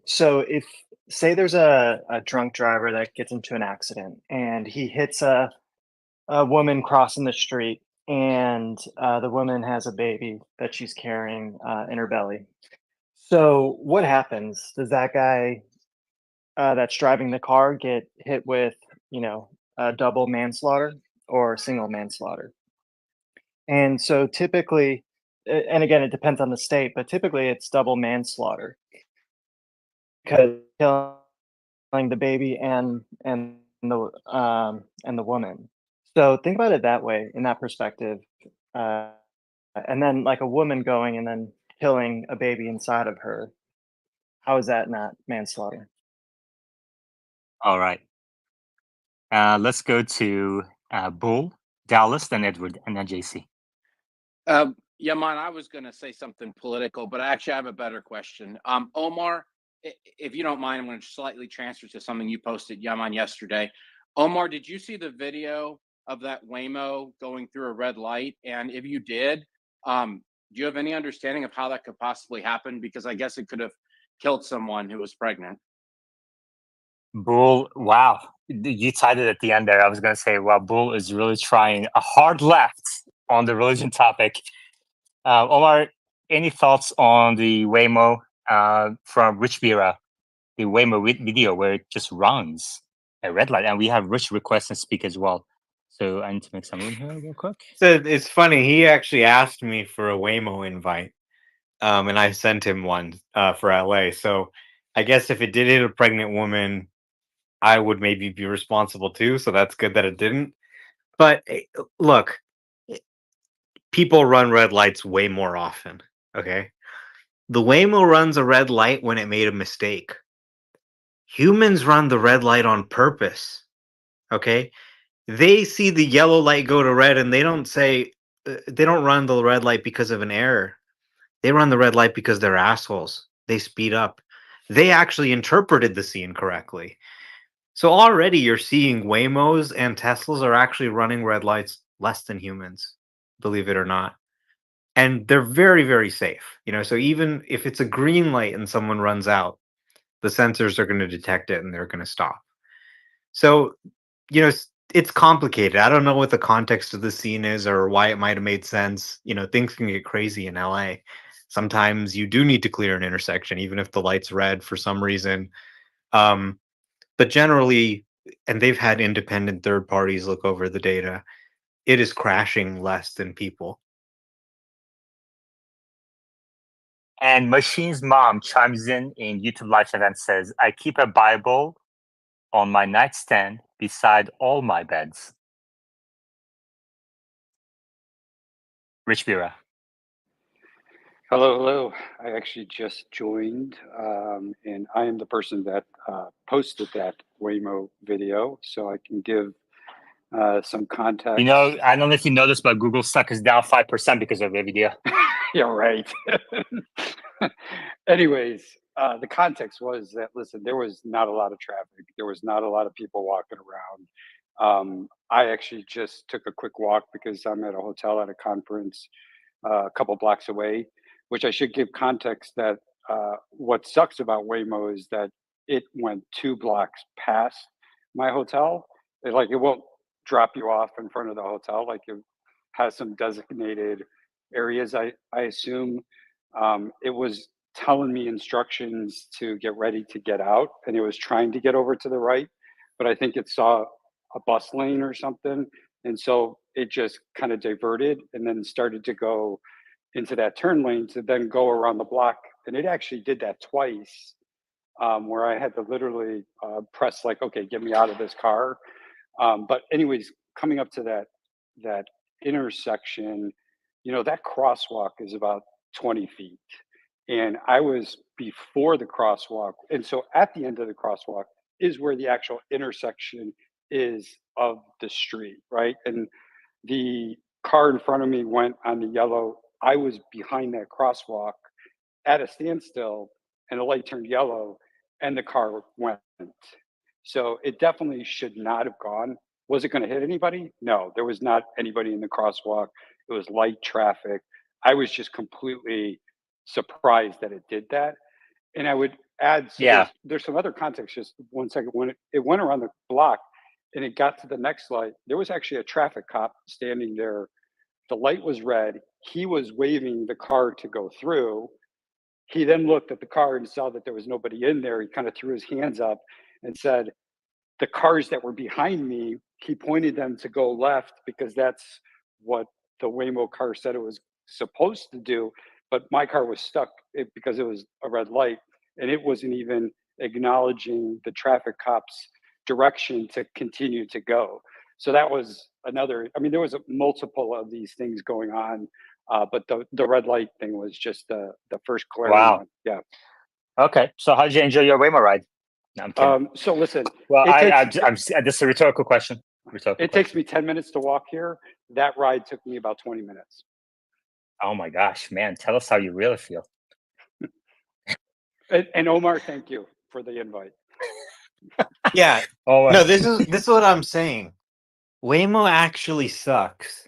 So if say there's a drunk driver that gets into an accident and he hits a woman crossing the street, and the woman has a baby that she's carrying in her belly. So what happens? Does that guy that's driving the car get hit with, double manslaughter or single manslaughter? And so typically, and again, it depends on the state, but typically it's double manslaughter because killing the baby and the woman. So think about it that way, in that perspective, and then like a woman going and then killing a baby inside of her. How is that not manslaughter? All right. Let's go to Bull, Dallas, then Edward, and then JC. Yaman, I was going to say something political, but actually I have a better question. Omar, if you don't mind, I'm going to slightly transfer to something you posted, Yaman, yesterday. Omar, did you see the video of that Waymo going through a red light? And if you did, do you have any understanding of how that could possibly happen? Because I guess it could have killed someone who was pregnant. Bull, wow. You tied it at the end there. I was going to say, wow, Bull is really trying a hard left on the religion topic. Omar, any thoughts on the Waymo from Rich Vera, the Waymo video where it just runs a red light? And we have Rich request and speak as well. So I need to make some room here real quick. So it's funny. He actually asked me for a Waymo invite, and I sent him one for LA. So I guess if it did hit a pregnant woman, I would maybe be responsible too. So that's good that it didn't. But look, people run red lights way more often. Okay. The Waymo runs a red light when it made a mistake. Humans run the red light on purpose. Okay. They see the yellow light go to red and they don't run the red light because of an error. They run the red light because they're assholes. They speed up. They actually interpreted the scene correctly. So already you're seeing Waymos and Teslas are actually running red lights less than humans, believe it or not. And they're very, very safe. So even if it's a green light and someone runs out, the sensors are going to detect it and they're going to stop. So, it's complicated. I don't know what the context of the scene is or why it might have made sense. Things can get crazy in LA. Sometimes you do need to clear an intersection, even if the light's red for some reason. But generally, and they've had independent third parties look over the data, it is crashing less than people. And Machine's mom chimes in YouTube Live chat and says, I keep a Bible on my nightstand beside all my beds. Rich Bira. Hello, hello. I actually just joined, and I am the person that posted that Waymo video, so I can give some context. You know, I don't know if you know this, but Google stock is down 5% because of the video. Yeah, right. Anyways, the context was that, listen, there was not a lot of traffic. There was not a lot of people walking around. I actually just took a quick walk because I'm at a hotel at a conference a couple blocks away, which I should give context that what sucks about Waymo is that it went 2 blocks past my hotel. It won't drop you off in front of the hotel. Like it has some designated areas. I assume it was telling me instructions to get ready to get out, and it was trying to get over to the right, but I think it saw a bus lane or something, and so it just kind of diverted and then started to go into that turn lane to then go around the block. And it actually did that twice, where I had to literally press like, okay, get me out of this car. But anyways, coming up to that intersection, that crosswalk is about 20 feet. And I was before the crosswalk. And so at the end of the crosswalk is where the actual intersection is of the street, right? And the car in front of me went on the yellow. I was behind that crosswalk at a standstill, and the light turned yellow and the car went. So it definitely should not have gone. Was it going to hit anybody? No, there was not anybody in the crosswalk. It was light traffic. I was just completely surprised that it did that. And I would add, so Yeah. there's some other context. Just 1 second. When it went around the block and it got to the next light, there was actually a traffic cop standing there. The light was red. He was waving the car to go through. He then looked at the car and saw that there was nobody in there. He kind of threw his hands up and said, the cars that were behind me, he pointed them to go left because that's what the Waymo car said it was supposed to do. But my car was stuck because it was a red light, and it wasn't even acknowledging the traffic cops' direction to continue to go. So that was another. I mean, there was a multiple of these things going on, but the red light thing was just the first glaring Wow. one. Yeah. Okay. So how did you enjoy your Waymo ride? No, I'm kidding. So listen, Well, it takes this is a rhetorical question. it takes me 10 minutes to walk here. That ride took me about 20 minutes. Oh my gosh, man. Tell us how you really feel. And Omar, thank you for the invite. Yeah. Oh, No, this is what I'm saying. Waymo actually sucks.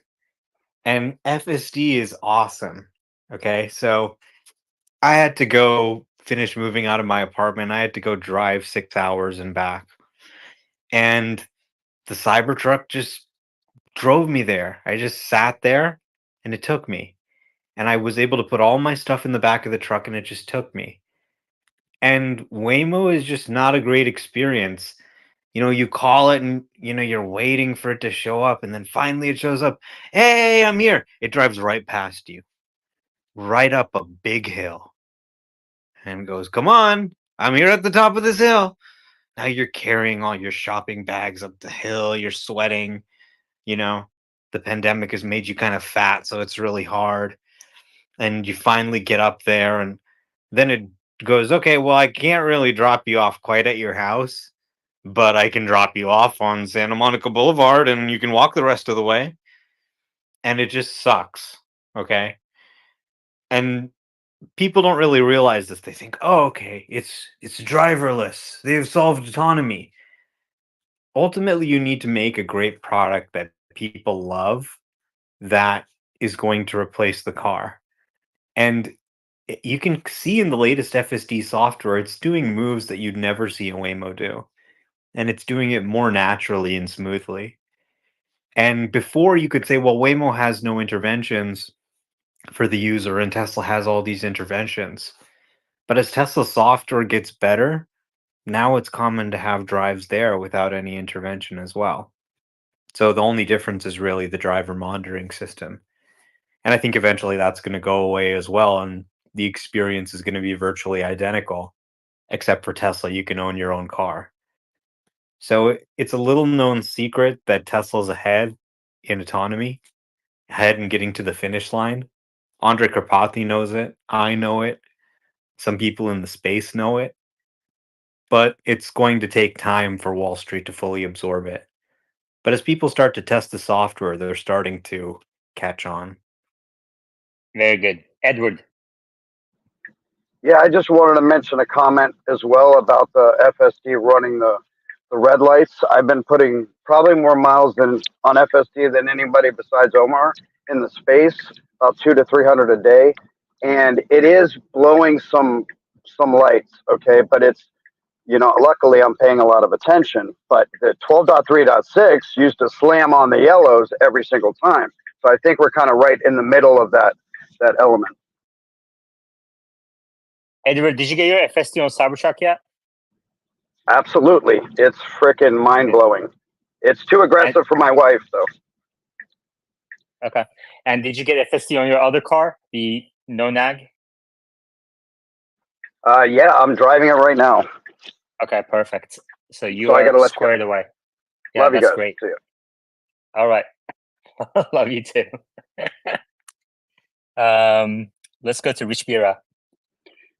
And FSD is awesome. Okay. So I had to go finish moving out of my apartment. I had to go drive 6 hours and back. And the Cybertruck just drove me there. I just sat there and it took me. And I was able to put all my stuff in the back of the truck and it just took me. And Waymo is just not a great experience. You call it and you're waiting for it to show up, and then finally it shows up. Hey, I'm here. It drives right past you, right up a big hill, and goes, "Come on, I'm here at the top of this hill." Now you're carrying all your shopping bags up the hill. You're sweating. You know, the pandemic has made you kind of fat, so it's really hard. And you finally get up there, and then it goes, "Okay, well, I can't really drop you off quite at your house, but I can drop you off on Santa Monica Boulevard and you can walk the rest of the way." And it just sucks. Okay. And people don't really realize this. They think, oh, okay, it's driverless. They've solved autonomy. Ultimately, you need to make a great product that people love that is going to replace the car. And you can see in the latest FSD software, it's doing moves that you'd never see a Waymo do. And it's doing it more naturally and smoothly. And before you could say, well, Waymo has no interventions. for the user, and Tesla has all these interventions. But as Tesla software gets better, now it's common to have drives there without any intervention as well. So the only difference is really the driver monitoring system. And I think eventually that's going to go away as well, and the experience is going to be virtually identical, except for Tesla, you can own your own car. So it's a little known secret that Tesla's ahead in autonomy, ahead in getting to the finish line. Andre Karpathy knows it. I know it. Some people in the space know it. But it's going to take time for Wall Street to fully absorb it. But as people start to test the software, they're starting to catch on. Very good. Edward. Yeah, I just wanted to mention a comment as well about the FSD running the red lights. I've been putting probably more miles than on FSD than anybody besides Omar in the space, about 200 to 300 a day, and it is blowing some lights. Okay, but it's, luckily I'm paying a lot of attention. But the 12.3.6 used to slam on the yellows every single time. So I think we're kind of right in the middle of that element. Edward, did you get your FSD on Cybertruck yet? Absolutely. It's freaking mind blowing. It's too aggressive for my wife, though. Okay. And did you get FSD on your other car, the no nag? Yeah, I'm driving it right now. Okay, perfect. So you So I gotta are let you go. squared away. Yeah, Love you that's guys. great. See ya. All right. Love you too. Let's go to Rich Bira.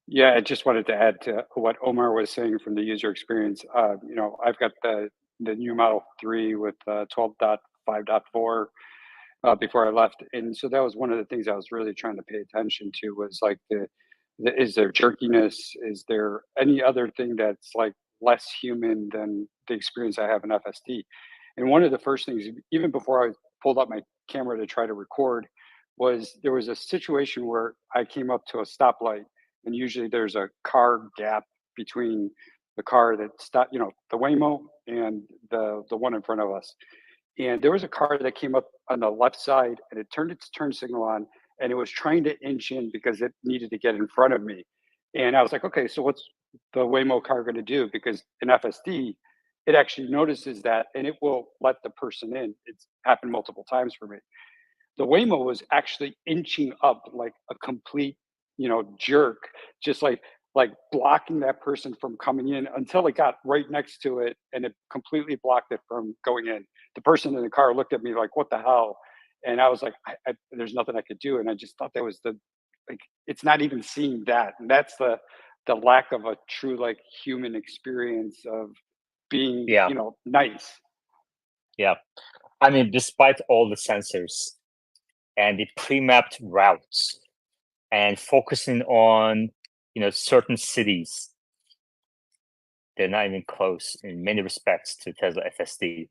Yeah, I just wanted to add to what Omar was saying from the user experience. I've got the new Model 3 with 12.5.4 before I left, and so that was one of the things I was really trying to pay attention to was like is there jerkiness? Is there any other thing that's like less human than the experience I have in FSD? And one of the first things, even before I pulled up my camera to try to record, was there was a situation where I came up to a stoplight, and usually there's a car gap between the car that stopped, the Waymo and the one in front of us. And there was a car that came up on the left side, and it turned its turn signal on, and it was trying to inch in because it needed to get in front of me. And I was like, okay, so what's the Waymo car going to do? Because in FSD, it actually notices that and it will let the person in. It's happened multiple times for me. The Waymo was actually inching up like a complete, jerk, just like blocking that person from coming in until it got right next to it and it completely blocked it from going in. The person in the car looked at me like, "What the hell?" And I was like, "There's nothing I could do." And I just thought that was like, it's not even seeing that, and that's the lack of a true like human experience of being, Yeah. nice. Yeah. I mean, despite all the sensors and the pre-mapped routes and focusing on, certain cities, they're not even close in many respects to Tesla FSD.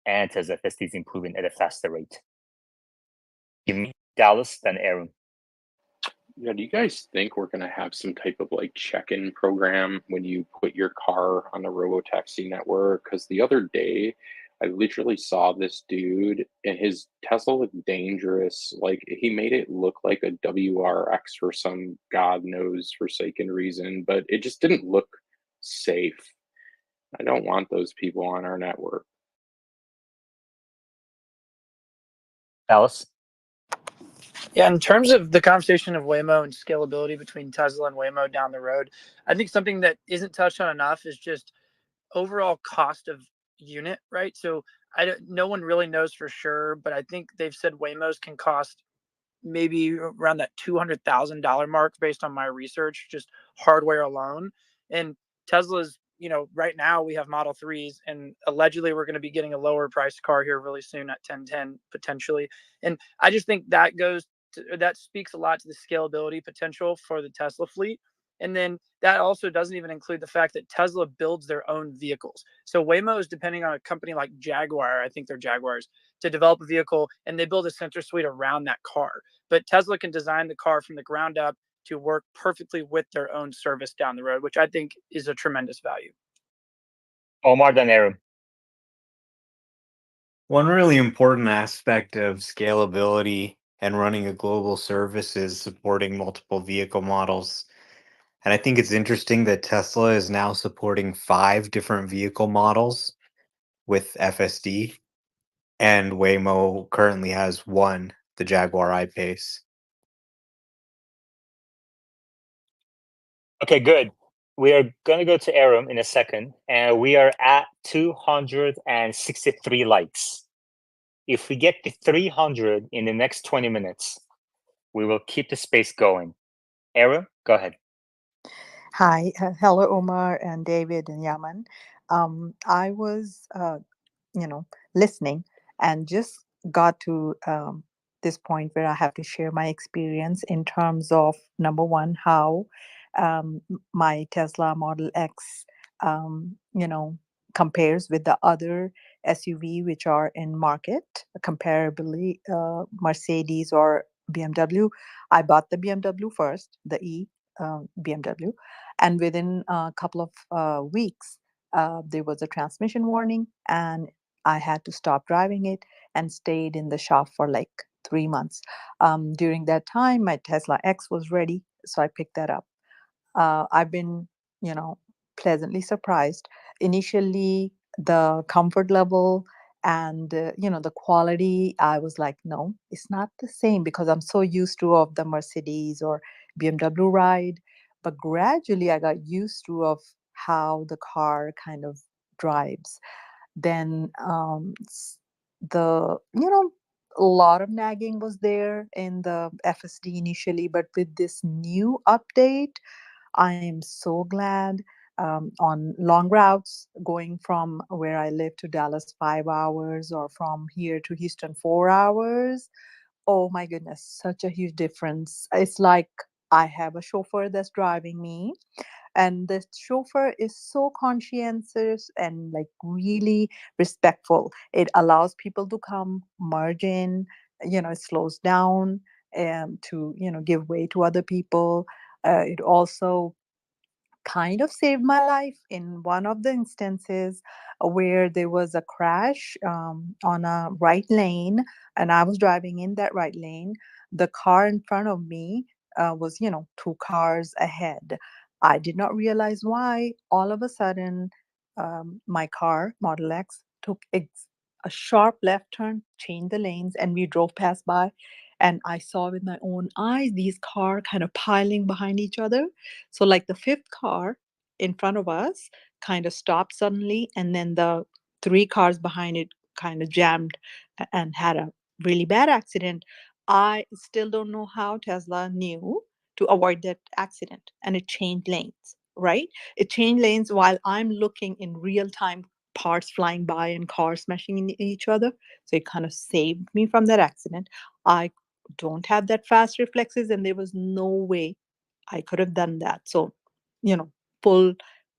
And Tesla FSD is improving at a faster rate. Give me Dallas, then Aaron. Yeah, do you guys think we're going to have some type of like check-in program when you put your car on the robotaxi network? Because the other day, I literally saw this dude and his Tesla looked dangerous. Like he made it look like a WRX for some God knows forsaken reason, but it just didn't look safe. I don't want those people on our network. Dallas? Yeah, in terms of the conversation of Waymo and scalability between Tesla and Waymo down the road, I think something that isn't touched on enough is just overall cost of unit, right? So no one really knows for sure, but I think they've said Waymos can cost maybe around that $200,000 mark based on my research, just hardware alone. And Tesla's, right now we have Model 3s, and allegedly we're going to be getting a lower priced car here really soon at 1010 potentially. And I just think that speaks a lot to the scalability potential for the Tesla fleet. And then that also doesn't even include the fact that Tesla builds their own vehicles. So Waymo is depending on a company like Jaguar, I think they're Jaguars, to develop a vehicle, and they build a sensor suite around that car. But Tesla can design the car from the ground up to work perfectly with their own service down the road, which I think is a tremendous value. Omar, then Aaron. One really important aspect of scalability and running a global services supporting multiple vehicle models. And I think it's interesting that Tesla is now supporting 5 different vehicle models with FSD, and Waymo currently has one, the Jaguar I-Pace. Okay, good. We are going to go to Aram in a second, and we are at 263 likes. If we get to 300 in the next 20 minutes, we will keep the space going. Aram, go ahead. Hi, hello, Omar and David and Yaman. I was, listening and just got to this point where I have to share my experience in terms of number one, how my Tesla Model X, compares with the other SUV which are in market, comparably Mercedes or BMW. I bought the BMW first, the E BMW, and within a couple of weeks, there was a transmission warning, and I had to stop driving it and stayed in the shop for like 3 months. During that time, my Tesla X was ready, so I picked that up. I've been, you know, pleasantly surprised. Initially, the comfort level and the quality, I was like, no, it's not the same because I'm so used to of the Mercedes or BMW ride. But gradually, I got used to of how the car kind of drives. Then the a lot of nagging was there in the FSD initially, but with this new update, I am so glad. On long routes, going from where I live to Dallas 5 hours, or from here to Houston 4 hours. Oh my goodness, such a huge difference. It's like I have a chauffeur that's driving me, and the chauffeur is so conscientious and like really respectful. It allows people to come merge in, it slows down and to give way to other people. It also kind of saved my life in one of the instances where there was a crash on a right lane, and I was driving in that right lane. The car in front of me was, 2 cars ahead. I did not realize why. All of a sudden, my car, Model X, took a sharp left turn, changed the lanes, and we drove past by. And I saw with my own eyes these cars kind of piling behind each other. So, like the fifth car in front of us kind of stopped suddenly, and then the 3 cars behind it kind of jammed and had a really bad accident. I still don't know how Tesla knew to avoid that accident, and it changed lanes, right? It changed lanes while I'm looking in real time, parts flying by and cars smashing in each other. So it kind of saved me from that accident. I don't have that fast reflexes, and there was no way I could have done that. So, you know, full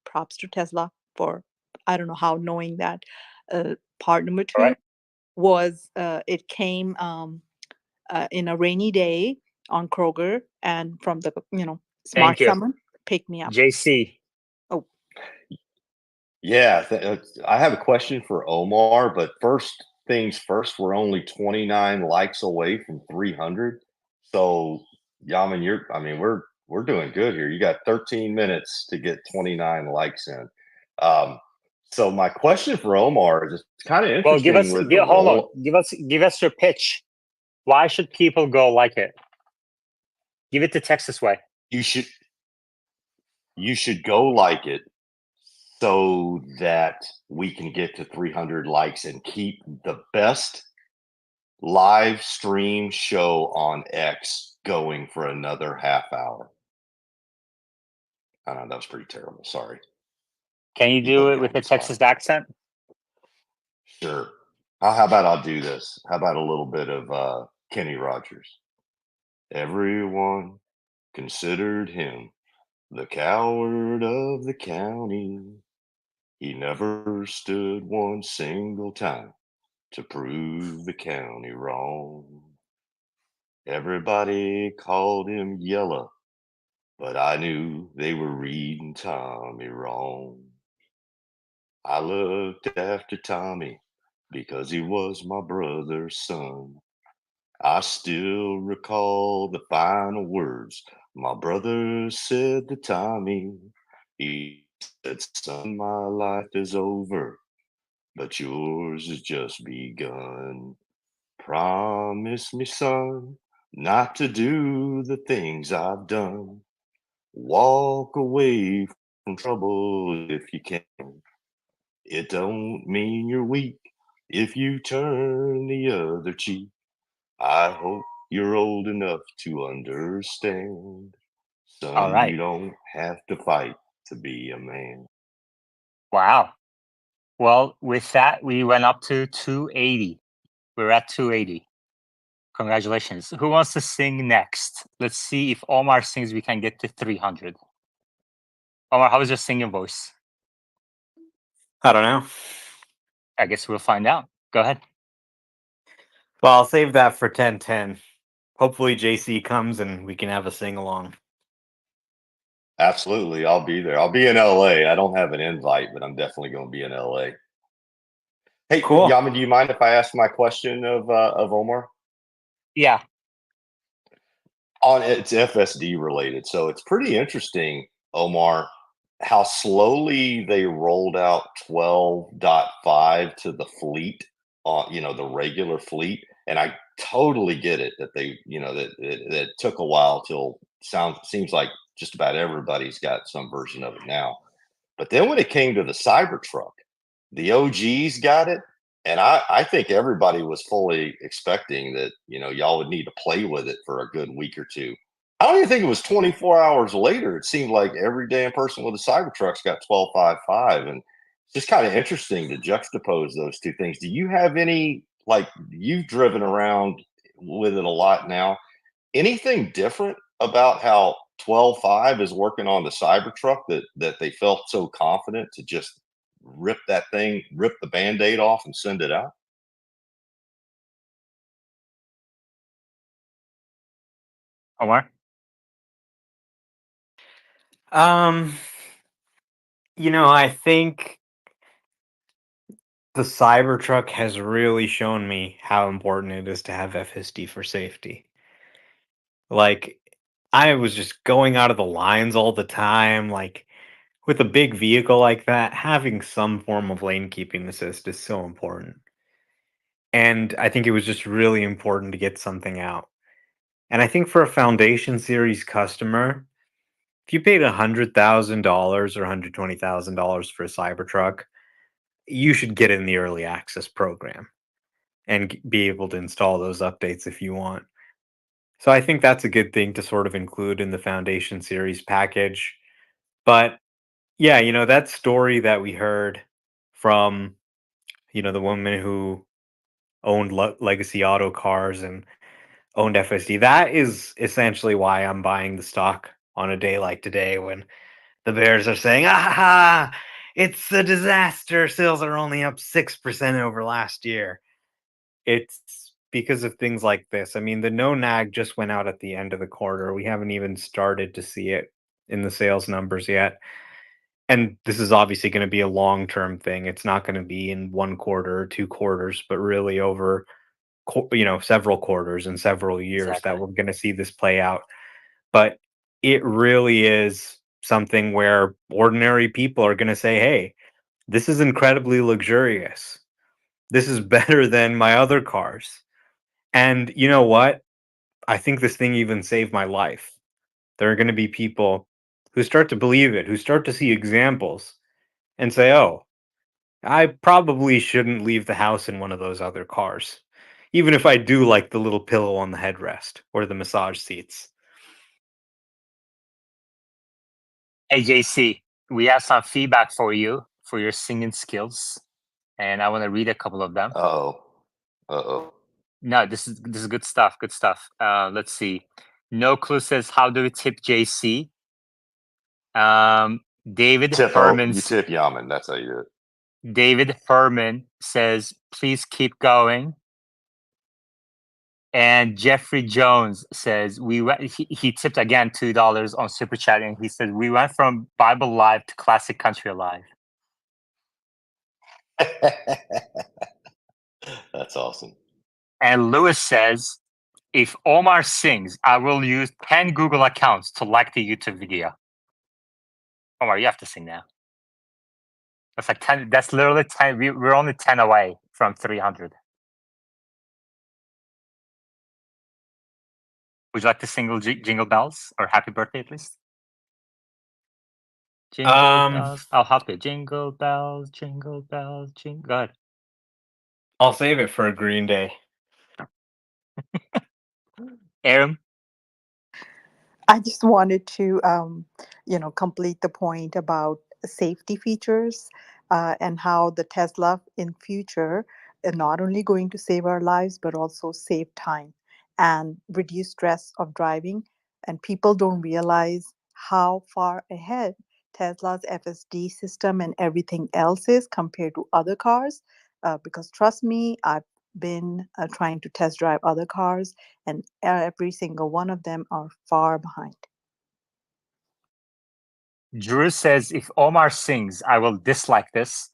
props to Tesla for, I don't know how, knowing that. Part number All two right. was it came in a rainy day on Kroger, and from the, Thank smart you. someone picked me up. JC. Oh, Yeah, I have a question for Omar, but first things first, we're only 29 likes away from 300. So, Yaman, we're doing good here. You got 13 minutes to get 29 likes in. Um, so my question for Omar is it's kind of Well, give interesting us with the hold on. role. Give us your pitch. Why should people go like it? Give it the Texas way. You should go like it so that we can get to 300 likes and keep the best live stream show on X going for another half hour. I know that was pretty terrible. Sorry. Can you You do put it me with on a the spot. Texas accent? Sure. How about I'll do this? How about a little bit of Kenny Rogers? Everyone considered him the coward of the county. He never stood one single time to prove the county wrong. Everybody called him Yellow, but I knew they were reading Tommy wrong. I looked after Tommy because he was my brother's son. I still recall the final words my brother said to Tommy. He said, "Son, my life is over, but yours has just begun. Promise me, son, not to do the things I've done. Walk away from trouble if you can. It don't mean you're weak if you turn the other cheek. I hope you're old enough to understand. All Son, you right. don't have to fight to be a man." Wow. Well, with that, we went up to 280. We're at 280. Congratulations. Who wants to sing next? Let's see if Omar sings, we can get to 300. Omar, how is your singing voice? I don't know. I guess we'll find out. Go ahead. Well, I'll save that for 10:10. Hopefully JC comes and we can have a sing along. Absolutely, I'll be there. I'll be in LA. I don't have an invite, but I'm definitely going to be in LA. Hey, Cool. Yaman, do you mind if I ask my question of Omar? Yeah. On it's FSD related, so it's pretty interesting, Omar, how slowly they rolled out 12.5 to the fleet on the regular fleet, and I totally get it that they that it took a while till seems like just about everybody's got some version of it now. But then when it came to the Cybertruck, the OGs got it, and I think everybody was fully expecting that y'all would need to play with it for a good week or two. I don't even think it was 24 hours later. It seemed like every damn person with a Cybertruck's got 12.5.5, and it's just kind of interesting to juxtapose those two things. Do you have any, like, you've driven around with it a lot now? Anything different about how 12.5 is working on the Cybertruck that they felt so confident to just rip the Band-Aid off and send it out? Omar? Um, I think the Cybertruck has really shown me how important it is to have FSD for safety. Like, I was just going out of the lines all the time. Like, with a big vehicle like that, having some form of lane keeping assist is so important. And I think it was just really important to get something out. And I think for a Foundation Series customer, if you paid $100,000 or $120,000 for a Cybertruck, you should get in the early access program and be able to install those updates if you want. So I think that's a good thing to sort of include in the Foundation Series package. But yeah, that story that we heard from, the woman who owned Legacy Auto Cars and owned FSD, that is essentially why I'm buying the stock on a day like today when the bears are saying, "Ah, it's a disaster. Sales are only up 6% over last year." It's because of things like this. I mean, the no nag just went out at the end of the quarter. We haven't even started to see it in the sales numbers yet. And this is obviously going to be a long-term thing. It's not going to be in one quarter or two quarters, but really over several quarters and several years that Exactly. we're going to see this play out. But it really is something where ordinary people are going to say, "Hey, this is incredibly luxurious. This is better than my other cars." And you know what? I think this thing even saved my life. There are going to be people who start to believe it, who start to see examples and say, "Oh, I probably shouldn't leave the house in one of those other cars, even if I do like the little pillow on the headrest or the massage seats." Hey, JC, we have some feedback for you for your singing skills, and I want to read a couple of them. Uh-oh. Uh-oh. No, this is good stuff. Good stuff. Let's see. No Clue says, "How do we tip JC?" David You Herman's tip Yaman. That's how you do it. David Herman says, "Please keep going." And Jeffrey Jones says, he tipped again $2 on Super Chat, and he said, "We went from Bible Live to Classic Country Alive." That's awesome. And Lewis says, If Omar sings, I will use 10 Google accounts to like the YouTube video. Omar, you have to sing now. That's like 10. That's literally 10. We're only 10 away from 300. Would you like to sing Jingle Bells or Happy Birthday at least? Jingle bells. I'll help you. Jingle bells, jingle bells, jingle. Go ahead. I'll save it for a Green Day. Aaron? I just wanted to, complete the point about safety features and how the Tesla in future are not only going to save our lives, but also save time and reduce stress of driving. And people don't realize how far ahead Tesla's FSD system and everything else is compared to other cars. Because trust me, I've been trying to test drive other cars, and every single one of them are far behind. Drew says, if Omar sings, I will dislike this.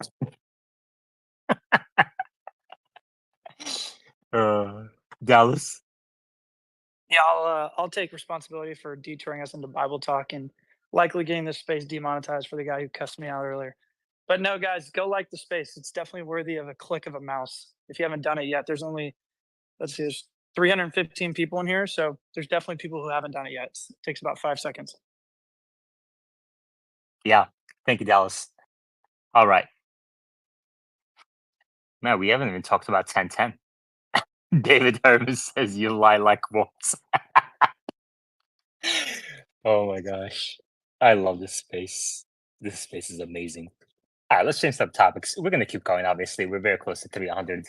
Dallas? Yeah, I'll take responsibility for detouring us into Bible talk and likely getting this space demonetized for the guy who cussed me out earlier. But no, guys, go like the space. It's definitely worthy of a click of a mouse. If you haven't done it yet, there's only, let's see, there's 315 people in here, so there's definitely people who haven't done it yet. It takes about 5 seconds. Yeah. Thank you, Dallas. All right. Man, we haven't even talked about 1010. David Hermes says you lie like wolves. Oh my gosh. I love this space. This space is amazing. All right, let's change some topics. We're going to keep going, obviously. We're very close to 300,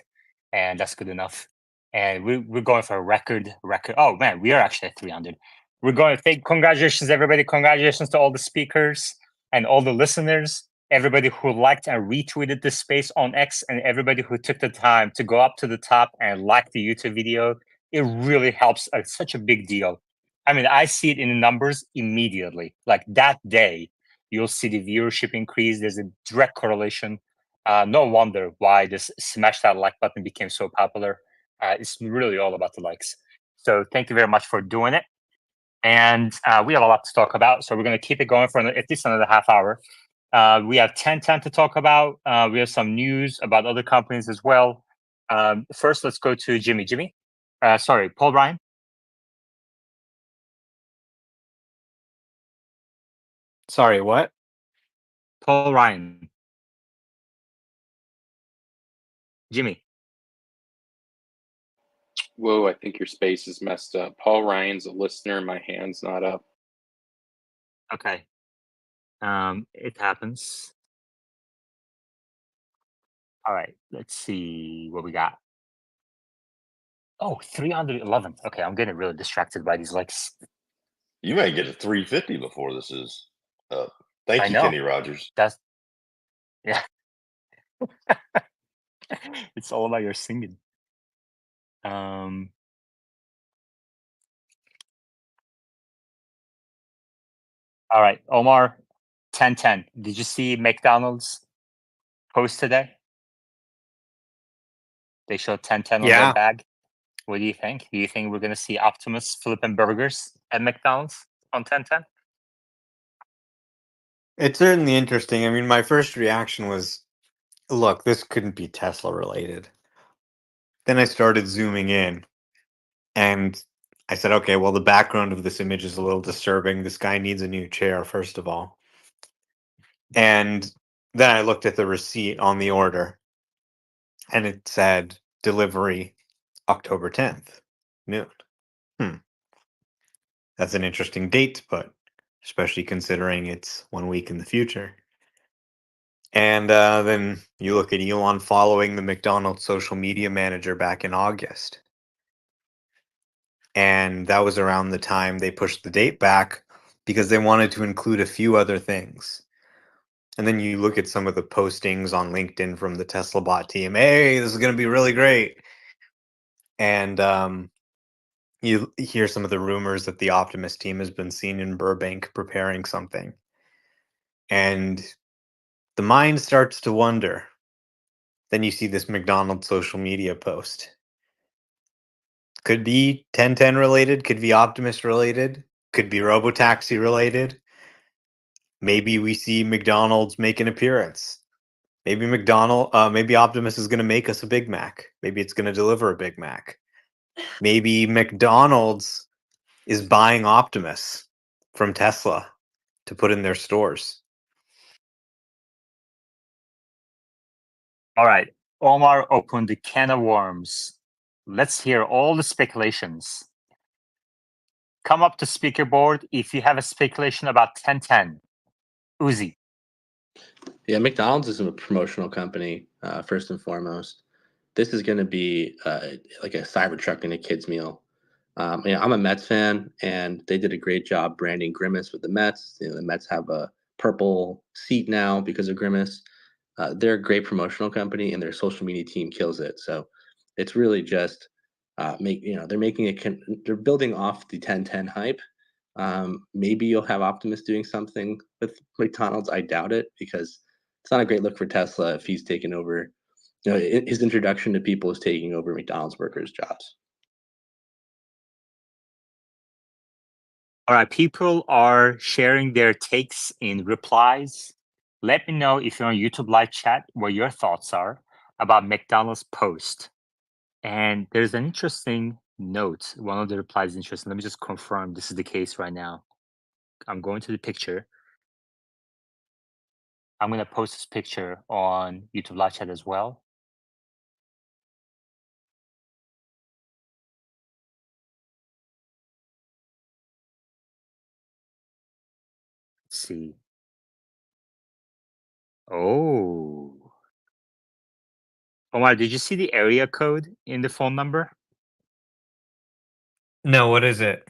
and that's good enough. And we're going for a record. Oh, man, we are actually at 300. We're going to thank, congratulations, everybody. Congratulations to all the speakers and all the listeners, everybody who liked and retweeted this space on X, and everybody who took the time to go up to the top and like the YouTube video. It really helps. It's such a big deal. I mean, I see it in the numbers immediately. Like that day, you'll see the viewership increase. There's a direct correlation. No wonder why this smash that like button became so popular. It's really all about the likes. So thank you very much for doing it. And we have a lot to talk about. So we're going to keep it going for at least another half hour. We have 1010 to talk about. We have some news about other companies as well. First, let's go to Jimmy. Paul Ryan. Sorry, what? Paul Ryan. Jimmy. Whoa, I think your space is messed up. Paul Ryan's a listener. My hand's not up. Okay. It happens. All right, let's see what we got. Oh, 311. Okay, I'm getting really distracted by these likes. You may get a 350 before this is up. Thank I you, know. Kenny Rogers. Yeah. It's all about your singing. All right, Omar, 1010. Did you see McDonald's post today? They showed 1010 on their Yeah. bag. What do you think? Do you think we're going to see Optimus flipping burgers at McDonald's on 1010? It's certainly interesting. I mean, my first reaction was, look, this couldn't be Tesla related. Then I started zooming in and I said, okay, well, the background of this image is a little disturbing. This guy needs a new chair, first of all. And then I looked at the receipt on the order and it said delivery October 10th, noon. That's an interesting date, but especially considering it's 1 week in the future. And then you look at Elon following the McDonald's social media manager back in August. And that was around the time they pushed the date back because they wanted to include a few other things. And then you look at some of the postings on LinkedIn from the Tesla bot team. Hey, this is going to be really great. And you hear some of the rumors that the Optimus team has been seen in Burbank preparing something. And the mind starts to wonder. Then you see this McDonald's social media post. Could be 1010 related, could be Optimus related, could be Robotaxi related. Maybe we see McDonald's make an appearance. Maybe maybe Optimus is going to make us a Big Mac. Maybe it's going to deliver a Big Mac. Maybe McDonald's is buying Optimus from Tesla to put in their stores. All right. Omar opened the can of worms. Let's hear all the speculations. Come up to speaker board if you have a speculation about 1010. Uzi. Yeah, McDonald's is a promotional company, first and foremost. This is going to be like a Cybertruck and a kids meal. I'm a Mets fan, and they did a great job branding Grimace with the Mets. The Mets have a purple seat now because of Grimace. They're a great promotional company, and their social media team kills it. So it's really just they're building off the 1010 hype. Maybe you'll have Optimus doing something with McDonald's. I doubt it, because it's not a great look for Tesla if he's taken over. His introduction to people is taking over McDonald's workers' jobs. All right, people are sharing their takes in replies. Let me know if you're on YouTube live chat what your thoughts are about McDonald's post. And there's an interesting note. One of the replies is interesting. Let me just confirm this is the case right now. I'm going to the picture. I'm going to post this picture on YouTube live chat as well. Let's see. Oh. Omar, did you see the area code in the phone number? No, what is it?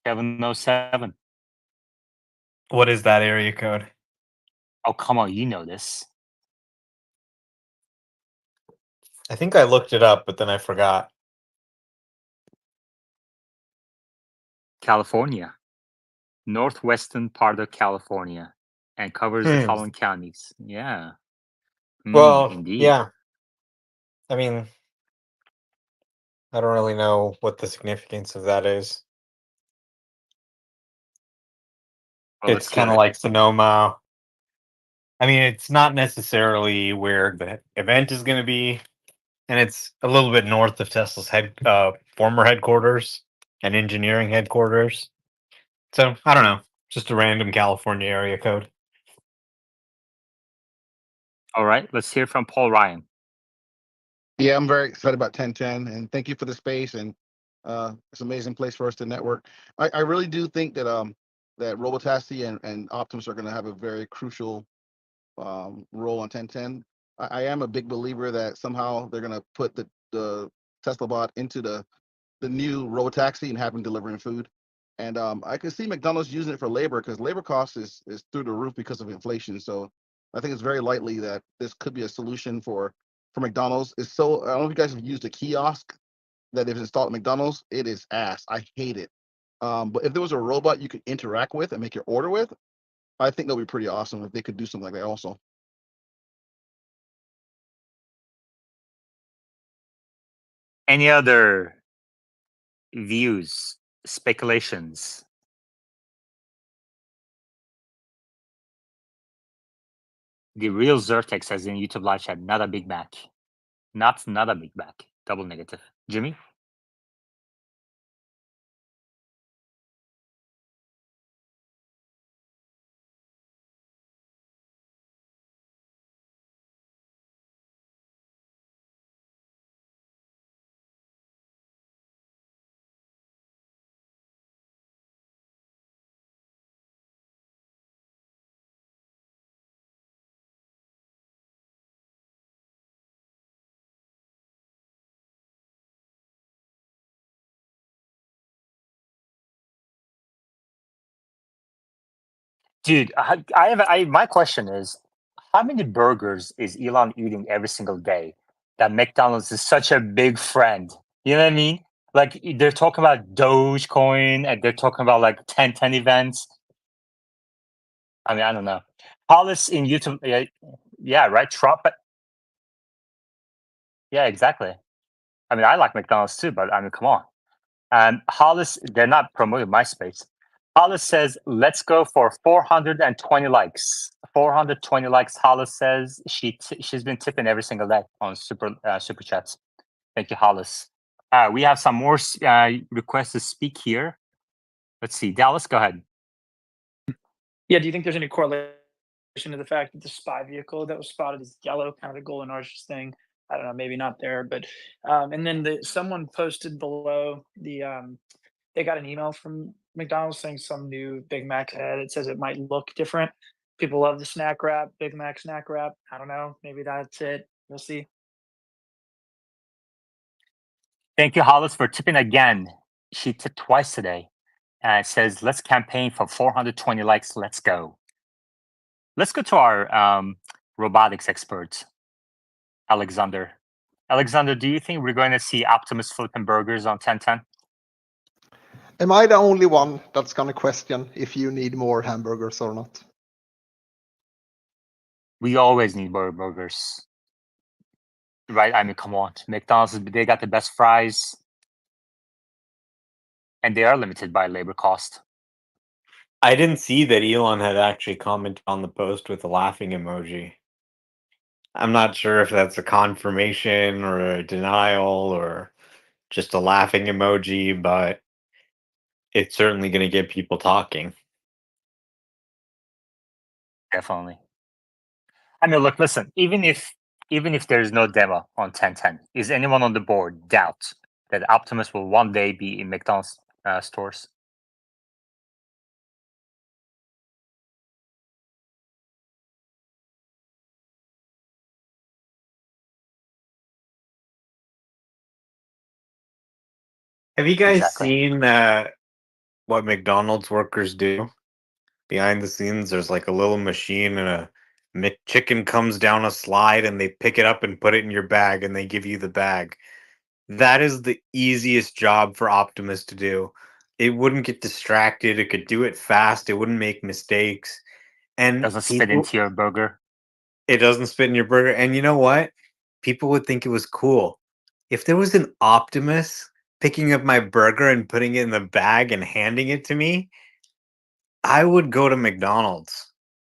707. What is that area code? Oh, come on, you know this. I think I looked it up, but then I forgot. California. Northwestern part of California, and covers the following counties. Yeah. Well, Indeed. yeah. I mean, I don't really know what the significance of that is. Well, It's let's hear kind of it. like Sonoma. I mean, it's not necessarily where the event is going to be, and it's a little bit north of Tesla's former headquarters and engineering headquarters. So I don't know, just a random California area code. All right, let's hear from Paul Ryan. Yeah, I'm very excited about 1010, and thank you for the space. And it's an amazing place for us to network. I really do think that that Robotaxi and Optimus are going to have a very crucial role on 1010. I am a big believer that somehow they're going to put the Tesla bot into the new Robotaxi and have him delivering food. And I can see McDonald's using it for labor, because labor costs is through the roof because of inflation. So I think it's very likely that this could be a solution for McDonald's. It's so, I don't know if you guys have used a kiosk that they've installed at McDonald's. It is ass. I hate it. But if there was a robot you could interact with and make your order with, I think that would be pretty awesome if they could do something like that also. Any other views, speculations? The real Zertex says in YouTube live chat, not a Big Mac. Not a Big Mac. Double negative. Jimmy? Dude, my question is, how many burgers is Elon eating every single day that McDonald's is such a big friend? You know what I mean? Like, they're talking about Dogecoin, and they're talking about like 1010 events. I mean, I don't know. Hollis in YouTube, yeah, right? Trump. Yeah, exactly. I mean, I like McDonald's too, but I mean, come on. Hollis, they're not promoting MySpace. Hollis says, let's go for 420 likes. 420 likes. Hollis says she's been tipping every single day on super chats. Thank you, Hollis. We have some more requests to speak here. Let's see. Dallas, go ahead. Yeah, do you think there's any correlation to the fact that the spy vehicle that was spotted is yellow, kind of the golden arches thing? I don't know, maybe not there, but and then someone posted below they got an email from McDonald's saying some new Big Mac head. It says it might look different. People love the snack wrap, Big Mac snack wrap. I don't know, maybe that's it. We'll see. Thank you, Hollis, for tipping again. She tipped twice today. And it says, let's campaign for 420 likes. Let's go. Let's go to our robotics expert, Alexander. Alexander, do you think we're going to see Optimus flipping burgers on 1010? Am I the only one that's going to question if you need more hamburgers or not? We always need more burgers. Right? I mean, come on. McDonald's, they got the best fries. And they are limited by labor cost. I didn't see that Elon had actually commented on the post with a laughing emoji. I'm not sure if that's a confirmation or a denial or just a laughing emoji, but it's certainly going to get people talking. Definitely. I mean, look, listen, even if there's no demo on 1010, is anyone on the board doubt that Optimus will one day be in McDonald's stores? Have you guys Exactly. seen what McDonald's workers do behind the scenes? There's like a little machine and a McChicken comes down a slide and they pick it up and put it in your bag and they give you the bag. That is the easiest job for Optimus to do. It wouldn't get distracted. It could do it fast. It wouldn't make mistakes. And Doesn't spit into your burger. It doesn't spit in your burger. And you know what? People would think it was cool. If there was an Optimus picking up my burger and putting it in the bag and handing it to me, I would go to McDonald's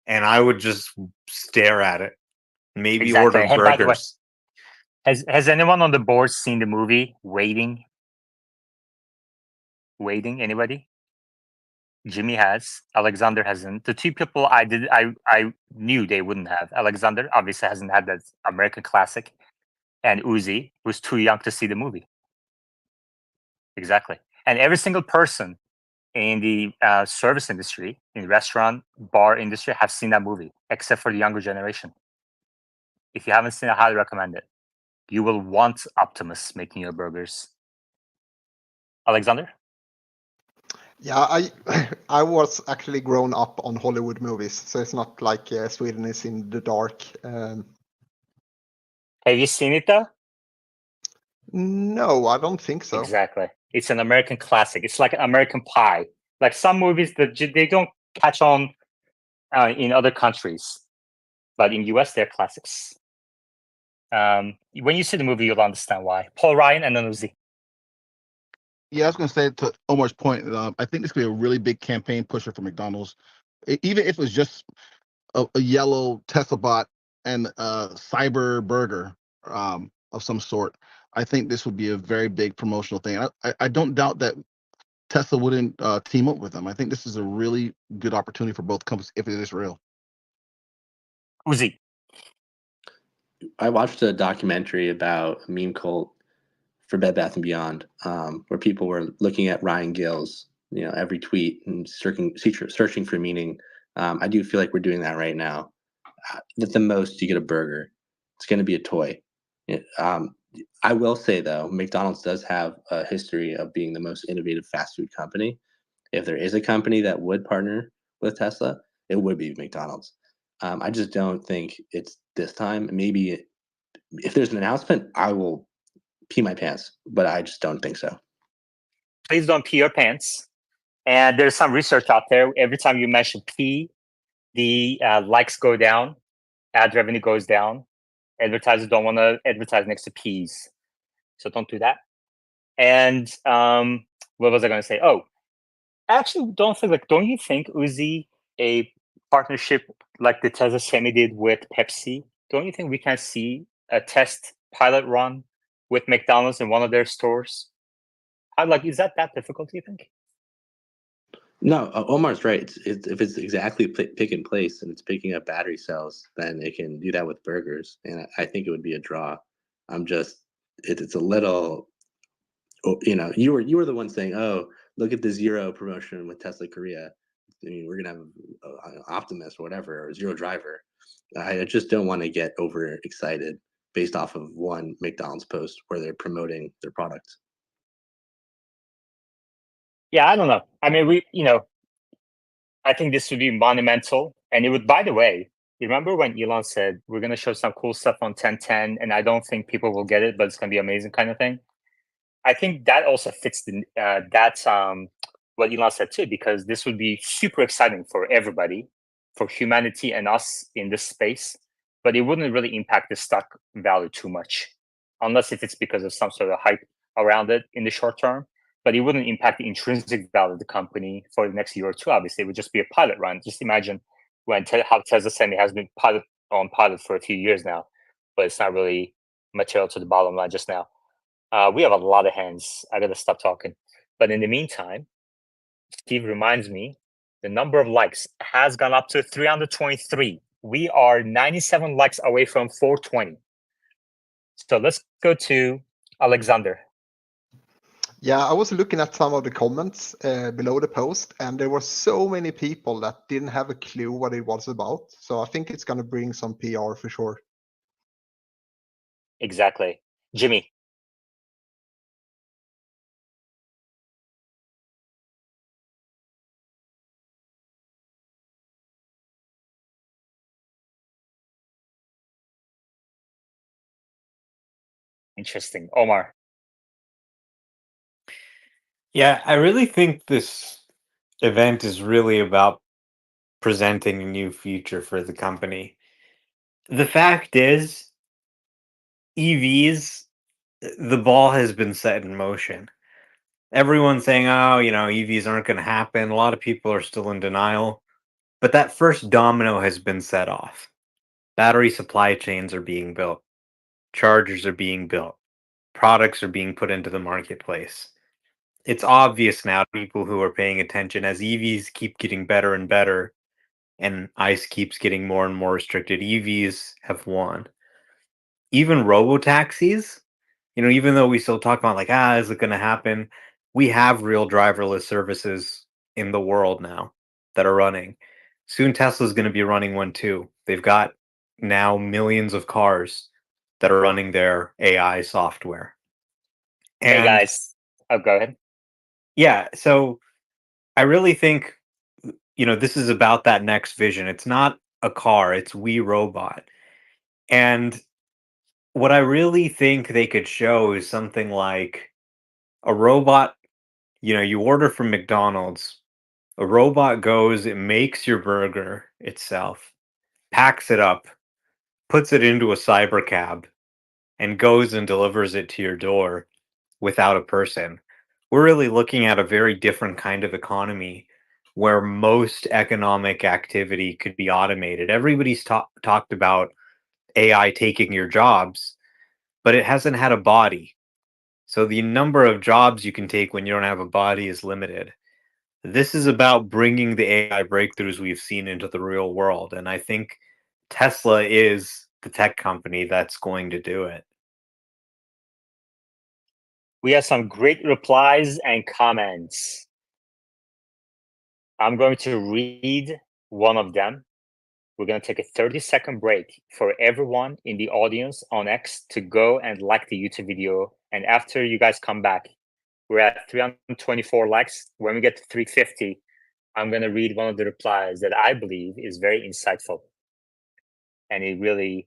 and I would just stare at it. Maybe Exactly. order Hey, by the way, burgers. has anyone on the board seen the movie Waiting? Waiting? Anybody? Jimmy has. Alexander hasn't. The two people I knew they wouldn't have. Alexander obviously hasn't had that American classic, and Uzi was too young to see the movie. Exactly. And every single person in the service industry, in restaurant, bar industry, have seen that movie, except for the younger generation. If you haven't seen it, I highly recommend it. You will want Optimus making your burgers. Alexander? Yeah, I was actually grown up on Hollywood movies, so it's not like Sweden is in the dark. Have you seen it though? No, I don't think so. Exactly. It's an American classic. It's like an American Pie. Like some movies that they don't catch on in other countries, but in US they're classics. When you see the movie, you'll understand why. Paul Ryan and then Uzi. Yeah, I was going to say to Omar's point, I think this could be a really big campaign pusher for McDonald's. Even if it was just a yellow Tesla bot and a cyber burger of some sort, I think this would be a very big promotional thing. I don't doubt that Tesla wouldn't team up with them. I think this is a really good opportunity for both companies if it is real. Uzi. I watched a documentary about a meme cult for Bed Bath and Beyond, where people were looking at Ryan Gill's, every tweet and searching for meaning. I do feel like we're doing that right now. At the most, you get a burger. It's going to be a toy. I will say though, McDonald's does have a history of being the most innovative fast food company. If there is a company that would partner with Tesla, it would be McDonald's. I just don't think it's this time. Maybe if there's an announcement, I will pee my pants, but I just don't think so. Please don't pee your pants. And there's some research out there. Every time you mention pee, the likes go down, ad revenue goes down. Advertisers don't want to advertise next to peas. So don't do that. And what was I going to say? Oh, actually, don't you think, Uzi, a partnership like the Tesla Semi did with Pepsi? Don't you think we can see a test pilot run with McDonald's in one of their stores? Is that difficult? Do you think? No, Omar's right. If it's exactly pick and place and it's picking up battery cells, then it can do that with burgers, and I think it would be a draw. I'm just it's a little, you were the one saying, oh, look at the zero promotion with Tesla Korea. I mean, we're gonna have an Optimus or whatever, or zero driver. I just don't want to get over excited based off of one McDonald's post where they're promoting their products. Yeah, I don't know. I mean, I think this would be monumental, and it would. By the way, you remember when Elon said we're going to show some cool stuff on 1010, and I don't think people will get it, but it's going to be amazing, kind of thing. I think that also fits that's what Elon said too, because this would be super exciting for everybody, for humanity and us in this space, but it wouldn't really impact the stock value too much, unless if it's because of some sort of hype around it in the short term. But it wouldn't impact the intrinsic value of the company for the next year or two. Obviously, it would just be a pilot run. Just imagine how Tesla Semi has been pilot for a few years now, but it's not really material to the bottom line just now. We have a lot of hands. I gotta stop talking. But in the meantime, Steve reminds me the number of likes has gone up to 323. We are 97 likes away from 420. So let's go to Alexander. Yeah, I was looking at some of the comments below the post, and there were so many people that didn't have a clue what it was about. So I think it's going to bring some PR for sure. Exactly. Jimmy. Interesting. Omar. Yeah, I really think this event is really about presenting a new future for the company. The fact is, EVs, the ball has been set in motion. Everyone's saying, oh, EVs aren't going to happen. A lot of people are still in denial. But that first domino has been set off. Battery supply chains are being built, chargers are being built, products are being put into the marketplace. It's obvious now to people who are paying attention as EVs keep getting better and better and ICE keeps getting more and more restricted. EVs have won. Even robo-taxis, even though we still talk about is it going to happen? We have real driverless services in the world now that are running. Soon Tesla's going to be running one too. They've got now millions of cars that are running their AI software. Hey And guys. Oh, go ahead. yeah, so I really think this is about that next vision. It's not a car, it's We Robot. And what I really think they could show is something like a robot, you order from McDonald's, a robot goes, it makes your burger itself, packs it up, puts it into a cyber cab, and goes and delivers it to your door without a person. We're really looking at a very different kind of economy where most economic activity could be automated. Everybody's talked about AI taking your jobs, but it hasn't had a body. So the number of jobs you can take when you don't have a body is limited. This is about bringing the AI breakthroughs we've seen into the real world. And I think Tesla is the tech company that's going to do it. We have some great replies and comments. I'm going to read one of them. We're going to take a 30-second break for everyone in the audience on X to go and like the YouTube video. And after you guys come back, we're at 324 likes. When we get to 350, I'm going to read one of the replies that I believe is very insightful. And it really,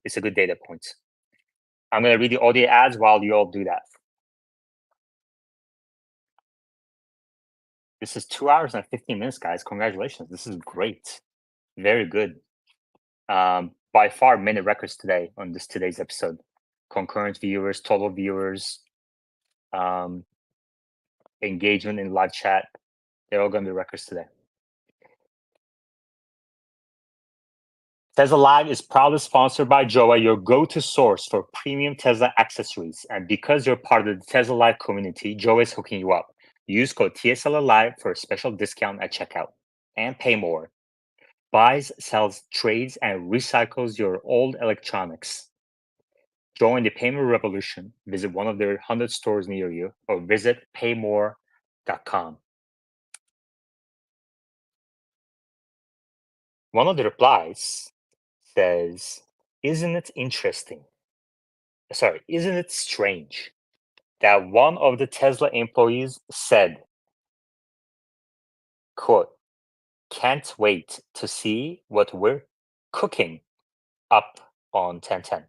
it's a good data point. I'm going to read the audio ads while you all do that. This is 2 hours and 15 minutes, guys. Congratulations. This is great. Very good. By far, many records today on today's episode. concurrent viewers, total viewers, engagement in live chat. They're all going to be records today. Tesla Live is proudly sponsored by Joa, your go-to source for premium Tesla accessories. And because you're part of the Tesla Live community, Joa is hooking you up. Use code TSLA Live for a special discount at checkout. And pay more. Buys, sells, trades, and recycles your old electronics. Join the payment revolution. Visit one of their 100 stores near you or visit paymore.com. One of the replies says, isn't it interesting? Sorry, isn't it strange that one of the Tesla employees said, quote, can't wait to see what we're cooking up on 1010.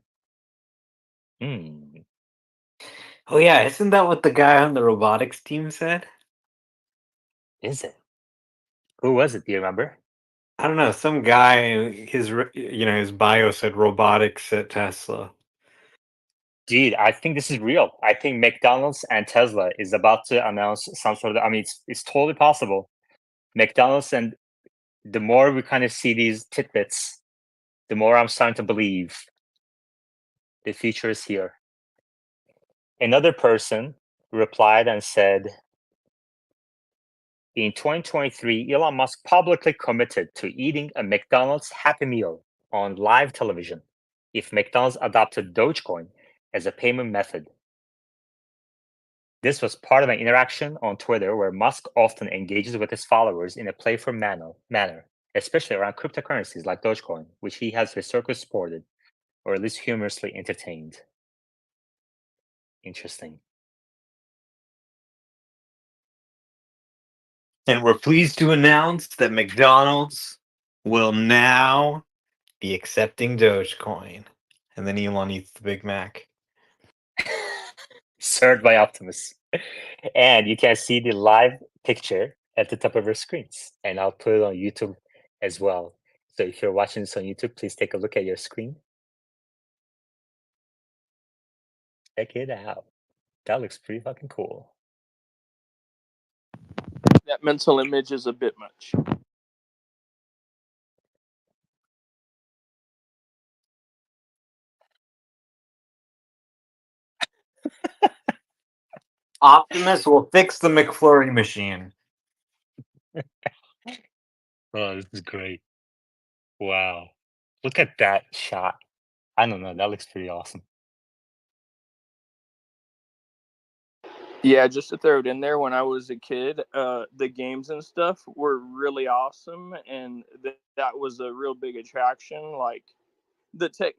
Oh yeah, isn't that what the guy on the robotics team said? Is it? Who was it? Do you remember? I don't know. Some guy, his bio said robotics at Tesla. Dude, I think this is real. I think McDonald's and Tesla is about to announce some sort of. I mean, it's totally possible. McDonald's, and the more we kind of see these tidbits, the more I'm starting to believe the future is here. Another person replied and said, in 2023, Elon Musk publicly committed to eating a McDonald's Happy Meal on live television if McDonald's adopted Dogecoin as a payment method. This was part of an interaction on Twitter where Musk often engages with his followers in a playful manner, especially around cryptocurrencies like Dogecoin, which he has historically supported, or at least humorously entertained. Interesting. And we're pleased to announce that McDonald's will now be accepting Dogecoin. And then Elon eats the Big Mac. Served by Optimus. And you can see the live picture at the top of your screens. And I'll put it on YouTube as well. So if you're watching this on YouTube, please take a look at your screen. Check it out. That looks pretty fucking cool. That mental image is a bit much. Optimus will fix the McFlurry machine. Oh, this is great. Wow. Look at that shot. I don't know. That looks pretty awesome. Yeah, just to throw it in there, when I was a kid, the games and stuff were really awesome, and that was a real big attraction. Like the tech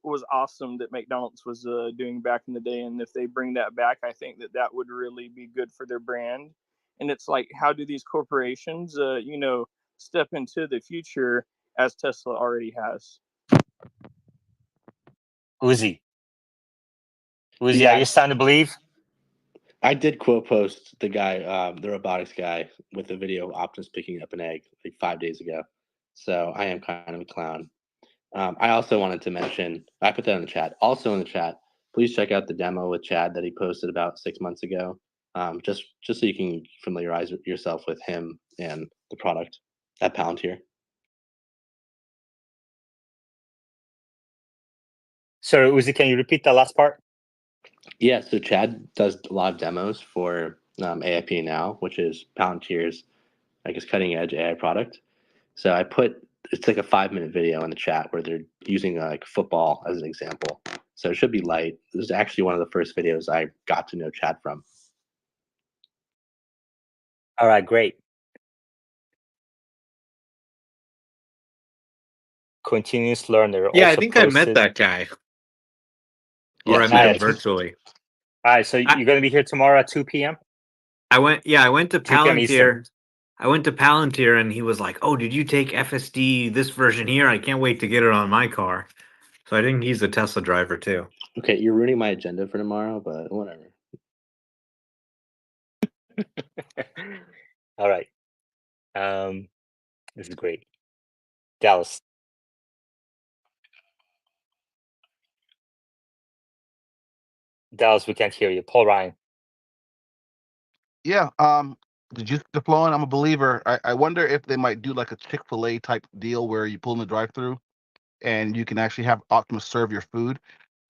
was awesome that McDonald's was doing back in the day, and if they bring that back, I think that would really be good for their brand. And it's like, how do these corporations, step into the future as Tesla already has? Uzi, are Yeah, you starting to believe? I did quote post the guy, the robotics guy, with the video of Optimus picking up an egg like 5 days ago. So I am kind of a clown. I also wanted to mention, I put that in the chat. Also in the chat, please check out the demo with Chad that he posted about 6 months ago. Just so you can familiarize yourself with him and the product at Palantir. Sorry, Uzi, can you repeat the last part? Yeah, so Chad does live demos for AIP Now, which is Palantir's, I guess, cutting edge AI product. So it's like a 5-minute video in the chat where they're using like football as an example. So it should be light. This is actually one of the first videos I got to know Chad from. All right, great. Continuous learner. Yeah, I also think I met posted. that guy. Or Yeah, I so met him nice. virtually. All right, so you're going to be here tomorrow at 2 p.m.? I went to 2 p.m. Eastern. Palantir. I went to Palantir and he was like, "Oh, did you take FSD this version here? I can't wait to get it on my car." So I think he's a Tesla driver too. Okay, you're ruining my agenda for tomorrow, but whatever. All right. This is great. Dallas. Dallas, we can't hear you. Paul Ryan. Yeah. Just the flowing. I'm a believer. I wonder if they might do like a Chick-fil-A type deal where you pull in the drive-through and you can actually have Optimus serve your food.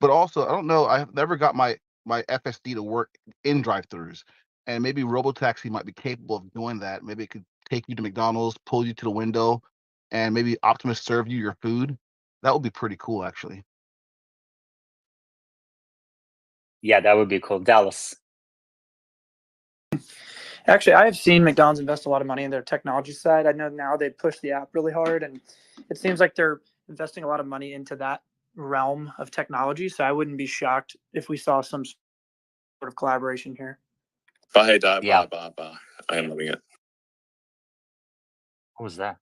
But also, I don't know. I've never got my FSD to work in drive-throughs, and maybe Robotaxi might be capable of doing that. Maybe it could take you to McDonald's, pull you to the window, and maybe Optimus serve you your food. That would be pretty cool, actually. Yeah, that would be cool. Dallas. Actually, I have seen McDonald's invest a lot of money in their technology side. I know now they push the app really hard, and it seems like they're investing a lot of money into that realm of technology. So I wouldn't be shocked if we saw some sort of collaboration here. Bye, bye, Yeah. bye, bye. I am loving it. What was that?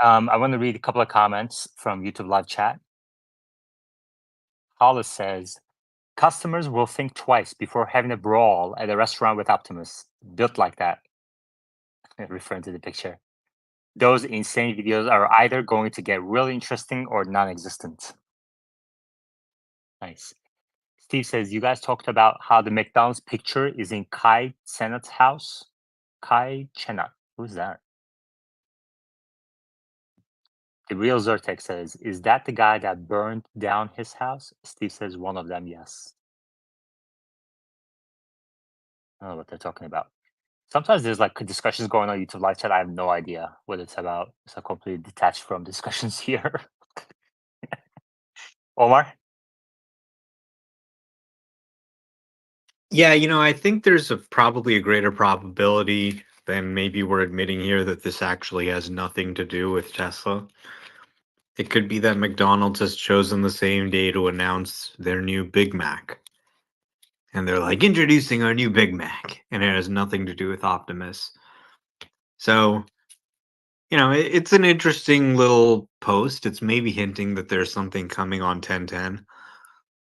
I want to read a couple of comments from YouTube live chat. Hollis says, customers will think twice before having a brawl at a restaurant with Optimus, built like that. Referring to the picture. Those insane videos are either going to get really interesting or non-existent. Nice. Steve says, you guys talked about how the McDonald's picture is in Kai Cenat's house. Kai Cenat. Who's that? The real Zyrtec says, is that the guy that burned down his house? Steve says, one of them, yes. I don't know what they're talking about. Sometimes there's like discussions going on YouTube live chat. I have no idea what it's about. It's completely detached from discussions here. Omar? Yeah, I think there's probably a greater probability than maybe we're admitting here that this actually has nothing to do with Tesla. It could be that McDonald's has chosen the same day to announce their new Big Mac. And they're like, introducing our new Big Mac. And it has nothing to do with Optimus. So, it's an interesting little post. It's maybe hinting that there's something coming on 1010,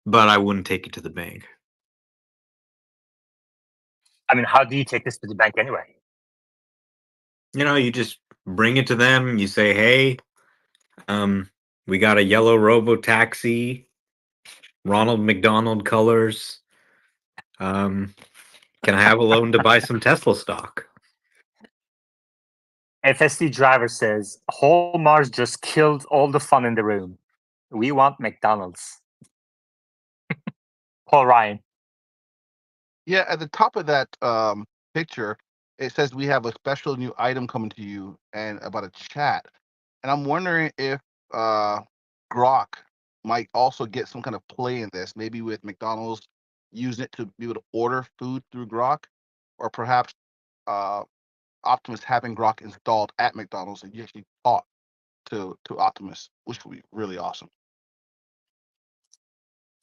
but I wouldn't take it to the bank. I mean, how do you take this to the bank anyway? You just bring it to them. You say, hey, we got a yellow robo taxi, Ronald McDonald colors. Can I have a loan to buy some Tesla stock? FSD driver says, whole Mars just killed all the fun in the room. We want McDonald's. Paul Ryan. Yeah, at the top of that picture, it says we have a special new item coming to you and about a chat. And I'm wondering if Grok might also get some kind of play in this, maybe with McDonald's using it to be able to order food through Grok, or perhaps Optimus having Grok installed at McDonald's and you actually talk to Optimus, which would be really awesome.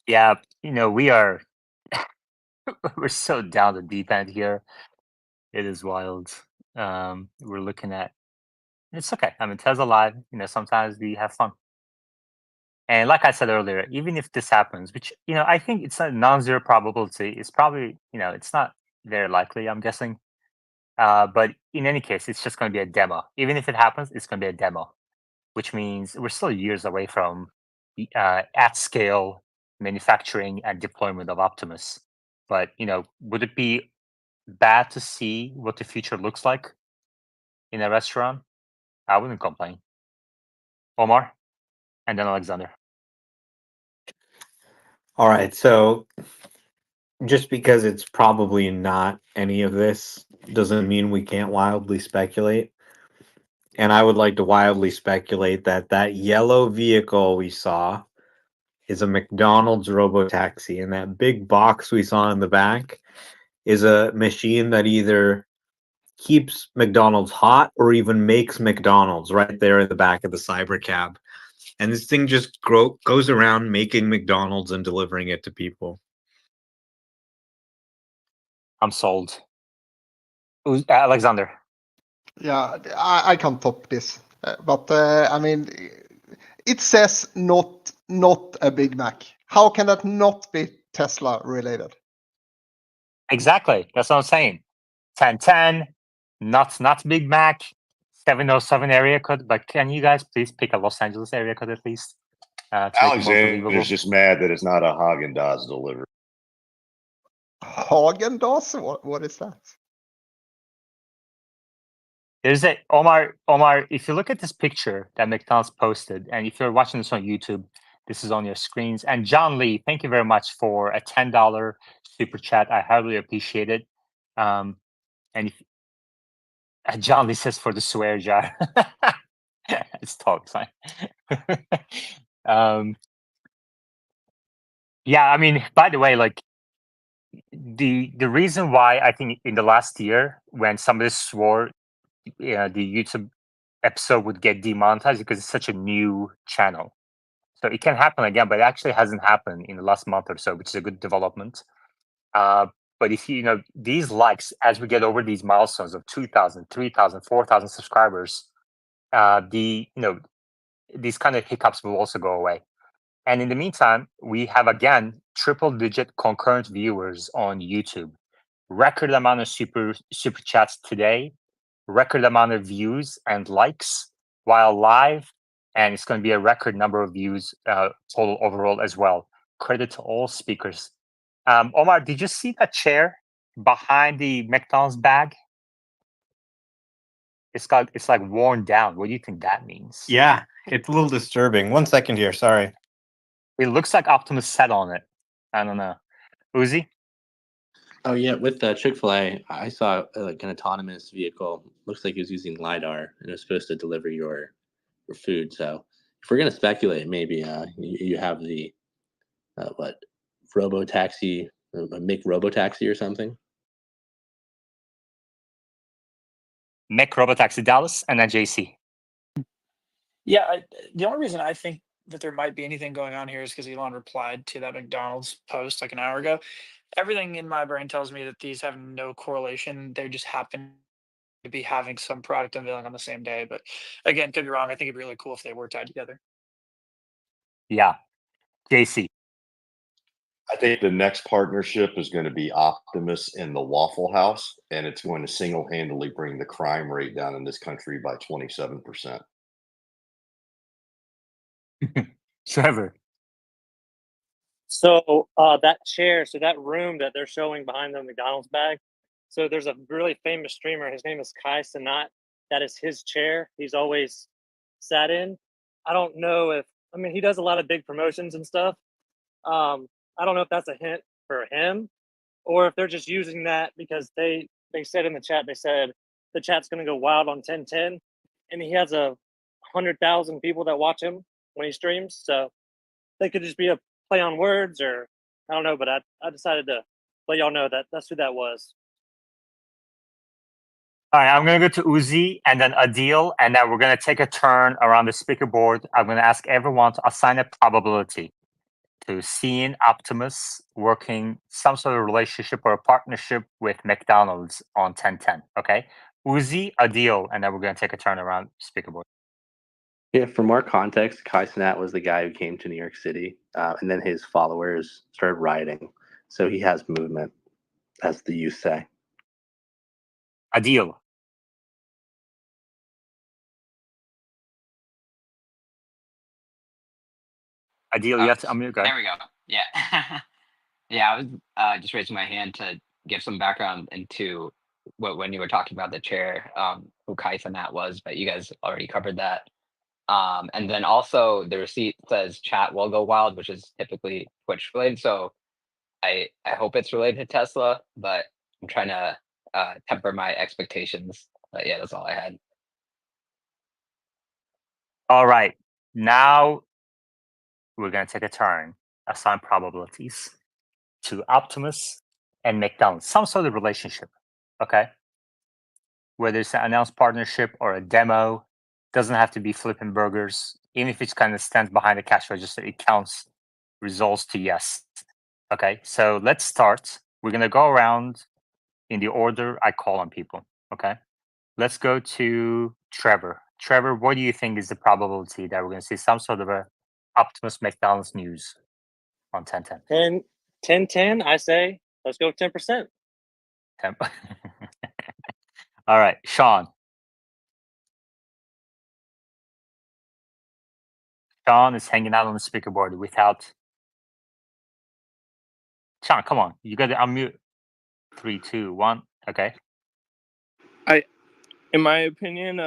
Yeah, we are we're so down the deep end here. It is wild. We're looking at it's okay. I mean, Tesla Live, sometimes we have fun. And like I said earlier, even if this happens, which I think it's a non-zero probability, it's probably it's not very likely. I'm guessing, but in any case, it's just going to be a demo. Even if it happens, it's going to be a demo, which means we're still years away from at scale manufacturing and deployment of Optimus. But would it be bad to see what the future looks like in a restaurant? I wouldn't complain. Omar, and then Alexander. All right, so just because it's probably not any of this doesn't mean we can't wildly speculate. And I would like to wildly speculate that yellow vehicle we saw is a McDonald's robotaxi, and that big box we saw in the back is a machine that either keeps McDonald's hot or even makes McDonald's right there in the back of the Cybercab. And this thing just goes around making McDonald's and delivering it to people. I'm sold. Alexander. Yeah, I can't top this. But I mean, it says not a Big Mac. How can that not be Tesla related? Exactly. That's what I'm saying. 1010, not Big Mac, 707 area code. But can you guys please pick a Los Angeles area code at least? to make it more Alexander believable. is just mad that it's not a Haagen-Dazs delivery. Haagen-Dazs? What is that? There's a Omar. If you look at this picture that McDonald's posted, and if you're watching this on YouTube, this is on your screens. And John Lee, thank you very much for a $10 super chat. I highly appreciate it. And if, John Lee says for the swear jar. It's totally fine. Yeah, I mean, by the way, like the reason why I think in the last year when somebody swore the YouTube episode would get demonetized because it's such a new channel. So it can happen again, but it actually hasn't happened in the last month or so, which is a good development. But if you know these likes, as we get over these milestones of 2,000, 3,000, 4,000 subscribers, these kind of hiccups will also go away. And in the meantime, we have again triple-digit concurrent viewers on YouTube. Record amount of super chats today, record amount of views and likes while live, and it's going to be a record number of views total overall as well. Credit to all speakers. Omar, did you see that chair behind the McDonald's bag? It's like worn down. What do you think that means? Yeah, it's a little disturbing. 1 second here. Sorry. It looks like Optimus sat on it. I don't know. Uzi? Oh yeah, with Chick-fil-A, I saw like an autonomous vehicle. Looks like it was using LiDAR and it was supposed to deliver your food. So if we're gonna speculate, maybe you have the what robo taxi, make robo taxi or something. Mick Robotaxi Dallas and then JC. Yeah, the only reason I think that there might be anything going on here is because Elon replied to that McDonald's post like an hour ago. Everything in my brain tells me that these have no correlation. They just happen to be having some product unveiling on the same day. But again, could be wrong. I think it'd be really cool if they were tied together. Yeah. JC. I think the next partnership is going to be Optimus and the Waffle House, and it's going to single-handedly bring the crime rate down in this country by 27%. Trevor. So that chair, so that room that they're showing behind the McDonald's bag. So there's a really famous streamer. His name is Kai Cenat. That is his chair. He's always sat in. I don't know if he does a lot of big promotions and stuff. I don't know if that's a hint for him or if they're just using that because they said in the chat, they said the chat's going to go wild on 1010 and he has 100,000 people that watch him when he streams. So they could just be a play on words or I don't know, but I decided to let y'all know that that's who that was. All right, I'm going to go to Uzi and then Adil, and then we're going to take a turn around the speaker board. I'm going to ask everyone to assign a probability to seeing Optimus working some sort of relationship or a partnership with McDonald's on 1010. Okay, Uzi, Adil, and then we're going to take a turn around speaker board. Yeah, for more context, Kai Cenat was the guy who came to New York City, and then his followers started rioting. So he has movement, as the youth say. Adil. Adil, you have to unmute, guy. There we go. Yeah. Yeah, I was just raising my hand to give some background into when you were talking about the chair, who Kaifan that was, but you guys already covered that. And then also the receipt says chat will go wild, which is typically Twitch related. So I hope it's related to Tesla, but I'm trying to temper my expectations. But yeah, that's all I had. All right. Now we're going to take a turn, assign probabilities to Optimus and McDonald's, some sort of relationship. Okay. Whether it's an announced partnership or a demo, doesn't have to be flipping burgers. Even if it's kind of stands behind the cash register, it counts results to yes. Okay. So let's start. We're going to go around in the order I call on people. Okay. Let's go to Trevor. Trevor, what do you think is the probability that we're going to see some sort of a Optimus McDonald's news on 1010? 1010, I say, let's go 10%. All right, Sean. Sean is hanging out on the speaker board without. Sean, come on. You got to unmute. 3, 2, 1. Okay. In my opinion,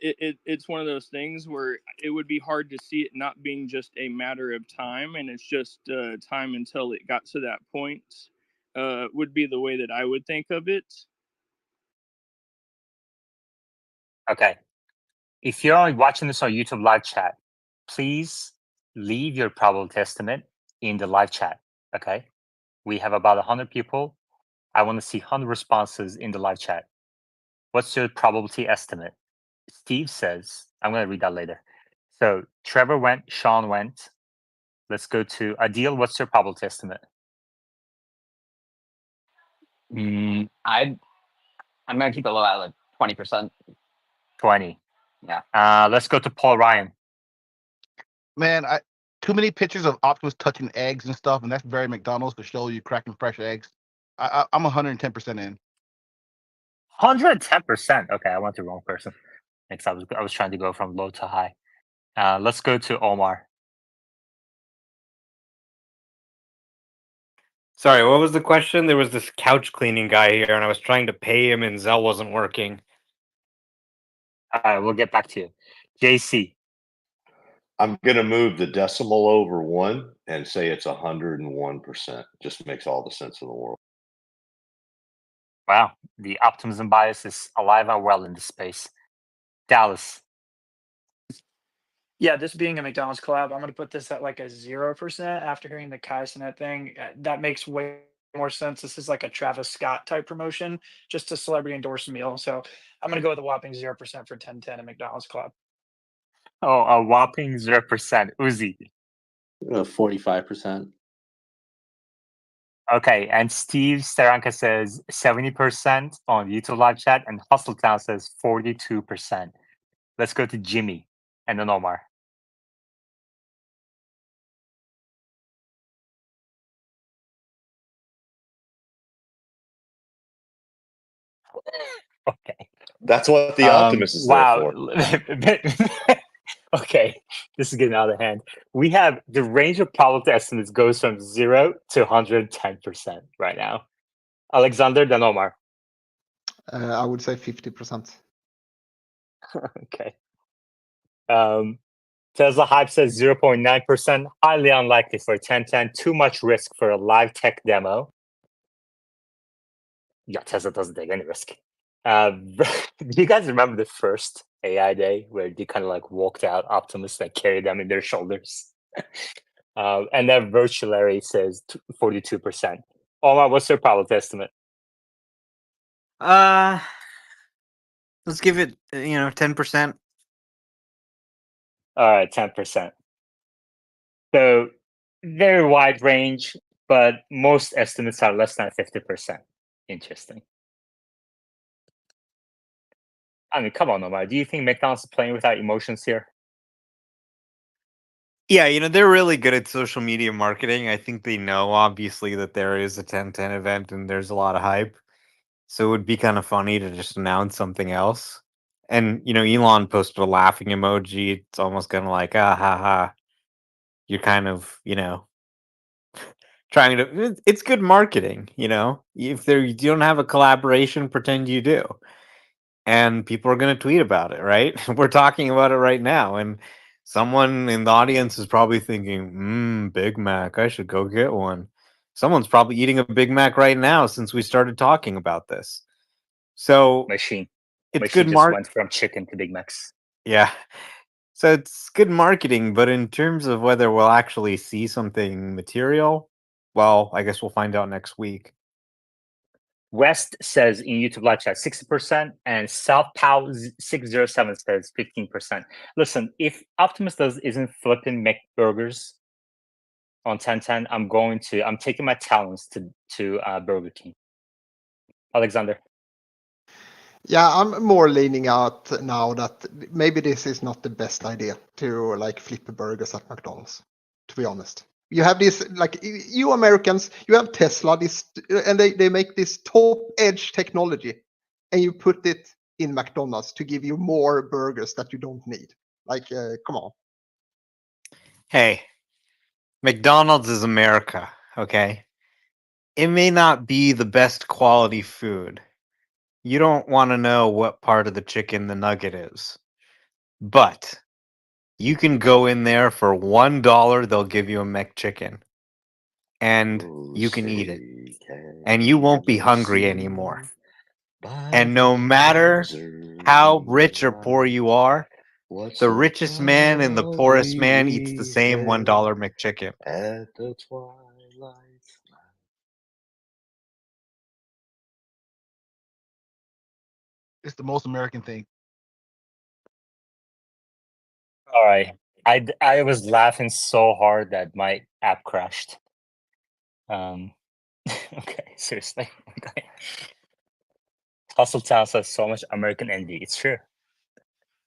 it's one of those things where it would be hard to see it not being just a matter of time, and it's just time until it got to that point. Would be the way that I would think of it. Okay. If you're watching this on YouTube live chat, please leave your probability estimate in the live chat. Okay. We have about 100 people. I want to see 100 responses in the live chat. What's your probability estimate? Steve says, I'm going to read that later. So Trevor went, Sean went. Let's go to Adil. What's your probability estimate? I'm gonna keep it low at like 20%. 20. Yeah. Let's go to Paul Ryan. Man, too many pictures of Optimus touching eggs and stuff, and that's very McDonald's to show you cracking fresh eggs. I'm 110% in. 110%. Okay, I went to the wrong person. Thanks. I was trying to go from low to high. Let's go to Omar. Sorry, what was the question? There was this couch cleaning guy here, and I was trying to pay him, and Zelle wasn't working. All right, we'll get back to you. JC. I'm going to move the decimal over 1 and say it's 101%. Just makes all the sense in the world. Wow, the optimism bias is alive and well in this space. Dallas. Yeah, this being a McDonald's collab, I'm going to put this at like a 0% after hearing the Kai Cenat thing. That makes way more sense. This is like a Travis Scott type promotion, just a celebrity endorsed meal. So I'm going to go with a whopping 0% for 1010 at McDonald's collab. Oh, a whopping 0%. Uzi. 45%. Okay, and Steve Steranka says 70% on YouTube live chat, and Hustletown says 42%. Let's go to Jimmy and then Omar. Okay. That's what the Optimus is there wow. for. Okay, this is getting out of hand. We have the range of probability estimates goes from 0 to 110% right now. Alexander, then Omar. I would say 50%. Okay. Tesla hype says 0.9%. Highly unlikely for 1010. Too much risk for a live tech demo. Yeah, Tesla doesn't take any risk. Do you guys remember the first AI day where they kind of like walked out Optimus and carried them in their shoulders? And then Virtual Larry says 42%. Omar, what's your probability estimate? Let's give it 10%. All right, 10%. So very wide range, but most estimates are less than 50%. Interesting. I mean, come on, Omar. Do you think McDonald's is playing without emotions here? Yeah, they're really good at social media marketing. I think they know, obviously, that there is a 1010 event and there's a lot of hype. So it would be kind of funny to just announce something else. And, Elon posted a laughing emoji. It's almost kind of like, ha ha. You're kind of, trying to. It's good marketing, If you don't have a collaboration, pretend you do. And people are going to tweet about it, right? We're talking about it right now. And someone in the audience is probably thinking, Big Mac, I should go get one. Someone's probably eating a Big Mac right now since we started talking about this. So Machine it's just good went from chicken to Big Macs. Yeah. So it's good marketing, but in terms of whether we'll actually see something material, well, I guess we'll find out next week. West says in YouTube live chat 60%, and South Pow 607 says 15%. Listen, if Optimus isn't flipping McBurgers on 1010, I'm taking my talents to Burger King. Alexander. Yeah, I'm more leaning out now that maybe this is not the best idea to like flip burgers at McDonald's, to be honest. You have this, like, you Americans, you have Tesla, and they make this top edge technology, and you put it in McDonald's to give you more burgers that you don't need. Like, come on. Hey, McDonald's is America, okay? It may not be the best quality food. You don't want to know what part of the chicken the nugget is. But you can go in there for $1, they'll give you a McChicken. And you can eat it. And you won't be hungry anymore. And no matter how rich or poor you are, the richest man and the poorest man eats the same $1 McChicken. At the twilight. It's the most American thing. All right. I was laughing so hard that my app crashed. Okay, seriously. Okay. Hustle Town says so much American envy. It's true.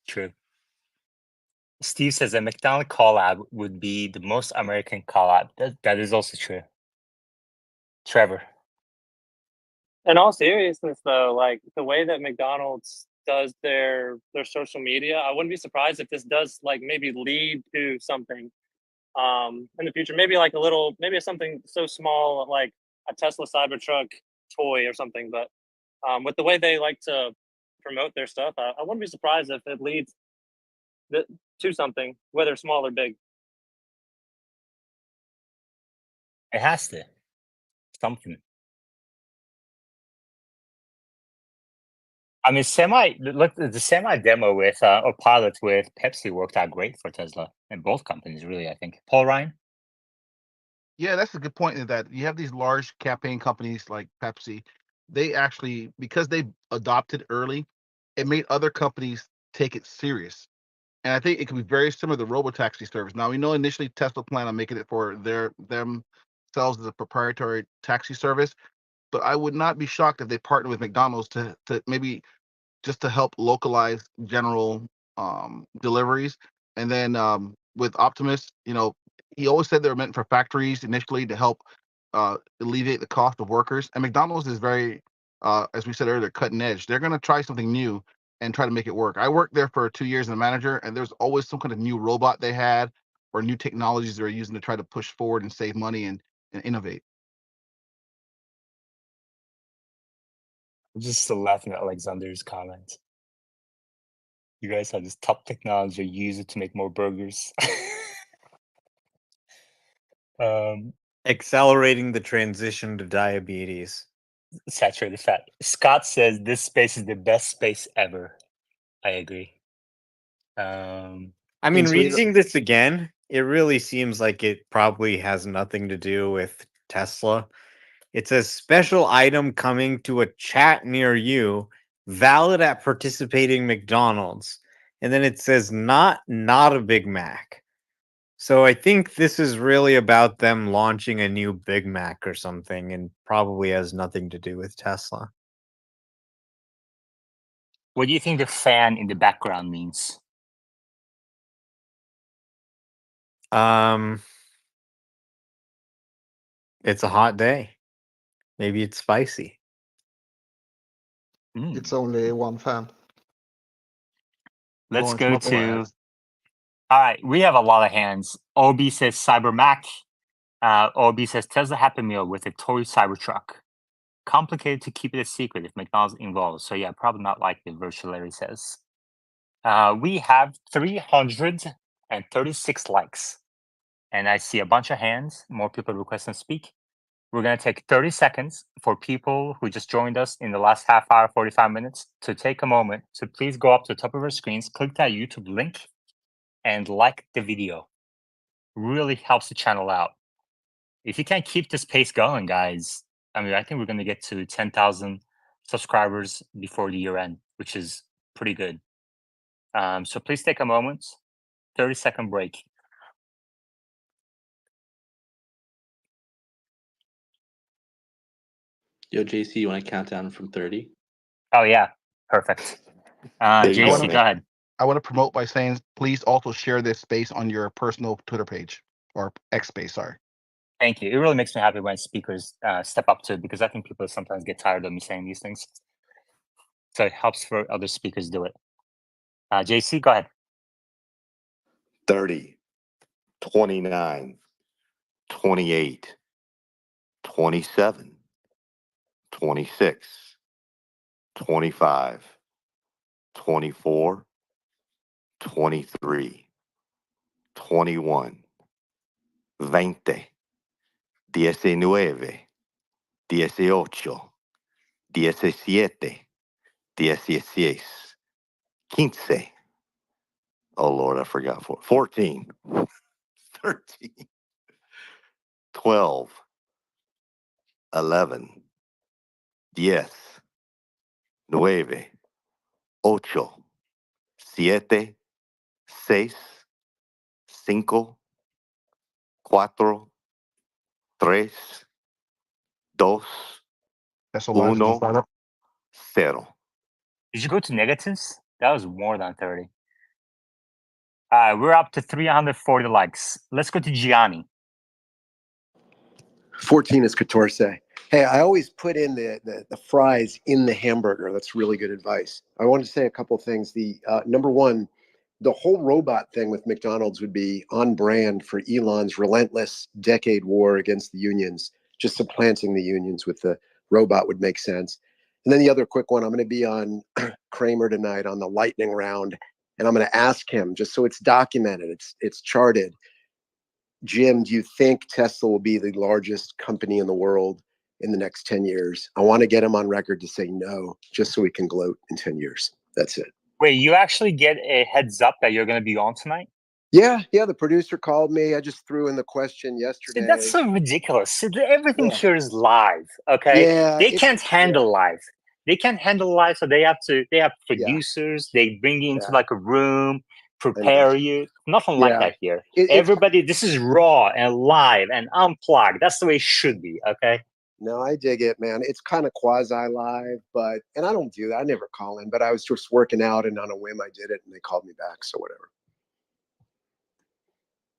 True. Steve says a McDonald's collab would be the most American collab. That is also true. Trevor. In all seriousness, though, like the way that McDonald's does their social media, I wouldn't be surprised if this does like maybe lead to something in the future. Maybe like a little, maybe it's something so small like a Tesla Cybertruck toy or something. But with the way they like to promote their stuff, I wouldn't be surprised if it leads to something, whether small or big. It has to. Something. I mean, the semi demo with or pilot with Pepsi worked out great for Tesla and both companies, really. I think. Paul Ryan. Yeah, that's a good point. Is that you have these large campaign companies like Pepsi, they actually, because they adopted early, it made other companies take it serious. And I think it could be very similar to the robotaxi service. Now we know initially Tesla planned on making it for themselves as a proprietary taxi service, but I would not be shocked if they partner with McDonald's to maybe just to help localize general deliveries. And then with Optimus, he always said they were meant for factories initially to help alleviate the cost of workers. And McDonald's is very, as we said earlier, cutting edge. They're going to try something new and try to make it work. I worked there for 2 years as a manager, and there's always some kind of new robot they had or new technologies they're using to try to push forward and save money and innovate. I'm just still laughing at Alexander's comment. You guys have this top technology, use it to make more burgers. Accelerating the transition to diabetes. Saturated fat. Scott says this space is the best space ever. I agree. I mean, reading this again, it really seems like it probably has nothing to do with Tesla. It says special item coming to a chat near you, valid at participating McDonald's. And then it says not a Big Mac. So I think this is really about them launching a new Big Mac or something and probably has nothing to do with Tesla. What do you think the fan in the background means? It's a hot day. Maybe it's spicy. It's only one fan. Let's Launch go multiple to. ads. All right, we have a lot of hands. OB says Cyber Mac. OB says Tesla Happy Meal with a toy Cybertruck. Complicated to keep it a secret if McDonald's involved. So yeah, probably not like the Virtual Larry says. We have 336 likes. And I see a bunch of hands. More people requesting to speak. We're going to take 30 seconds for people who just joined us in the last half hour, 45 minutes, to take a moment to please go up to the top of our screens, click that YouTube link, and like the video. Really helps the channel out. If you can keep this pace going, guys, I mean, I think we're going to get to 10,000 subscribers before the year end, which is pretty good. So please take a moment, 30-second break. Yo, JC, you want to count down from 30? Oh, yeah. Perfect. JC, go ahead. I want to promote by saying, please also share this space on your personal Twitter page or X space. Sorry. Thank you. It really makes me happy when speakers step up to it because I think people sometimes get tired of me saying these things. So it helps for other speakers do it. JC, go ahead. 30, 29, 28, 27, 26, 25, 24, 23, 21, 20, 19, 18, 17, 16, 15. Oh Lord, I forgot 14, 13, 12, 11, 10, 9, 8, 7, 6, 5, 4, 3, 2, Special lines can 1, sign up. 0. Did you go to negatives? That was more than 30. All right, we're up to 340 likes. Let's go to Gianni. 14 is Catorce. Hey, I always put in the fries in the hamburger. That's really good advice. I wanted to say a couple things. The number one, the whole robot thing with McDonald's would be on brand for Elon's relentless decade war against the unions. Just supplanting the unions with the robot would make sense. And then the other quick one, I'm going to be on Kramer tonight on the lightning round, and I'm going to ask him just so it's documented, it's charted. Jim, do you think Tesla will be the largest company in the world in the next 10 years? I want to get him on record to say no, just so we can gloat in 10 years. That's it. Wait, you actually get a heads up that you're going to be on tonight? Yeah. The producer called me. I just threw in the question yesterday. That's so ridiculous. Everything here is live, okay? Yeah, They can't handle live. They can't handle live, so they have producers. They bring you into like a room, prepare you. Nothing like that here. Everybody, this is raw and live and unplugged. That's the way it should be, okay? No, I dig it, man. It's kind of quasi live, and I don't do that. I never call in, but I was just working out and on a whim I did it and they called me back. So whatever.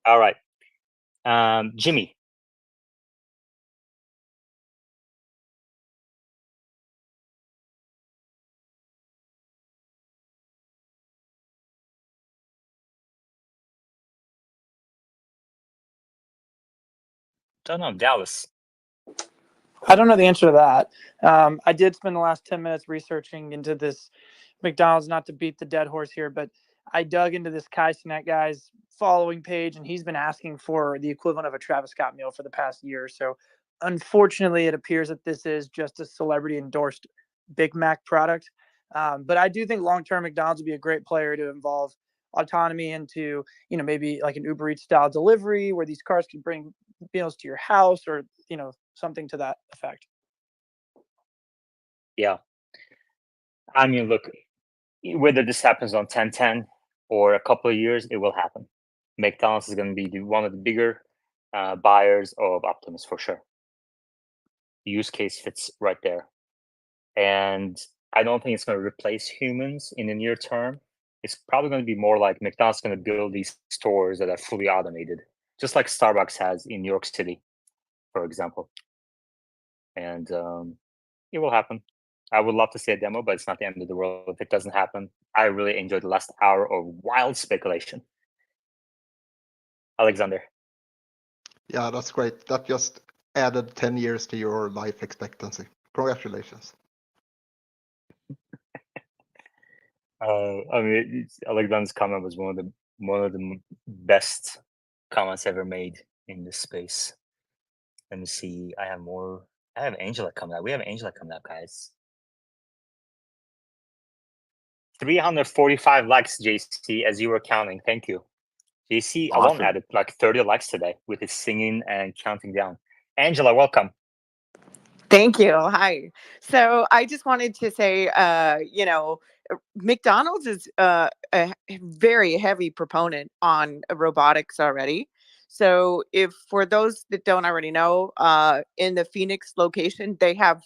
All right. Jimmy. Don't know, Dallas. I don't know the answer to that. I did spend the last 10 minutes researching into this McDonald's, not to beat the dead horse here, but I dug into this Kai Cenat guy's following page, and he's been asking for the equivalent of a Travis Scott meal for the past year. So unfortunately, it appears that this is just a celebrity endorsed Big Mac product. But I do think long-term McDonald's would be a great player to involve autonomy into, maybe like an Uber Eats style delivery where these cars can bring meals to your house, or, something to that effect. Yeah. I mean, look, whether this happens on 10/10 or a couple of years, it will happen. McDonald's is going to be one of the bigger buyers of Optimus for sure. The use case fits right there. And I don't think it's going to replace humans in the near term. It's probably going to be more like McDonald's going to build these stores that are fully automated, just like Starbucks has in New York City, for example. And it will happen. I would love to see a demo, but it's not the end of the world if it doesn't happen. I really enjoyed the last hour of wild speculation. Alexander. Yeah, that's great. That just added 10 years to your life expectancy. Congratulations. I mean, Alexander's comment was one of the best comments ever made in this space. Let me see. I have Angela coming up. We have Angela coming up, guys. 345 likes, JC, as you were counting. Thank you. JC alone Awesome. added like 30 likes today with his singing and counting down. Angela, welcome. Thank you. Hi. So I just wanted to say, McDonald's is a very heavy proponent on robotics already. So if for those that don't already know, in the Phoenix location, they have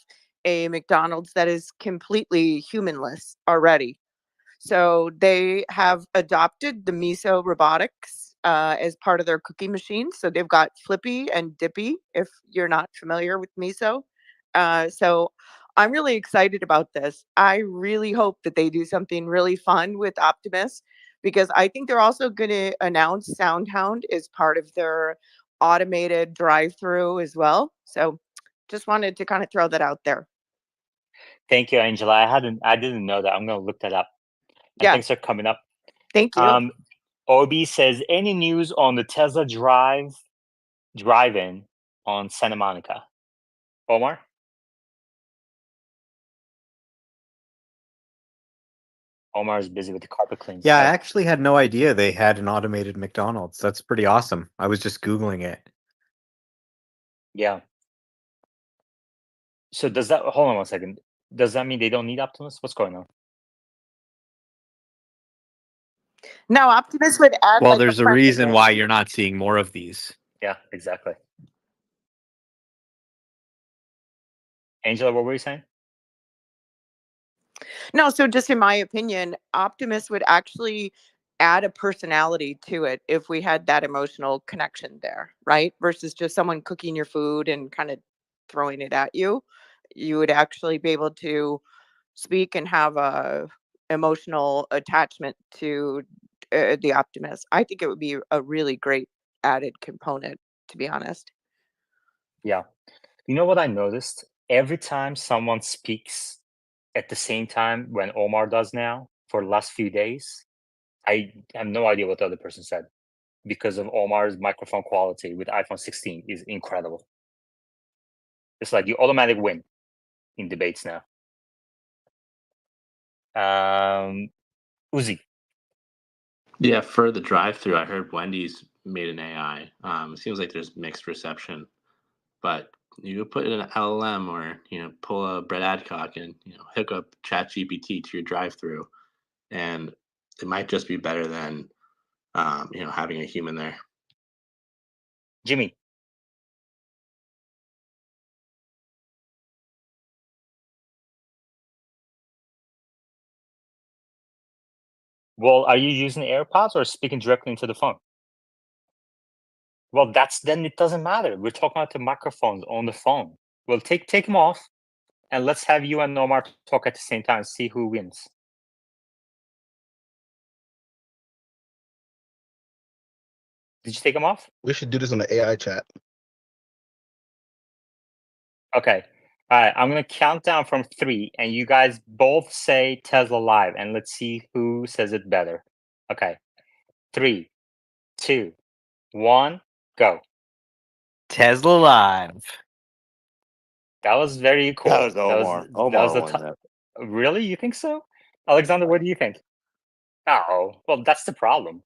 a McDonald's that is completely humanless already. So they have adopted the miso robotics as part of their cookie machine. So they've got Flippy and Dippy, if you're not familiar with miso. So I'm really excited about this. I really hope that they do something really fun with Optimus, because I think they're also going to announce Soundhound as part of their automated drive-through as well. So just wanted to kind of throw that out there. Thank you, Angela. I didn't know that. I'm gonna look that up. And Yeah. thanks for coming up. Thank you. Obi says, any news on the Tesla drive-in on Santa Monica? Omar? Omar is busy with the carpet clean. Yeah, I actually had no idea they had an automated McDonald's. That's pretty awesome. I was just Googling it. Yeah. So does that, hold on one second. Does that mean they don't need Optimus? What's going on? No, Optimus would add Well, like there's a friendly reason name. why you're not seeing more of these. Yeah, exactly. Angela, what were you saying? No, so just in my opinion, Optimus would actually add a personality to it if we had that emotional connection there, right? Versus just someone cooking your food and kind of throwing it at you. You would actually be able to speak and have a emotional attachment to the Optimus. I think it would be a really great added component, to be honest. Yeah. You know what I noticed? Every time someone speaks at the same time when Omar does now for the last few days, I have no idea what the other person said because of Omar's microphone quality with iPhone 16 is incredible. It's like you automatic win in debates now. Uzi. Yeah, for the drive-through, I heard Wendy's made an AI. It seems like there's mixed reception, but you put in an LLM or pull a Brett Adcock and hook up ChatGPT to your drive-through, and it might just be better than having a human there. Jimmy. Well, are you using AirPods or speaking directly into the phone? Well, then it doesn't matter. We're talking about the microphones on the phone. Well, take them off, and let's have you and Omar talk at the same time. See who wins. Did you take them off? We should do this on the AI chat. Okay. All right. I'm gonna count down from 3, and you guys both say Tesla Live, and let's see who says it better. Okay. 3, 2, 1, go. Tesla Live. That was very cool. That was Omar. Omar won that. Really? You think so? Alexander, what do you think? Oh, well, that's the problem.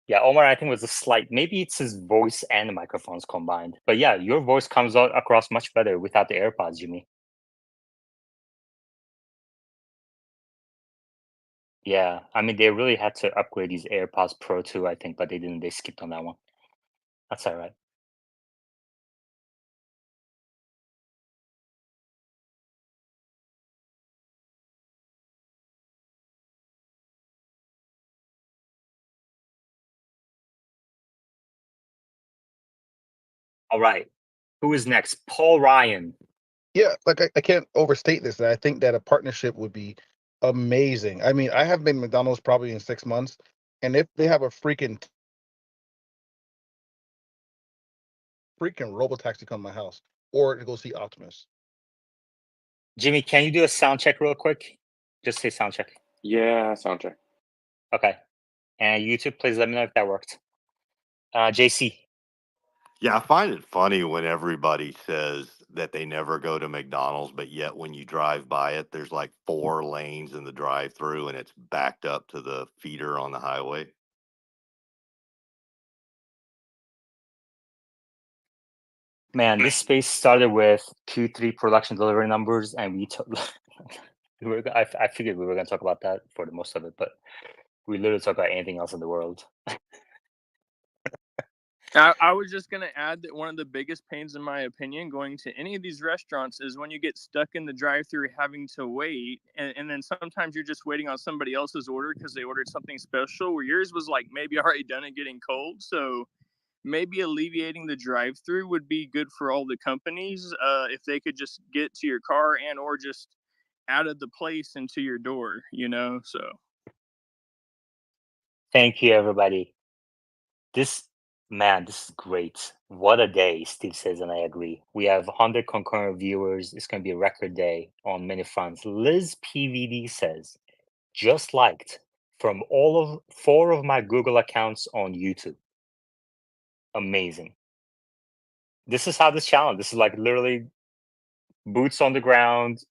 Yeah, Omar, I think was a slight. Maybe it's his voice and the microphones combined. But yeah, your voice comes out across much better without the AirPods, Jimmy. Yeah, I mean, they really had to upgrade these AirPods Pro 2, I think, but they didn't. They skipped on that one. That's all right. All right. Who is next? Paul Ryan. Yeah, like I can't overstate this. And I think that a partnership would be amazing. I mean, I haven't been to McDonald's probably in 6 months, and if they have a freaking robotaxi come to my house, or to go see Optimus. Jimmy, can you do a sound check real quick? Just say sound check. Yeah, sound check. Okay. And YouTube, please let me know if that worked. JC. Yeah, I find it funny when everybody says that they never go to McDonald's, but yet when you drive by it, there's like 4 lanes in the drive-through and it's backed up to the feeder on the highway. Man, this space started with Q3 production delivery numbers, and I figured we were going to talk about that for the most of it, but we literally talk about anything else in the world. I was just going to add that one of the biggest pains, in my opinion, going to any of these restaurants is when you get stuck in the drive-thru having to wait, and then sometimes you're just waiting on somebody else's order because they ordered something special, where yours was like maybe already done and getting cold. So maybe alleviating the drive-thru would be good for all the companies if they could just get to your car and or just out of the place into your door, so. Thank you, everybody. This is great. What a day, Steve says, and I agree. We have 100 concurrent viewers. It's going to be a record day on many fronts. Liz PVD says, just liked from all of 4 of my Google accounts on YouTube. Amazing. This is how this challenge. This is like literally boots on the ground,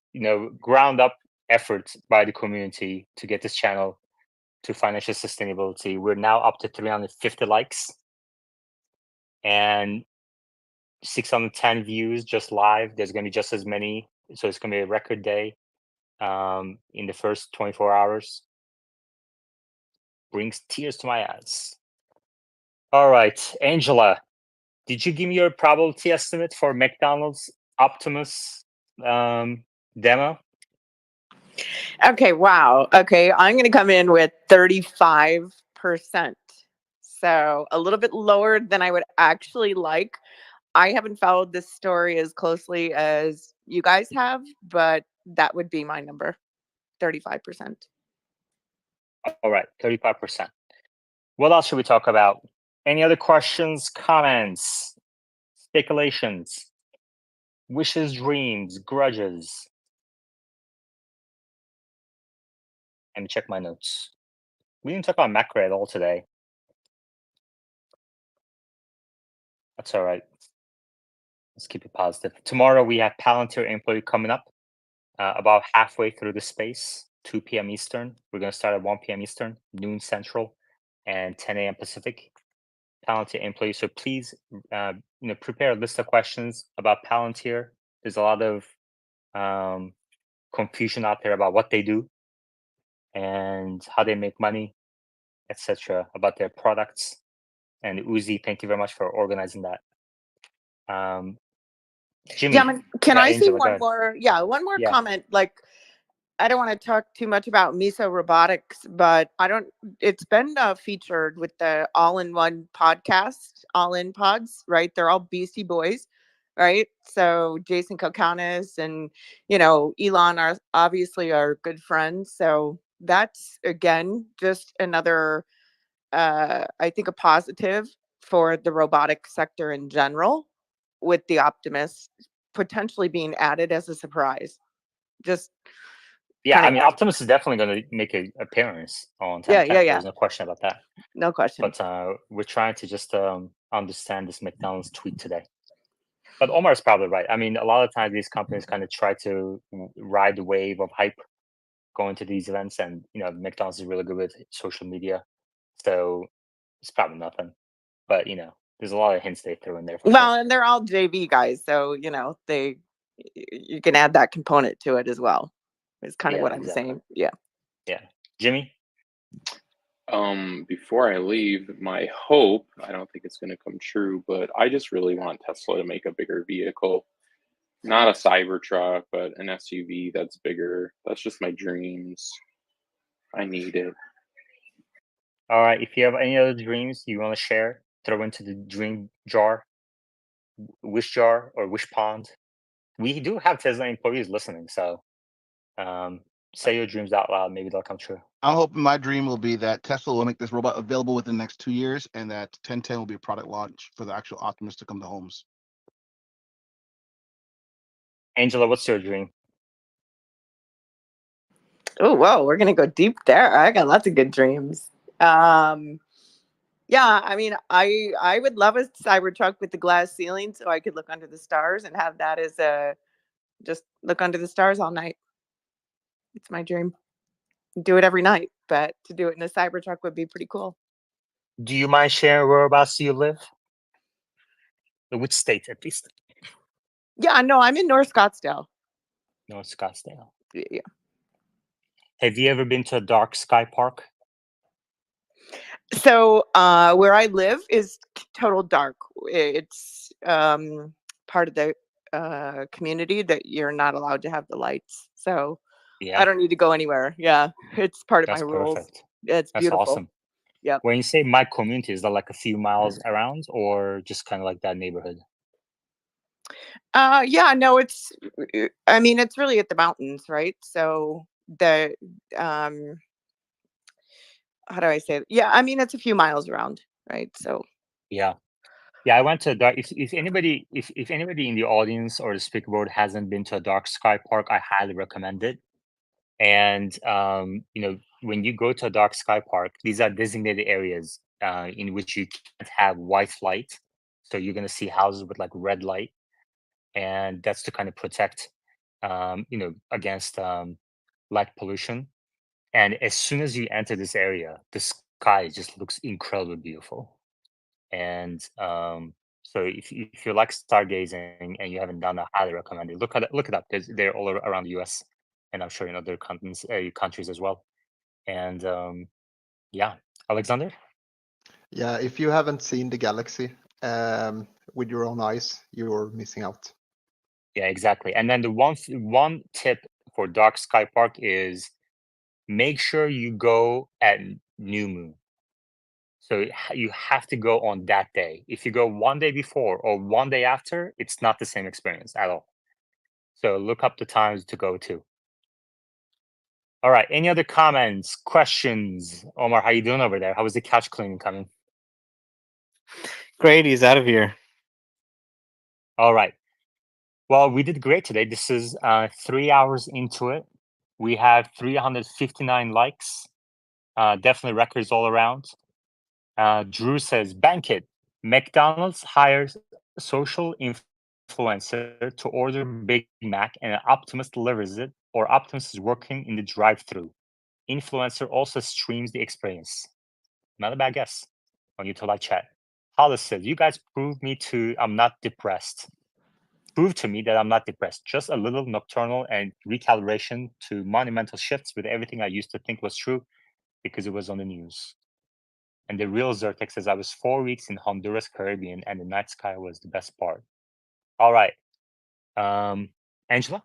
ground up effort by the community to get this channel to financial sustainability. We're now up to 350 likes and 610 views just live. There's going to be just as many. So it's going to be a record day in the first 24 hours. Brings tears to my eyes. All right, Angela, did you give me your probability estimate for McDonald's Optimus demo? Okay, wow. Okay, I'm going to come in with 35%. So a little bit lower than I would actually like. I haven't followed this story as closely as you guys have, but that would be my number, 35%. All right, 35%. What else should we talk about? Any other questions, comments, speculations, wishes, dreams, grudges? Let me check my notes. We didn't talk about macro at all today. That's all right. Let's keep it positive. Tomorrow we have Palantir employee coming up about halfway through the space, 2 p.m. Eastern. We're going to start at 1 p.m. Eastern, noon Central, and 10 a.m. Pacific. Palantir employee. So please, prepare a list of questions about Palantir. There's a lot of confusion out there about what they do and how they make money, etc. About their products. And Uzi, thank you very much for organizing that. Jimmy, Yeah, can I say Angela, one more? Yeah, one more comment. Like, I don't want to talk too much about Miso Robotics, but it's been featured with the All-in-One podcast, All-in Pods, right? They're all Beastie Boys, right? So Jason Kokonis and, Elon are obviously our good friends. So that's, again, just another, I think, a positive for the robotic sector in general, with the Optimus potentially being added as a surprise. Just yeah, I mean, Optimus is definitely going to make an appearance on 10. Yeah. There's no question about that. No question. But we're trying to just understand this McDonald's tweet today. But Omar's probably right. I mean, a lot of times these companies kind of try to ride the wave of hype going to these events, and McDonald's is really good with social media, so it's probably nothing. But there's a lot of hints they throw in there. Well, and they're all JV guys, so you can add that component to it as well. It's kind of what I'm saying. Yeah. Yeah, Jimmy. Before I leave, my hope, I don't think it's going to come true, but I just really want Tesla to make a bigger vehicle. Not a Cybertruck, but an SUV that's bigger. That's just my dreams. I need it. All right. If you have any other dreams you want to share, throw into the dream jar, wish jar, or wish pond. We do have Tesla employees listening, so say your dreams out loud. Maybe they'll come true. I'm hoping my dream will be that Tesla will make this robot available within the next 2 years, and that 1010 will be a product launch for the actual Optimus to come to homes. Angela, what's your dream? Oh, whoa, we're gonna go deep there. I got lots of good dreams. Yeah, I mean, I would love a Cybertruck with the glass ceiling, so I could look under the stars and have that as just look under the stars all night. It's my dream. Do it every night, but to do it in a Cybertruck would be pretty cool. Do you mind sharing whereabouts you live? Which state, at least? Yeah, no, I'm in North Scottsdale. North Scottsdale. Yeah. Have you ever been to a dark sky park? So where I live is total dark. It's part of the community that you're not allowed to have the lights. So I don't need to go anywhere. Yeah, it's part of my rules. Perfect. It's That's beautiful. awesome. Yeah. When you say my community, is that like a few miles around, or just kind of like that neighborhood? Yeah, no, it's really at the mountains, right? So the how do I say it? Yeah, I mean, it's a few miles around, right? So Yeah. Yeah, I went to a dark. If anybody if anybody in the audience or the speaker board hasn't been to a dark sky park, I highly recommend it. And when you go to a dark sky park, these are designated areas in which you can't have white light. So you're gonna see houses with like red light, and that's to kind of protect, against light pollution. And as soon as you enter this area, the sky just looks incredibly beautiful. And so if you like stargazing and you haven't done that, I highly recommend it. Look it up. They're all around the U.S. and I'm sure in other countries as well. And yeah, Alexander. Yeah, if you haven't seen the galaxy with your own eyes, you're missing out. Yeah, exactly. And then the one tip for dark sky park is make sure you go at new moon. So you have to go on that day. If you go one day before or one day after, it's not the same experience at all. So look up the times to go to. All right. Any other comments, questions? Omar, how you doing over there? How was the couch cleaning coming? Great, he's out of here. All right. Well, we did great today. This is 3 hours into it. We have 359 likes. Definitely records all around. Drew says, bank it. McDonald's hires social influencer to order Big Mac and Optimus delivers it, or Optimus is working in the drive-thru. Influencer also streams the experience. Not a bad guess on YouTube Live chat. Hollis says, you guys prove me to I'm not depressed. Prove to me that I'm not depressed. Just a little nocturnal and recalibration to monumental shifts with everything I used to think was true because it was on the news. And the real Zertex says, I was 4 weeks in Honduras, Caribbean, and the night sky was the best part. All right. Angela?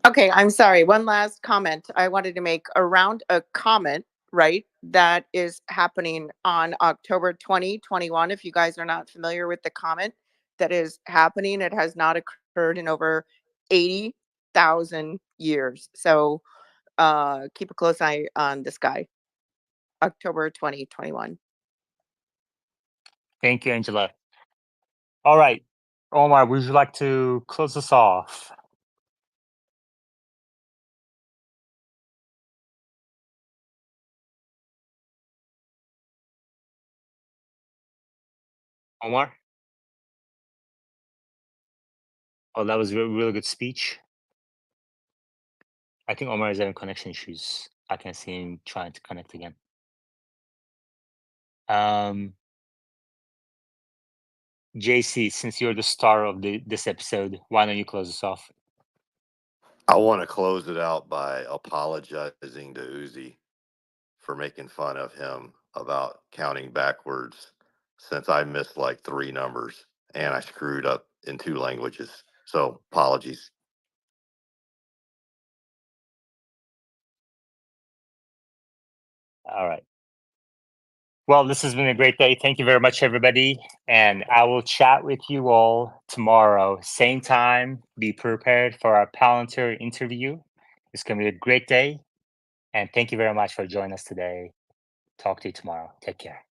okay, I'm sorry. One last comment I wanted to make around a comment, right? That is happening on October 2021. If you guys are not familiar with the comment that is happening, it has not occurred in over 80,000 years. So keep a close eye on the sky. October 2021. Thank you, Angela. All right. Omar, would you like to close us off? Omar? Oh, that was a really good speech. I think Omar is having connection issues. I can see him trying to connect again. JC, since you're the star of this episode, why don't you close us off? I want to close it out by apologizing to Uzi for making fun of him about counting backwards since I missed like 3 numbers and I screwed up in 2 languages. So apologies. All right. Well, this has been a great day. Thank you very much, everybody. And I will chat with you all tomorrow, same time. Be prepared for our Palantir interview. It's going to be a great day. And thank you very much for joining us today. Talk to you tomorrow. Take care.